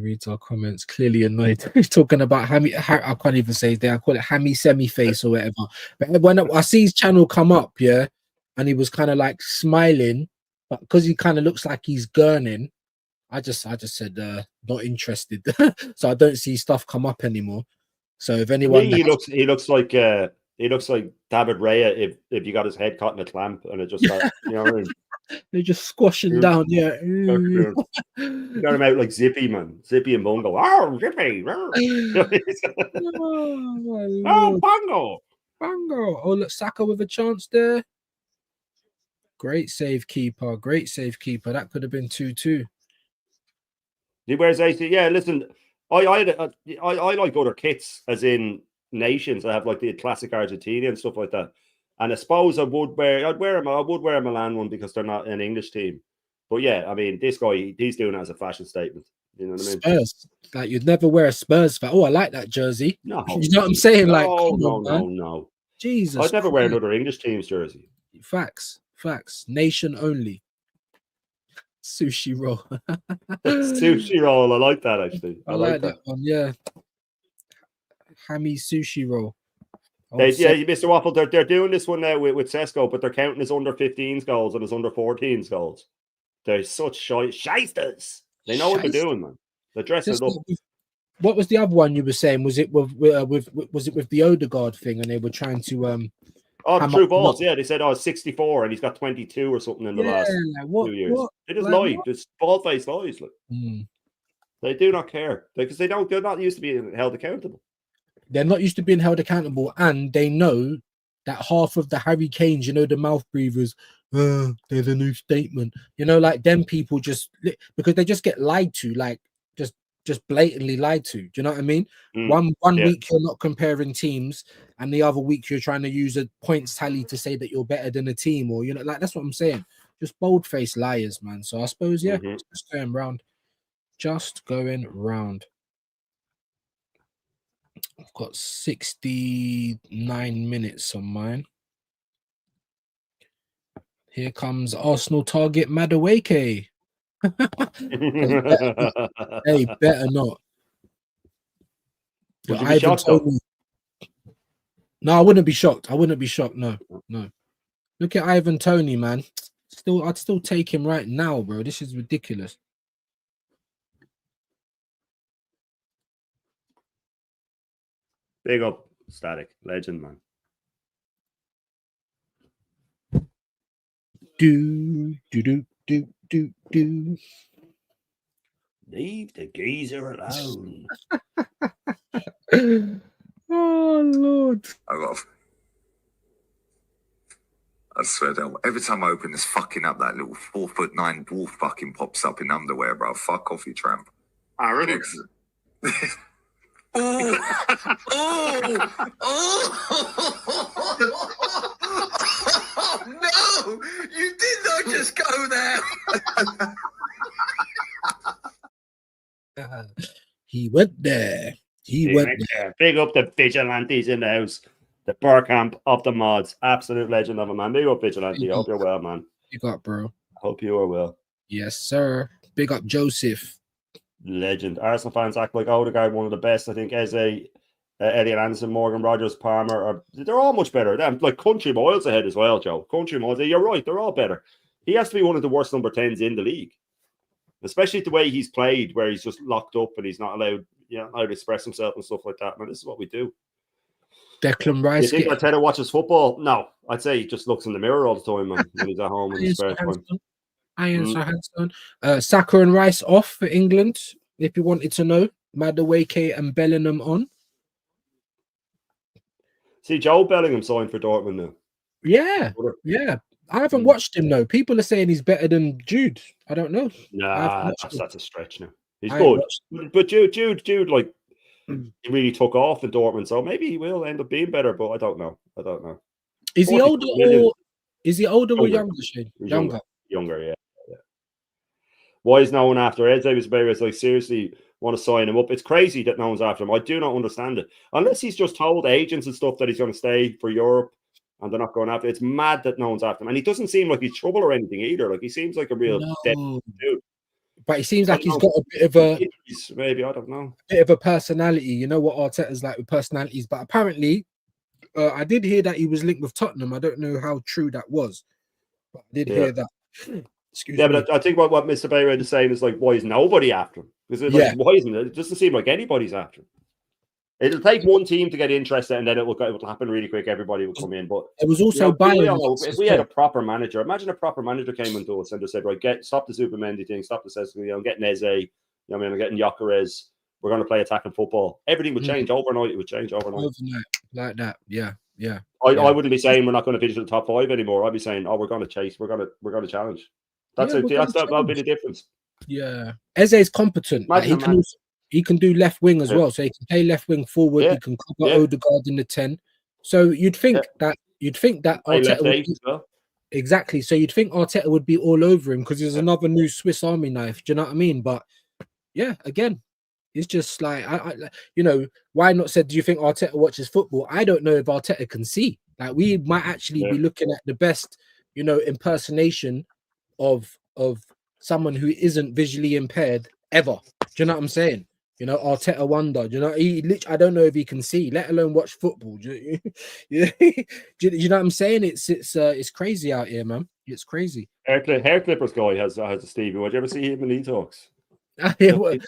reads our comments, clearly annoyed. He's talking about Hammy. I can't even say his name. I call it Hammy Semi Face or whatever. But when I see his channel come up, yeah, and he was kind of like smiling, but because he kind of looks like he's gurning, I just said not interested. So I don't see stuff come up anymore. So if anyone, he looks like David Raya if you got his head caught in a clamp and it just got, you know what I mean? They're just squashing down, yeah. You got him out like Zippy, man. Zippy and Bungo. Oh, Zippy. Oh, Bungo. Oh, look, Saka with a chance there. Great save, keeper. That could have been 2-2. He wears AC. Yeah, listen, I like other kits, as in nations. I have like the classic Argentina and stuff like that. And I suppose I'd wear a Milan one because they're not an English team. But yeah, I mean, this guy, he's doing it as a fashion statement. You know what I mean? Spurs. Like, you'd never wear a Spurs fan. Oh, I like that jersey. No. You know what I'm saying? No. Jesus. I'd never wear another English team's jersey. Facts. Nation only. Sushi roll. Sushi roll. I like that, actually. I like that one, yeah. Hammy sushi roll. Mr. Waffle, they're doing this one now with Sesko, but they're counting his under 15s goals and his under 14s goals. They're such shysters. They know what they're doing, man. They're dressing it up. what was the other one you were saying? Was it with was it with the Odegaard thing, and they were trying to Oh, the ham true up- balls. Yeah, they said, oh, 64 and he's got 22 or something in the last like, what, 2 years. what? They just Like, lie. what? Just bald-faced lies. Like. Mm. They do not care because they're not used to being held accountable. They're not used to being held accountable, and they know that half of the Harry Kanes, you know, the mouth breathers, there's a new statement, you know, like them people just because they just get lied to, like just blatantly lied to. Do you know what I mean? One yeah. week you're not comparing teams, and the other week you're trying to use a points tally to say that you're better than a team, or you know, like that's what I'm saying. Just bold-faced liars, man. So I suppose, yeah, Mhm. just going round. Just going round. I've got 69 minutes on mine. Here comes Arsenal target Madueke. Hey, better not. Would you be Ivan shocked, though? Toney. No, I wouldn't be shocked. I wouldn't be shocked. No. Look at Ivan Toney, man. I'd still take him right now, bro. This is ridiculous. Big up, Static. Legend, man. Do. Leave the geezer alone. Oh, Lord. I swear to God, every time I open this fucking up, that little 4'9" dwarf fucking pops up in underwear, bro. Fuck off, you tramp. Already. Oh, no, you did not just go there. He went there. He went there. Big up the vigilantes in the house. The Burkamp of the mods. Absolute legend of a man. Big up, vigilante. Hope you're well, man. Big up, bro. Hope you are well. Yes, sir. Big up, Joseph. Legend. Arsenal fans act like Odegaard, one of the best. I think Eze, Elliot Anderson, Morgan Rogers, Palmer, they're all much better. They're like country miles ahead as well, Joe. Country miles. You're right. They're all better. He has to be one of the worst number 10s in the league, especially the way he's played, where he's just locked up and he's not allowed, allowed to express himself and stuff like that. Man, this is what we do. Declan Rice. You think Arteta watches football? No, I'd say he just looks in the mirror all the time, man, when he's at home in his spare time. Saka and Rice off for England, if you wanted to know. Madueke and Bellingham on. See, Joe Bellingham signed for Dortmund now. Yeah. I haven't watched him though. People are saying he's better than Jude. I don't know. Nah, that's a stretch now. He's good, but Jude, like he really took off in Dortmund, so maybe he will end up being better. But I don't know. Is he older or younger? Shane? Younger. Yeah. Why is no one after Eze? Was like, seriously want to sign him up? It's crazy that no one's after him. I do not understand it. Unless he's just told agents and stuff that he's going to stay for Europe and they're not going after. It's mad that no one's after him. And he doesn't seem like he's trouble or anything either. Like he seems like a real dead dude. But he seems like he's got a bit of a maybe, I don't know. Bit of a personality. You know what Arteta's like with personalities. But apparently, I did hear that he was linked with Tottenham. I don't know how true that was, but I did hear that. Excuse me. But I think what Mr. Bayred is saying is like, why is nobody after him? Because why isn't it? It doesn't seem like anybody's after him. It'll take one team to get interested, and then it will happen really quick. Everybody will come in. But it was also if we had a proper manager, imagine a proper manager came into us and just said, right, stop the Zubimendi thing, stop the Sessignon, I'm getting Eze, I'm getting Gyökeres, we're going to play attacking football. Everything would change overnight. It would change overnight. Like that. Yeah. I wouldn't be saying we're not going to finish in the top 5 anymore. I'd be saying, we're going to chase, we're going to challenge. That'll be the difference. Yeah, Eze's competent. Like, he can do left wing as well, so he can play left wing forward. He can cover Odegaard in the 10. So you'd think that Arteta would exactly. So you'd think Arteta would be all over him because he's another new Swiss Army knife. Do you know what I mean? But yeah, again, it's just like why not said? Do you think Arteta watches football? I don't know if Arteta can see. Like we might actually be looking at the best, impersonation of someone who isn't visually impaired ever. Do you know what I'm saying? Arteta wonder. I don't know if he can see, let alone watch football. Do you know what I'm saying? It's crazy out here, man. It's crazy. Hair Clippers guy has a Stevie. Would you ever see him when he talks? Yeah, Look,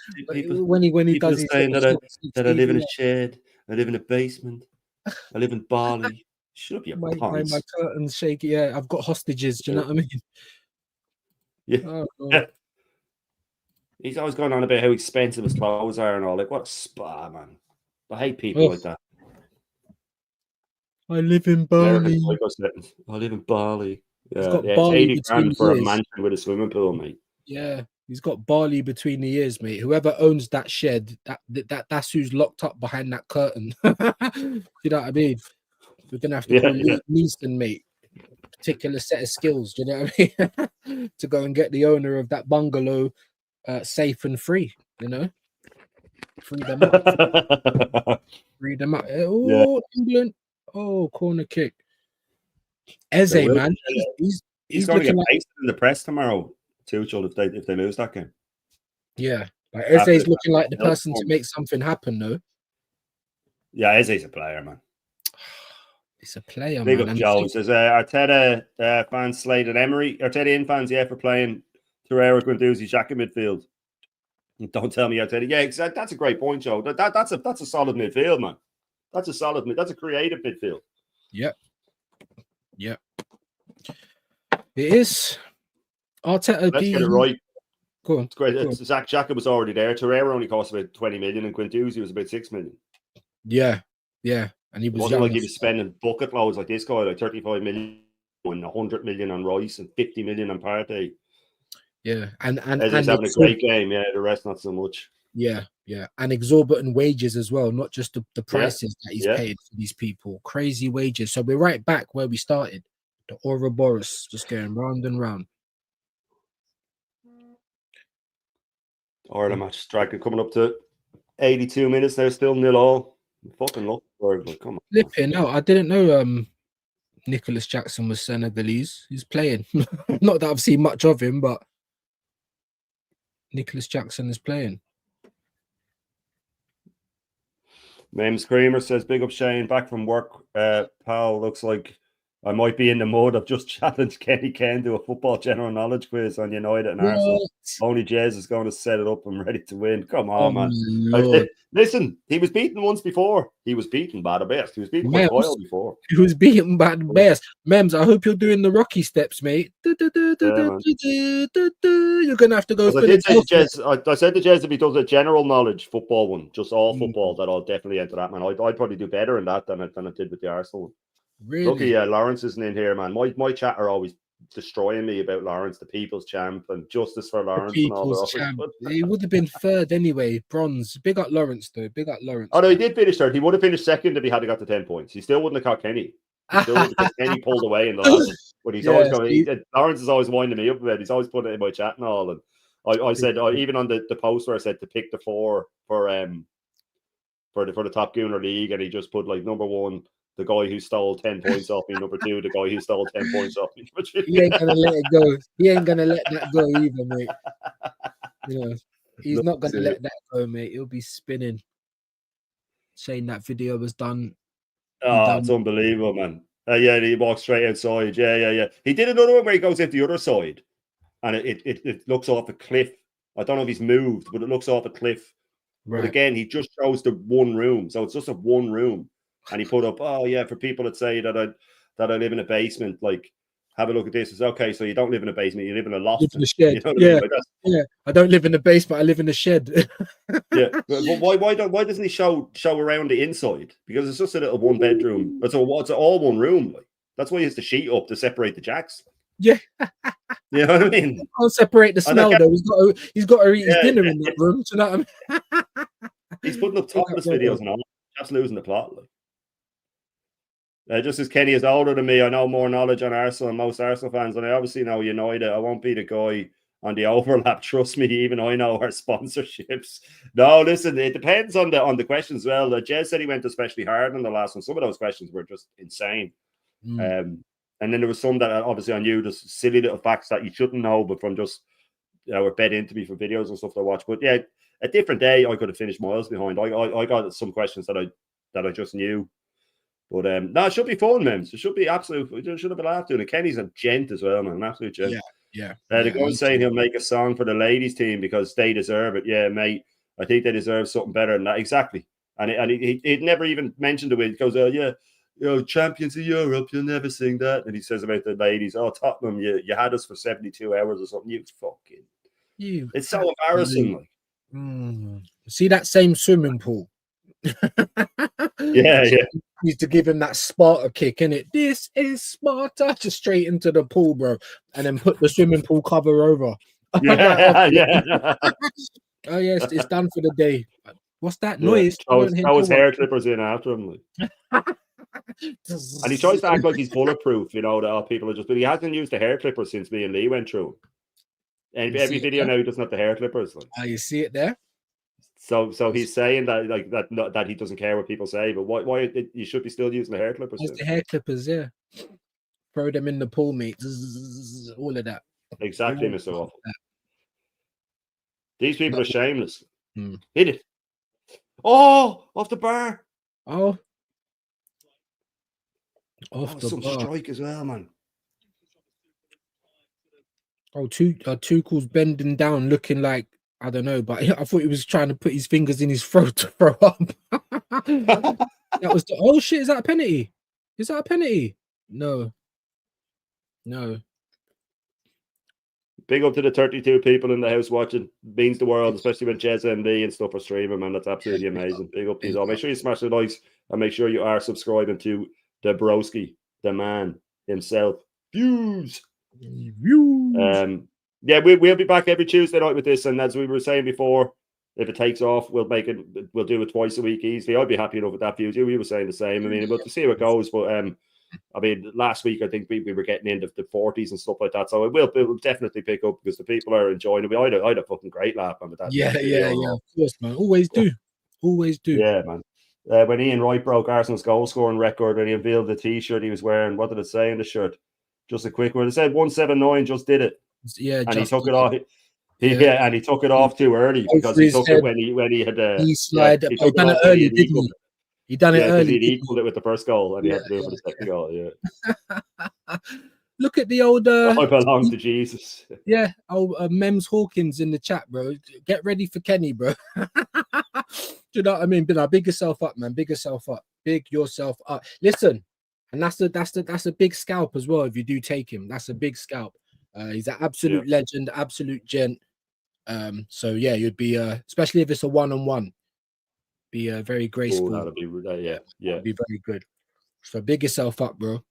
when he people does are his saying little that I live in a yeah. shed, I live in a basement, I live in Bali. Shut up, you my punts. curtains shaky. Yeah, I've got hostages. Do you know what I mean? Yeah. Oh, God. He's always going on about how expensive his clothes are and all. Like, what a spa, man. I hate people Oh, like that. I live in American Bali. psycho sentence. I live in Bali. He's Yeah, got it's Bali 80 between grand the for a ears. mansion with a swimming pool, mate. Yeah, he's got Bali between the ears, mate. Whoever owns that shed, that's who's locked up behind that curtain. You know what I mean? We're gonna have to call Neeson, mate. Particular set of skills, do you know what I mean? To go and get the owner of that bungalow safe and free, you know? Free them up. Free them up. Oh, England. Oh, corner kick. Eze, They will. man. He's He's going to looking get like, pasted in the press tomorrow, Tuchel, if they lose that game. yeah. Like After- Eze's looking like the after person to make something happen, though. Yeah, Eze's a player, man. He's a player, Big man. up And Joe. Says Arteta fans slated Emery. Arteta in fans, yeah, for playing Torreira, Guendouzi, Xhaka midfield. Don't tell me Arteta. Yeah, exactly. That's a great point, Joe. That's a solid midfield, man. That's a creative midfield. Yep. Yep. It is. Arteta. Let's get it right. Go on. It's great. Go on. Zach Xhaka was already there. Torreira only cost about 20 million, and Guendouzi was about 6 million. Yeah. Yeah. And he It was wasn't young like he as was spending bucket loads like this guy, like 35 million and 100 million on Rice and 50 million on Partey. Yeah, and He's having a great game. Yeah, the rest not so much. Yeah, yeah, and exorbitant wages as well, not just the prices that he's paid for these people. Crazy wages. So we're right back where we started. The Ouroboros just going round and round. Ireland match striker coming up to 82 minutes now, still 0-0. Fucking luck for it, but come on. Flipping no, I didn't know Nicholas Jackson was Senegalese. He's playing. Not that I've seen much of him, but Nicholas Jackson is playing. Mems Creamer says, big up Shane, back from work. Pal, looks like I might be in the mud. I've just challenged Kenny Ken to a football general knowledge quiz on United and Arsenal. Only Jez is going to set it up. I'm ready to win. Come on, man. Listen, he was beaten once before. He was beaten by the best. He was beaten by Boyle before. He was beaten by the best. Mems, I hope you're doing the Rocky steps, mate. You're going to have to go for the I said to Jez, if he does a general knowledge football one, just all football, that I'll definitely enter that, man. I'd probably do better in that than I did with the Arsenal one. Really? Lucky Lawrence isn't in here, man. My chat are always destroying me about Lawrence, the people's champ, and justice for Lawrence. The people's champ. He would have been third anyway. Bronze. Big up Lawrence, though. Big up Lawrence. Oh no, he did finish third. He would have finished second if he had got to 10 points. He still wouldn't have caught Kenny. Because Kenny pulled away in the last one. But he's always going. Lawrence is always winding me up about it. He's always putting it in my chat and all. And I said even on the post where I said to pick the 4 for the Top Gooner League, and he just put like number 1. The guy who stole 10 points off me. Number 2, the guy who stole 10 points off me. He ain't gonna let it go. He ain't gonna let that go either, mate. You know, he's not gonna let that go, mate. He'll be spinning, saying that video was done. Oh, it's unbelievable, man. Yeah, he walks straight outside. Yeah. He did another one where he goes out the other side, and it looks off a cliff. I don't know if he's moved, but it looks off a cliff. Right. But again, he just chose the one room, so it's just a one room. And he put up, for people that say that I live in a basement, like, have a look at this. It's okay, so you don't live in a basement, you live in a loft. Live in a shed. You know what I mean? Like I don't live in a basement, I live in a shed. Yeah, but why doesn't he show around the inside? Because it's just a little one bedroom. It's all one room. Like, that's why he has the sheet up to separate the jacks. Yeah. You know what I mean? You can't separate the smell though. He's got to eat his dinner in that room. Do you know what I mean? He's putting up topless videos and all. Just losing the plot. Like. Just as Kenny is older than me, I know more knowledge on Arsenal than most Arsenal fans, and I obviously know United. I won't be the guy on the overlap. Trust me, even I know our sponsorships. No, listen, it depends on the questions as well. Jez said he went especially hard on the last one. Some of those questions were just insane. And then there was some that obviously I knew, just silly little facts that you shouldn't know, but from just were bed into me for videos and stuff that I watch. But yeah, a different day I could have finished miles behind. I got some questions that I just knew. But no, it should be fun, man. It should be absolute. It should have been laughed doing it. Kenny's a gent as well, man. An absolute gent. Yeah. The guy's saying he'll make a song for the ladies' team because they deserve it. Yeah, mate. I think they deserve something better than that. Exactly. And he never even mentioned the win. He goes, yeah, champions of Europe, you'll never sing that. And he says about the ladies, Tottenham, you had us for 72 hours or something. It's so embarrassing. Like. See that same swimming pool? Yeah. Needs to give him that Sparta kick, innit? This is Sparta, just straight into the pool, bro, and then put the swimming pool cover over. Yeah. Oh yes, it's done for the day. What's that noise? Throw his hair clippers in after him, like. And he tries to act like he's bulletproof, that people are just, but he hasn't used the hair clippers since me and Lee went through. And every video now he doesn't have the hair clippers. Like. You see it there? So he's saying that like that he doesn't care what people say, but why you should be still using the hair clippers? The hair clippers, yeah. Throw them in the pool, mate. All of that. Exactly, Mr. Waffle. These people are shameless. Hit it. Oh, off the bar. Oh. Off the some bar. strike as well, man. Oh, Tuchel's bending down, looking like, I don't know, but I thought he was trying to put his fingers in his throat to throw up. That was oh shit, is that a penalty? Is that a penalty? No. Big up to the 32 people in the house watching. Means the world, especially when Jez MD and stuff are streaming, man. That's absolutely amazing. Big up to you all. Make sure you smash the likes and make sure you are subscribing to the broski, the man himself. Views. Yeah, we'll be back every Tuesday night with this, and as we were saying before, if it takes off, we'll do it twice a week easily. I'd be happy enough with that views. We were saying the same. I mean, we'll see how it goes, but I mean, last week I think we were getting into the 40s and stuff like that, so it will definitely pick up because the people are enjoying it. I had a fucking great laugh on with that. Yeah, of course, man. Always do. Yeah, man. When Ian Wright broke Arsenal's goal scoring record and he unveiled the T-shirt he was wearing, what did it say in the shirt? Just a quick one. It said 179 just did it. Yeah, and he took it off. And he took it off too early because he took it when he had he done it early, didn't he? He done it early. He equaled it with the first goal, and he had to do it for the second goal. Yeah. Look at the old. I belong to Jesus. Yeah, Mems Hawkins in the chat, bro. Get ready for Kenny, bro. Do you know what I mean? Big yourself up, man. Big yourself up. Big yourself up. Listen, and that's a big scalp as well. If you do take him, that's a big scalp. He's an absolute legend, absolute gent. So yeah, you'd be especially if it's a one-on-one, be very graceful. That'd be It'd be very good. So big yourself up, bro.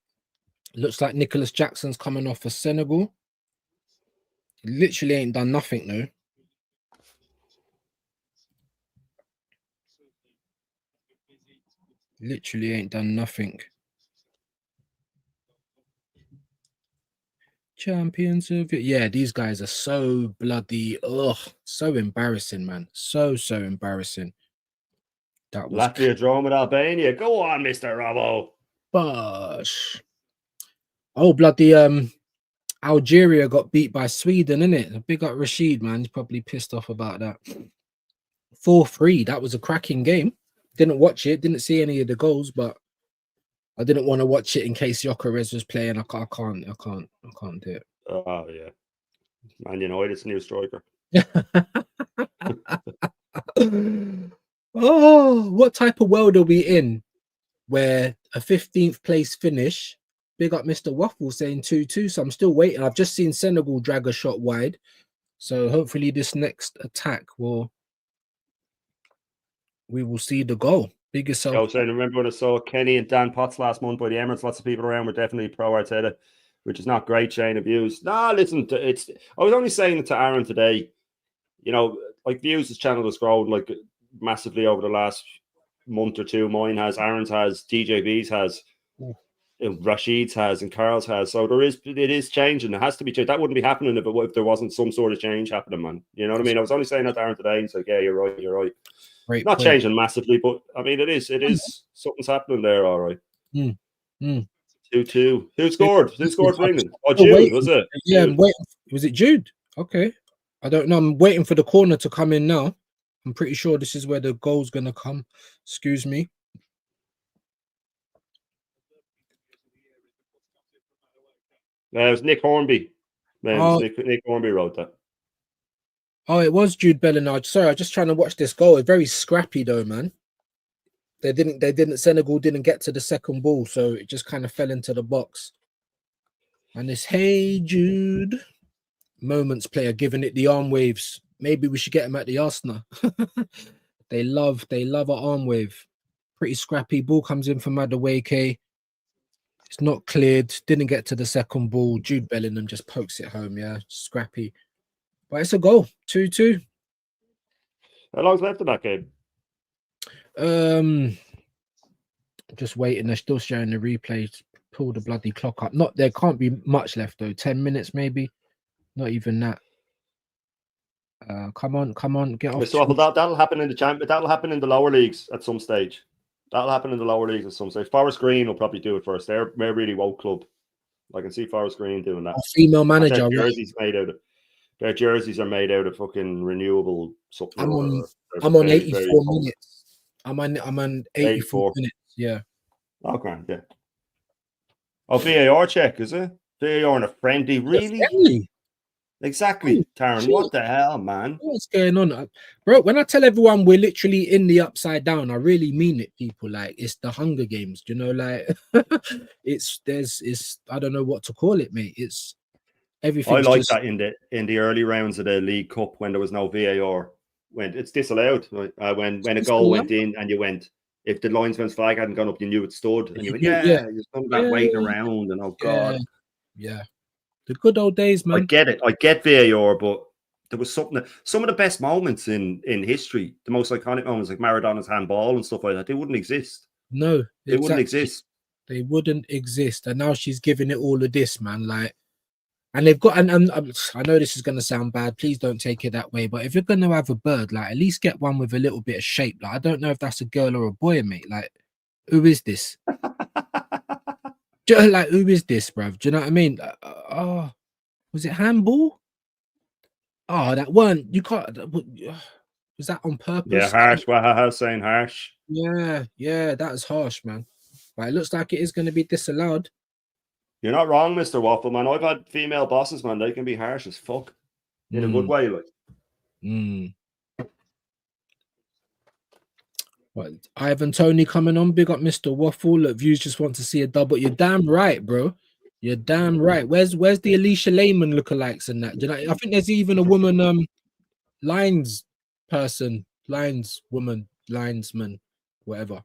Looks like Nicholas Jackson's coming off for Senegal. He literally ain't done nothing though. Literally ain't done nothing. Champions of it. Yeah, these guys are so bloody so embarrassing, man. So embarrassing. That was Latvia drawn with Albania. Go on, Mr. Robbo. Bosh. Oh, bloody Algeria got beat by Sweden, innit? Big up Rashid, man. He's probably pissed off about that. 4-3. That was a cracking game. Didn't watch it, didn't see any of the goals, but I didn't want to watch it in case Gyökeres was playing. I can't do it. Oh yeah, Man United's new striker. Oh, what type of world are we in where a 15th place finish? Big up Mr. Waffle saying 2-2. So I'm still waiting. I've just seen Senegal drag a shot wide. So hopefully this next attack we will see the goal. Big yourself. I was saying, remember when I saw Kenny and Dan Potts last month by the Emirates? Lots of people around were definitely pro Arteta, which is not great. Chain of views. Nah, listen, I was only saying it to Aaron today. You know, like views, this channel has grown like massively over the last month or two. Mine has, Aaron's has, DJB's has, Rashid's has, and Carl's has. So it is changing. It has to be changed. That wouldn't be happening if there wasn't some sort of change happening, man. You know what I mean? I was only saying that to Aaron today. He's like, yeah, you're right. Great not point. changing massively, but I mean, it is something's happening there. All right. 2-2. Who scored for England? Oh, Jude, was it? Yeah, I'm waiting. Was it Jude? Okay. I don't know. I'm waiting for the corner to come in now. I'm pretty sure this is where the goal's going to come. Excuse me. It was Nick Hornby. Oh. Nick Hornby wrote that. Oh, it was Jude Bellingham. Sorry, I was just trying to watch this goal. It's very scrappy though, man. Senegal didn't get to the second ball, so it just kind of fell into the box. And this Hey Jude Moments player giving it the arm waves. Maybe we should get him at the Arsenal. They love an arm wave. Pretty scrappy. Ball comes in from Madueke. It's not cleared. Didn't get to the second ball. Jude Bellingham just pokes it home. Yeah, scrappy. But it's a goal. 2-2. How long's left in that game? Just waiting. They're still showing the replay. Pull the bloody clock up. There can't be much left though. 10 minutes maybe. Not even that. Come on, get off. So that'll happen in the that'll happen in the lower leagues at some stage. Forest Green will probably do it first. They're a really woke club. I can see Forest Green doing that. A female manager. Their jerseys are made out of fucking renewable something. I'm on 84 minutes. I'm on 84 minutes. Yeah. Okay, yeah. Oh, VAR check, is it? VAR in a friendly, really? Friendly. Exactly, Taron. What the hell, man? What's going on, bro? When I tell everyone we're literally in the upside down, I really mean it, people. Like, it's the Hunger Games, you know. Like, it's I don't know what to call it, mate. It's everything. I like that in the early rounds of the League Cup when there was no VAR, when it's disallowed. When a goal went in and you went, if the linesman's flag hadn't gone up, you knew it stood, and you went, you're that waiting around, and oh god, yeah. The good old days, man. I get it. I get VAR, but there was some of the best moments in history, the most iconic moments, like Maradona's handball and stuff like that, they wouldn't exist. No, they wouldn't exist. They wouldn't exist. And now she's giving it all of this, man. Like, and they've got, and I know this is going to sound bad. Please don't take it that way. But if you're going to have a bird, like, at least get one with a little bit of shape. Like, I don't know if that's a girl or a boy, mate. Like, who is this? Like, who is this, bruv? Do you know what I mean? Was it handball? Oh, that one. You can't. Was that on purpose? Yeah, harsh. Wahaha saying harsh. Yeah, that is harsh, man. But it looks like it is going to be disallowed. You're not wrong, Mr. Waffle, man. I've had female bosses, man. They can be harsh as fuck. In a good way, like. What, Ivan Tony coming on? Big up Mr. Waffle. Look, views just want to see a double. You're damn right, bro. You're damn right. Where's the Alicia Lehman lookalikes and that? Do you know, I think there's even a woman, lines person, lines woman, linesman, whatever.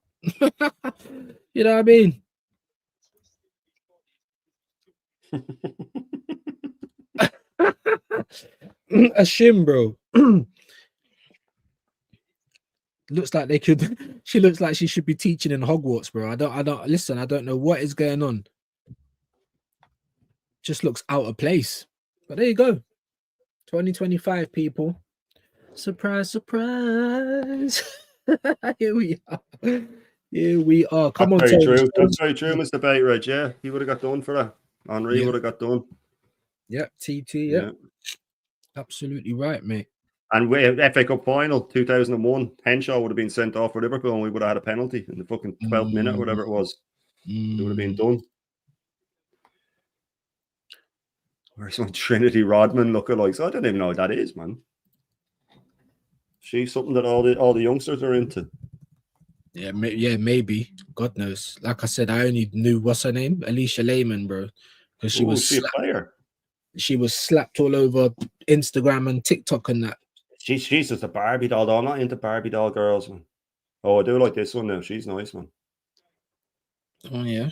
You know what I mean? A shim, bro. Looks like they could. She looks like she should be teaching in Hogwarts, bro. I don't listen. I don't know what is going on. Just looks out of place. But there you go. 2025, people. Surprise, surprise. Here we are. Here we are. Come on, That's very true. That's very true, Mr. Bateridge. Yeah, he would have got done for that. Henri would have got done. Yep, TT. Yeah, absolutely right, mate. And we FA Cup final 2001, Henshaw would have been sent off for Liverpool, and we would have had a penalty in the fucking 12th minute, or whatever it was. It would have been done. Where's some Trinity Rodman lookalikes? I don't even know what that is, man. She's something that all the youngsters are into. Yeah, maybe. God knows. Like I said, I only knew what's her name, Alicia Lehman, bro, because she was a player. She was slapped all over Instagram and TikTok and that. She's just a Barbie doll. Though. I'm not into Barbie doll girls, man. Oh, I do like this one now. She's nice, man. Oh yeah.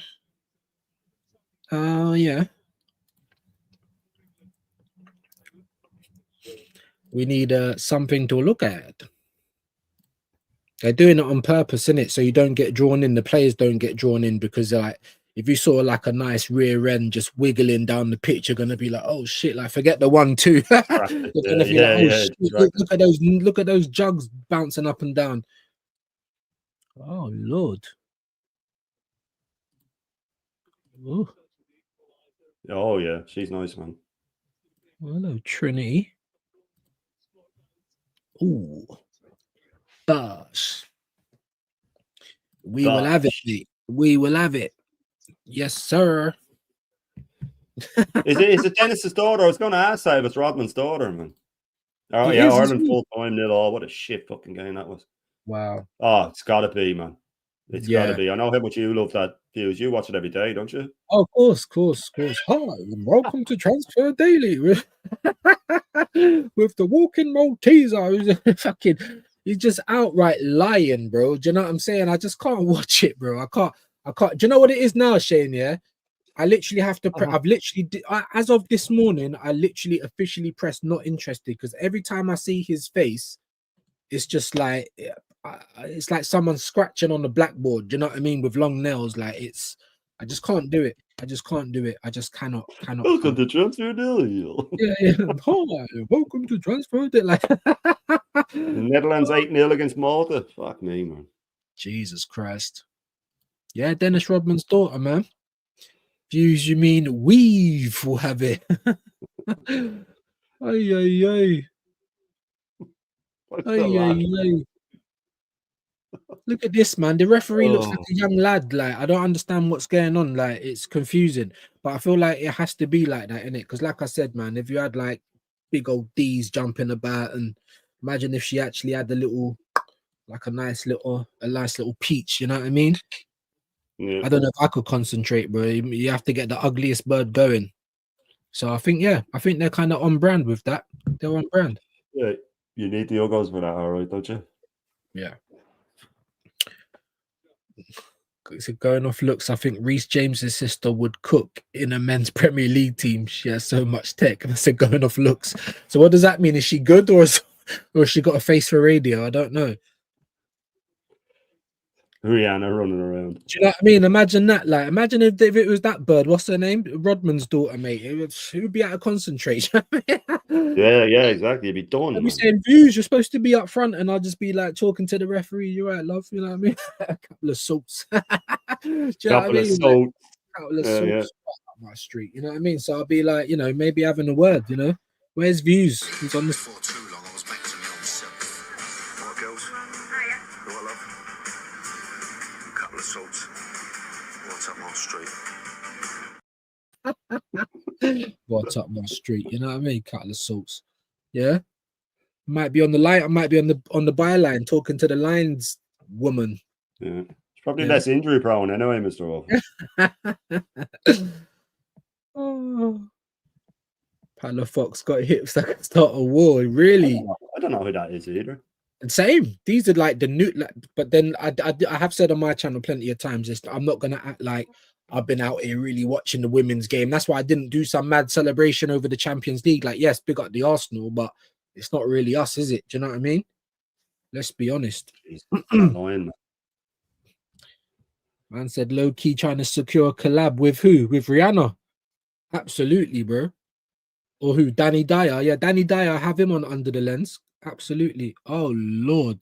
Oh yeah. We need something to look at. They're doing it on purpose, innit? So you don't get drawn in. The players don't get drawn in because they're like, if you saw like a nice rear end just wiggling down the pitch, you're gonna be like, oh shit, like forget the 1-2. Look at those jugs bouncing up and down. Oh Lord. Ooh. Oh yeah, she's nice, man. Hello, Trinity. Ooh. Gosh. We will have it, mate. We will have it. Yes, sir. Is it Dennis's daughter? I was going to ask if it's Rodman's daughter, man. Oh, It yeah, is, Ireland isn't it? full time 0-0. What a shit fucking game that was. Wow. Oh, it's got to be, man. It's got to Yeah. be. I know how much you love that views. You watch it every day, don't you? Oh, of course. Hi, and welcome to Transfer Daily with the walking Malteser who's fucking. He's just outright lying, bro. Do you know what I'm saying? I just can't watch it, bro. I can't. Do you know what it is now, Shane? Yeah, I literally have to. I've literally, as of this morning, I literally officially pressed not interested because every time I see his face, it's just like it's like someone scratching on the blackboard. Do you know what I mean? With long nails, like I just can't do it. I just can't do it. I just cannot. Welcome to Transfer Daily. Yeah. Hi, welcome to Transfer Daily. Like The Netherlands 8-0 against Malta. Fuck me, man. Jesus Christ. Yeah, Dennis Rodman's daughter, man. Views, you mean weave will have it. Ay. Look at this, man. The referee looks like a young lad. Like, I don't understand what's going on. Like, it's confusing. But I feel like it has to be like that, innit? Because, like I said, man, if you had like big old D's jumping about, and imagine if she actually had a nice little peach, you know what I mean? Yeah. I don't know if I could concentrate, bro. You have to get the ugliest bird going. So I think they're kind of on brand with that. They're on brand. Yeah, you need the Uggos for that, all right, don't you? Yeah. So going off looks, I think Reece James's sister would cook in a men's Premier League team. She has so much tech. And I said going off looks. So what does that mean? Is she good or has she got a face for radio? I don't know. Rihanna running around. Do you know what I mean? Imagine that. Like, imagine if it was that bird. What's her name? Rodman's daughter, mate. It would be out of concentration. Yeah, exactly. You'd be done. I'd be saying, views, you're supposed to be up front, and I'll just be like talking to the referee. You're right, love. You know what I mean? A couple of salts. Do you know what I mean? Couple of salts up my street. You know what I mean? So I'll be like, maybe having a word. Where's views? He's on this. For too long, I was back to my old self. All right, girls. Who I love? A couple of salts. What's up my street? What's up my street? You know what I mean? Couple of salts. Yeah. Might be on the line. I might be on the byline talking to the lines woman. Yeah. It's probably less injury prone anyway, Mr. Wolf. Oh. Palafox got hips that can start a war. Really? I don't know who that is either. Same. These are like the new. But then I have said on my channel plenty of times, I'm not gonna act like I've been out here really watching the women's game. That's why I didn't do some mad celebration over the Champions League. Like, yes, big up the Arsenal, but it's not really us, is it? Do you know what I mean? Let's be honest. Annoying. Man said low key trying to secure a collab with who? With Rihanna. Absolutely, bro. Or who? Danny Dyer. Yeah, Danny Dyer. Have him on Under the Lens. Absolutely. Oh Lord.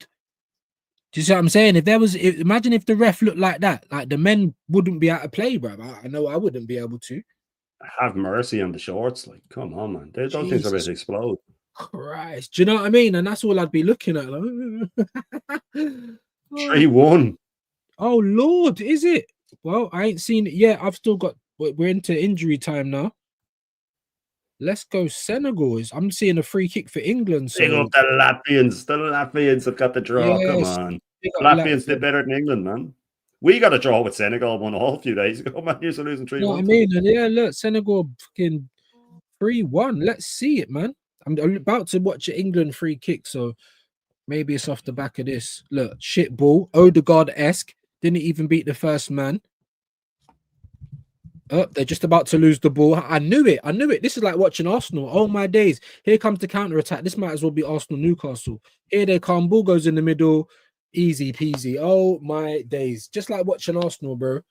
Do you see what I'm saying? Imagine if the ref looked like that. Like the men wouldn't be able to play, bro. I know I wouldn't be able to. Have mercy on the shorts. Like, come on, man. Those things are about to explode. Christ. Do you know what I mean? And that's all I'd be looking at. Like, 3-1. Oh Lord, is it? Well, I ain't seen it yet. I've still got. We're into injury time now. Let's go Senegal. I'm seeing a free kick for England. So Big up the Latvians. The Latvians have got the draw. Yes, Come on. Latvians did better than England, man. We got a draw with Senegal 1-1 a few days ago, man. You're losing 3-1. You know what I mean? And yeah, look, Senegal fucking 3-1. Let's see it, man. I'm about to watch an England free kick, so maybe it's off the back of this. Look, shit ball. Odegaard-esque. Didn't even beat the first man. They're just about to lose the ball. I knew it. This is like watching Arsenal. Oh my days. Here comes the counter attack. This might as well be Arsenal Newcastle. Here they come. Ball goes in the middle. Easy peasy. Oh my days. Just like watching Arsenal, bro.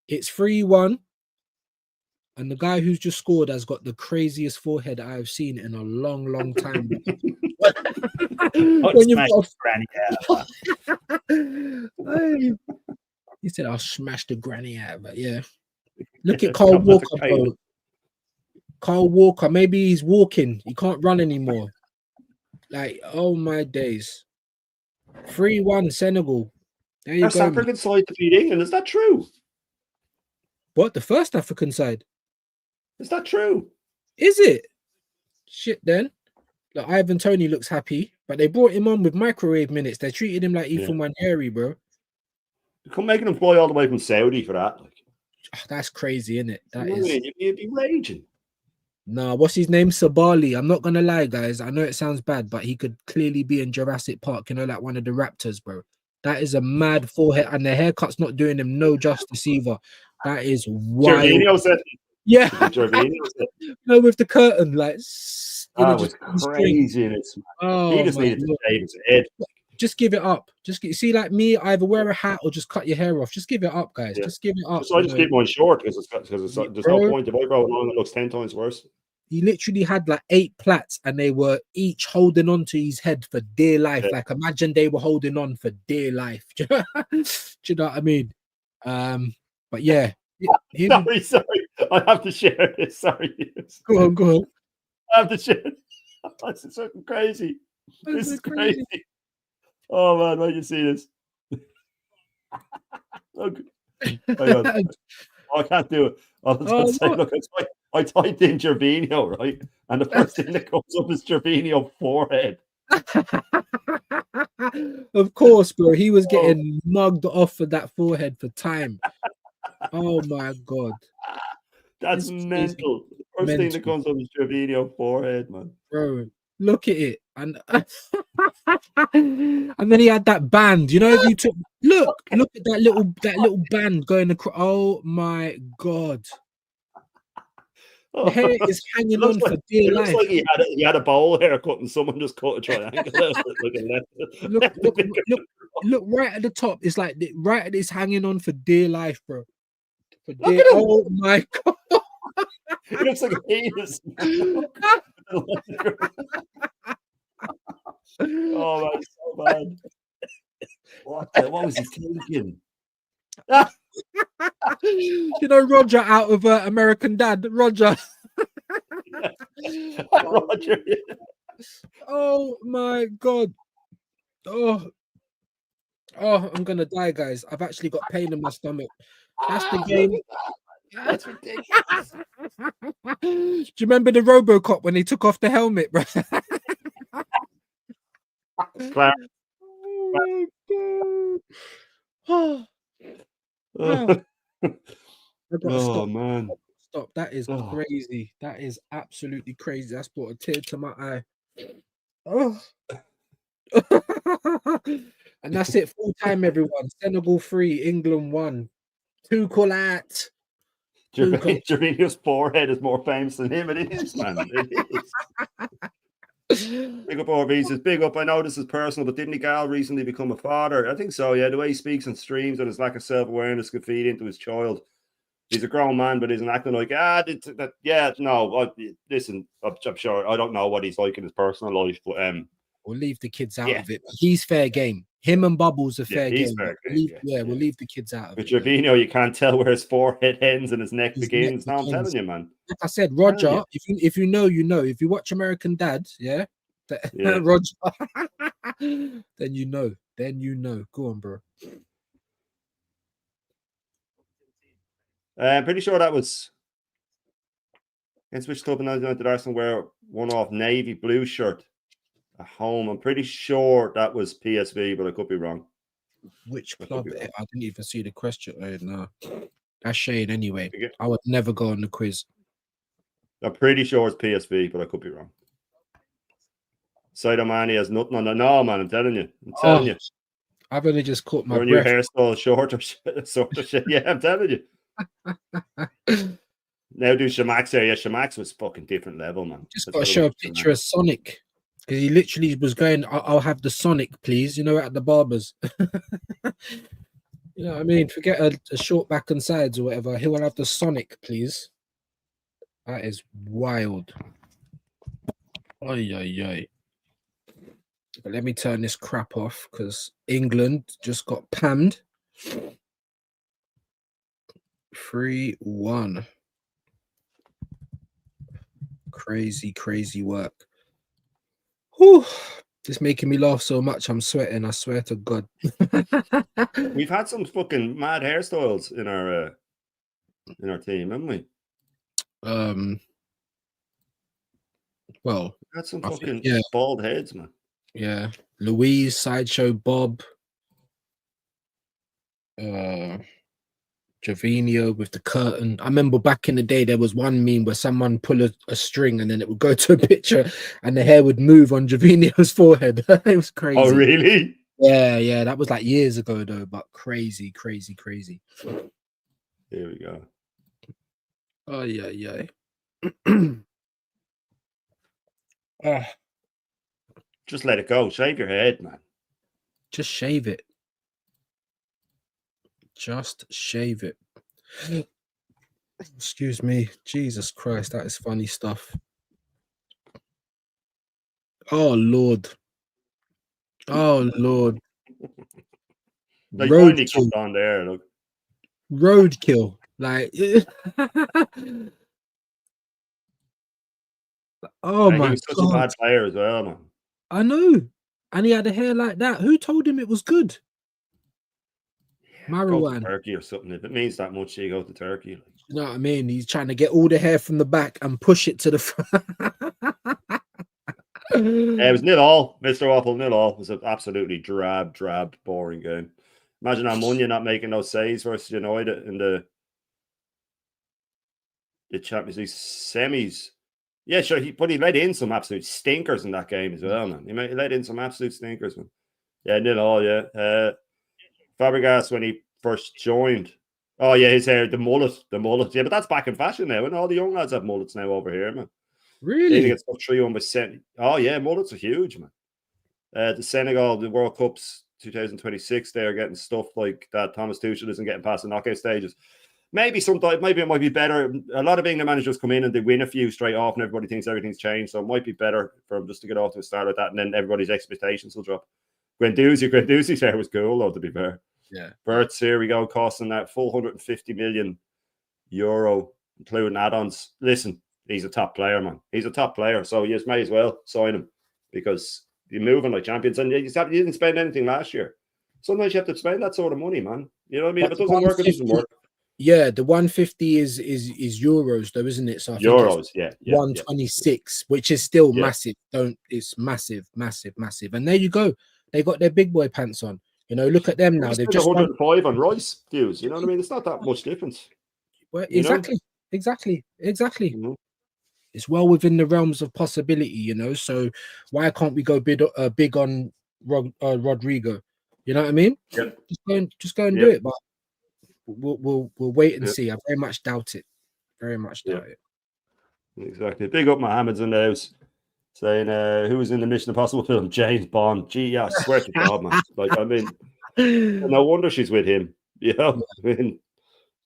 It's 3-1. And the guy who's just scored has got the craziest forehead I've seen in a long, long time. When you've got he said, I'll smash the granny out. But yeah. Look at Kyle Walker, bro. Kyle Walker, maybe he's walking. He can't run anymore. Like, oh my days. 3-1 Senegal. There you First go. African side to beat England. Is that true? What? The first African side? Is that true? Is it? Shit then. Look, Ivan Toney looks happy, but they brought him on with microwave minutes. They treated him like Ethan Wanheri, bro. Come making him fly all the way from Saudi for that. Like, that's crazy, isn't it? That is. You'd be raging. Nah, what's his name? Sabali. I'm not gonna lie, guys. I know it sounds bad, but he could clearly be in Jurassic Park, you know, like one of the raptors, bro. That is a mad forehead, and the haircut's not doing him no justice either. That is wild. Gervinho said, yeah. Gervinho said. No, with the curtain, like, that was craziness. Oh, he just needed to shave his head. Just give it up. Just see, like me, either wear a hat or just cut your hair off. Just give it up, guys. Just give it up. So I just keep mine short because there's no point if I grow long, it looks 10 times worse. He literally had like 8 plaits, and they were each holding on to his head for dear life. Yeah. Like, imagine they were holding on for dear life. Do you know what I mean? But yeah. Sorry. I have to share this. Sorry. Go on. I have to share. This is fucking crazy. This is crazy. Oh man, why did you see this? Look. I can't do it. I was going to say, look, I typed in Gervinho, right? And the first thing that comes up is Gervinho forehead. Of course, bro. He was getting mugged off for that forehead for time. Oh my god. That's mental. The first thing that comes up is Gervinho forehead, man. Bro, look at it. And and then he had that band. You know, if you took look at that little band going across. Oh my god. The hair is hanging on for dear life. It looks like he had a bowl haircut and someone just cut a triangle. Look right at the top. It's like it's hanging on for dear life, bro. Oh my god. It looks like a penis. Oh man, so bad. What was he thinking? You know Roger out of American Dad. Roger. Roger. Oh my god. Oh, I'm gonna die, guys. I've actually got pain in my stomach. That's the game. That's ridiculous. Do you remember the RoboCop when he took off the helmet, bro? Man. Stop. That is crazy. That is absolutely crazy. That's brought a tear to my eye. Oh. And that's it. Full time, everyone. Senegal 3, England 1. Tukulat. Gervinho's forehead is more famous than him. It is, man. It is. Big up, RB says, big up. I know this is personal, but didn't Gal recently become a father? I think so, yeah. The way he speaks and streams and his lack of self-awareness could feed into his child. He's a grown man, but isn't acting like, listen, I'm sure, I don't know what he's like in his personal life, but we'll leave the kids out of it. He's fair game. Him and Bubbles are fair game. We'll leave the kids out of it. With Gervinho, you can't tell where his forehead ends and his neck begins. Now I'm telling you, man. Like I said, Roger, if you know, you know. If you watch American Dad, Roger, then you know. Go on, bro. I'm pretty sure that was against which club in 1990 Arsenal wear one off navy blue shirt at home. I'm pretty sure that was PSV, but I could be wrong. Which club? I didn't even see the question. No, that's Shane anyway. I would never go on the quiz. I'm pretty sure it's PSV, but I could be wrong. Sadio Mane has nothing on that. No, man, I'm telling you. You. I've only just caught my breath. Your hairstyle short or sort of shit. Yeah, I'm telling you. Now do Shamax here. Yeah, Shamax was fucking different level, man. Just got to show a picture of Sonic. Because he literally was going, I'll have the Sonic, please. You know, at the barbers. You know what I mean? Forget a short back and sides or whatever. He will have the Sonic, please. That is wild. Ay. But let me turn this crap off because England just got pammed. 3-1. Crazy work. Whew. It's making me laugh so much. I'm sweating. I swear to God. We've had some fucking mad hairstyles in our team, haven't we? Well, Got some I think- fucking yeah. bald heads, man. Yeah, Louise, Sideshow Bob, Javinio with the curtain. I remember back in the day there was one meme where someone pull a string and then it would go to a picture and the hair would move on Javinio's forehead. It was crazy. Oh, really? Yeah, that was like years ago though, but crazy. Here we go. Oh yeah. Ah, Just let it go. Shave your head, man. just shave it. Just shave it. Excuse me. Jesus Christ, that is funny stuff. Oh Lord. Oh Lord. They finally Roadkill. come on there. Look. Roadkill. Like oh And he my was such a God. bad player as well, man. I know. And he had a hair like that. Who told him it was good? Go to Marwan. Turkey or something. If it means that much, you go to Turkey. Like. You know what I mean? He's trying to get all the hair from the back and push it to the front. It was 0-0, Mr. Waffle, 0-0. It was an absolutely drab, boring game. Imagine Almunia not making those saves versus United in the Champions League semis. Yeah, sure, but he let in some absolute stinkers in that game as well, man. He let in some absolute stinkers, man. Yeah, 0-0, yeah. Fabregas, when he first joined. Oh, yeah, his hair, the mullet. Yeah, but that's back in fashion now, and all the young lads have mullets now over here, man. Really? It's 3-1 with Senegal. Oh, yeah, mullets are huge, man. The Senegal, the World Cups 2026, they're getting stuff like that. Thomas Tuchel isn't getting past the knockout stages. Maybe it might be better. A lot of England managers come in and they win a few straight off, and everybody thinks everything's changed. So it might be better for them just to get off to a start like that, and then everybody's expectations will drop. Guendouzi's hair was cool, though, to be fair. Yeah. Bert's, here we go, costing that full €150 million, including add-ons. Listen, he's a top player, man. He's a top player, so you may as well sign him because you're moving like champions, and you didn't spend anything last year. Sometimes you have to spend that sort of money, man. You know what I mean? If it doesn't work, it doesn't work. Yeah, the 150 is euros though, isn't it? So I think Euros, it's yeah. 126, which is still Yeah. massive. It's massive. And there you go. They got their big boy pants on. You know, look at them now. They've just 105 on Rice views. You know what I mean? It's not that much difference. Well, you know? exactly. Mhm. It's well within the realms of possibility, you know. So why can't we go big on Rodrigo? You know what I mean? Yeah. Just go and do it. But we'll wait and see. I very much doubt it. Very much doubt it. Exactly. Big up Mohammed's in the house saying who was in the Mission Impossible film? James Bond. Gee, yeah, I swear to God, man. Like, I mean, no wonder she's with him. You know, I mean,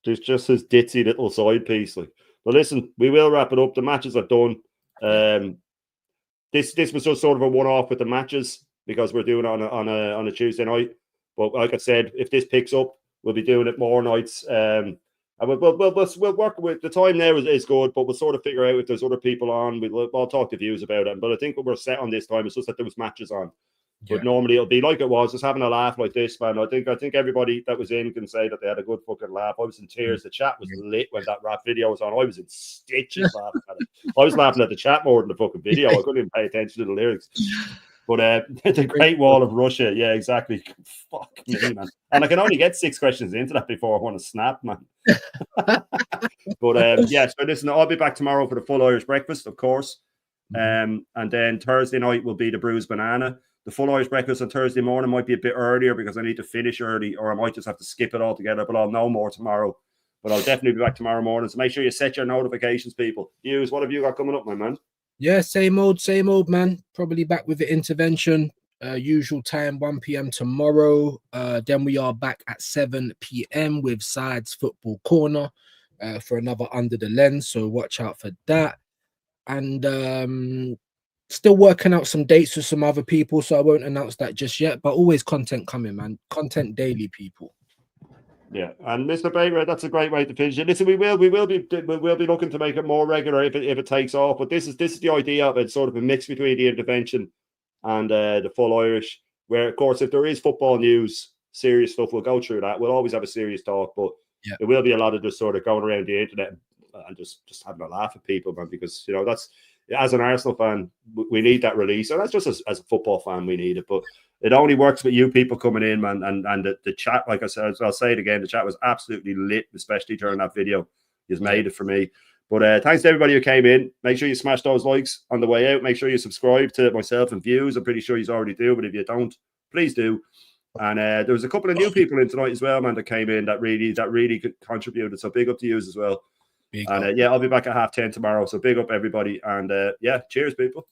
there's just his ditzy little side piece. Like, but listen, we will wrap it up. The matches are done. This was just sort of a one-off with the matches because we're doing it on a Tuesday night. But like I said, if this picks up, we'll be doing it more nights. And we'll work with the time now is good, but we'll sort of figure out if there's other people on. I'll talk to views about it. But I think what we're set on this time is just that there was matches on. But normally it'll be like it was, just having a laugh like this, man. I think everybody that was in can say that they had a good fucking laugh. I was in tears. The chat was lit when that rap video was on. I was in stitches laughing at it. I was laughing at the chat more than the fucking video. I couldn't even pay attention to the lyrics. But the Great Wall of Russia, yeah, exactly. Fuck me, man. And I can only get 6 questions into that before I want to snap, man. But yeah, so listen, I'll be back tomorrow for the full Irish breakfast, of course. And then Thursday night will be the Bruised Banana. The full Irish breakfast on Thursday morning might be a bit earlier because I need to finish early, or I might just have to skip it altogether, but I'll know more tomorrow. But I'll definitely be back tomorrow morning. So make sure you set your notifications, people. Hughes, what have you got coming up, my man? Yeah, same old, man. Probably back with the intervention. Usual time, 1 p.m. tomorrow. Then we are back at 7 p.m. with Sides Football Corner for another Under the Lens. So watch out for that. And still working out some dates with some other people, so I won't announce that just yet. But always content coming, man. Content daily, people. Yeah, and Mr. Baker, that's a great way to finish it. Listen, we will be looking to make it more regular if it takes off. But this is the idea of it, sort of a mix between the intervention and the full Irish. Where, of course, if there is football news, serious stuff, we'll go through that. We'll always have a serious talk, but there will be a lot of just sort of going around the internet and just having a laugh at people, man, because you know that's, as an Arsenal fan, we need that release, and that's just as a football fan we need it. But it only works with you people coming in, man, and the chat, like I said, I'll say it again, the chat was absolutely lit, especially during that video. You've made it for me. But thanks to everybody who came in. Make sure you smash those likes on the way out. Make sure you subscribe to myself and Views. I'm pretty sure you already do, but if you don't, please do. And there was a couple of new people in tonight as well, man, that came in that really contributed. So big up to you as well. And yeah, I'll be back at 10:30 tomorrow. So big up everybody. And yeah, cheers, people.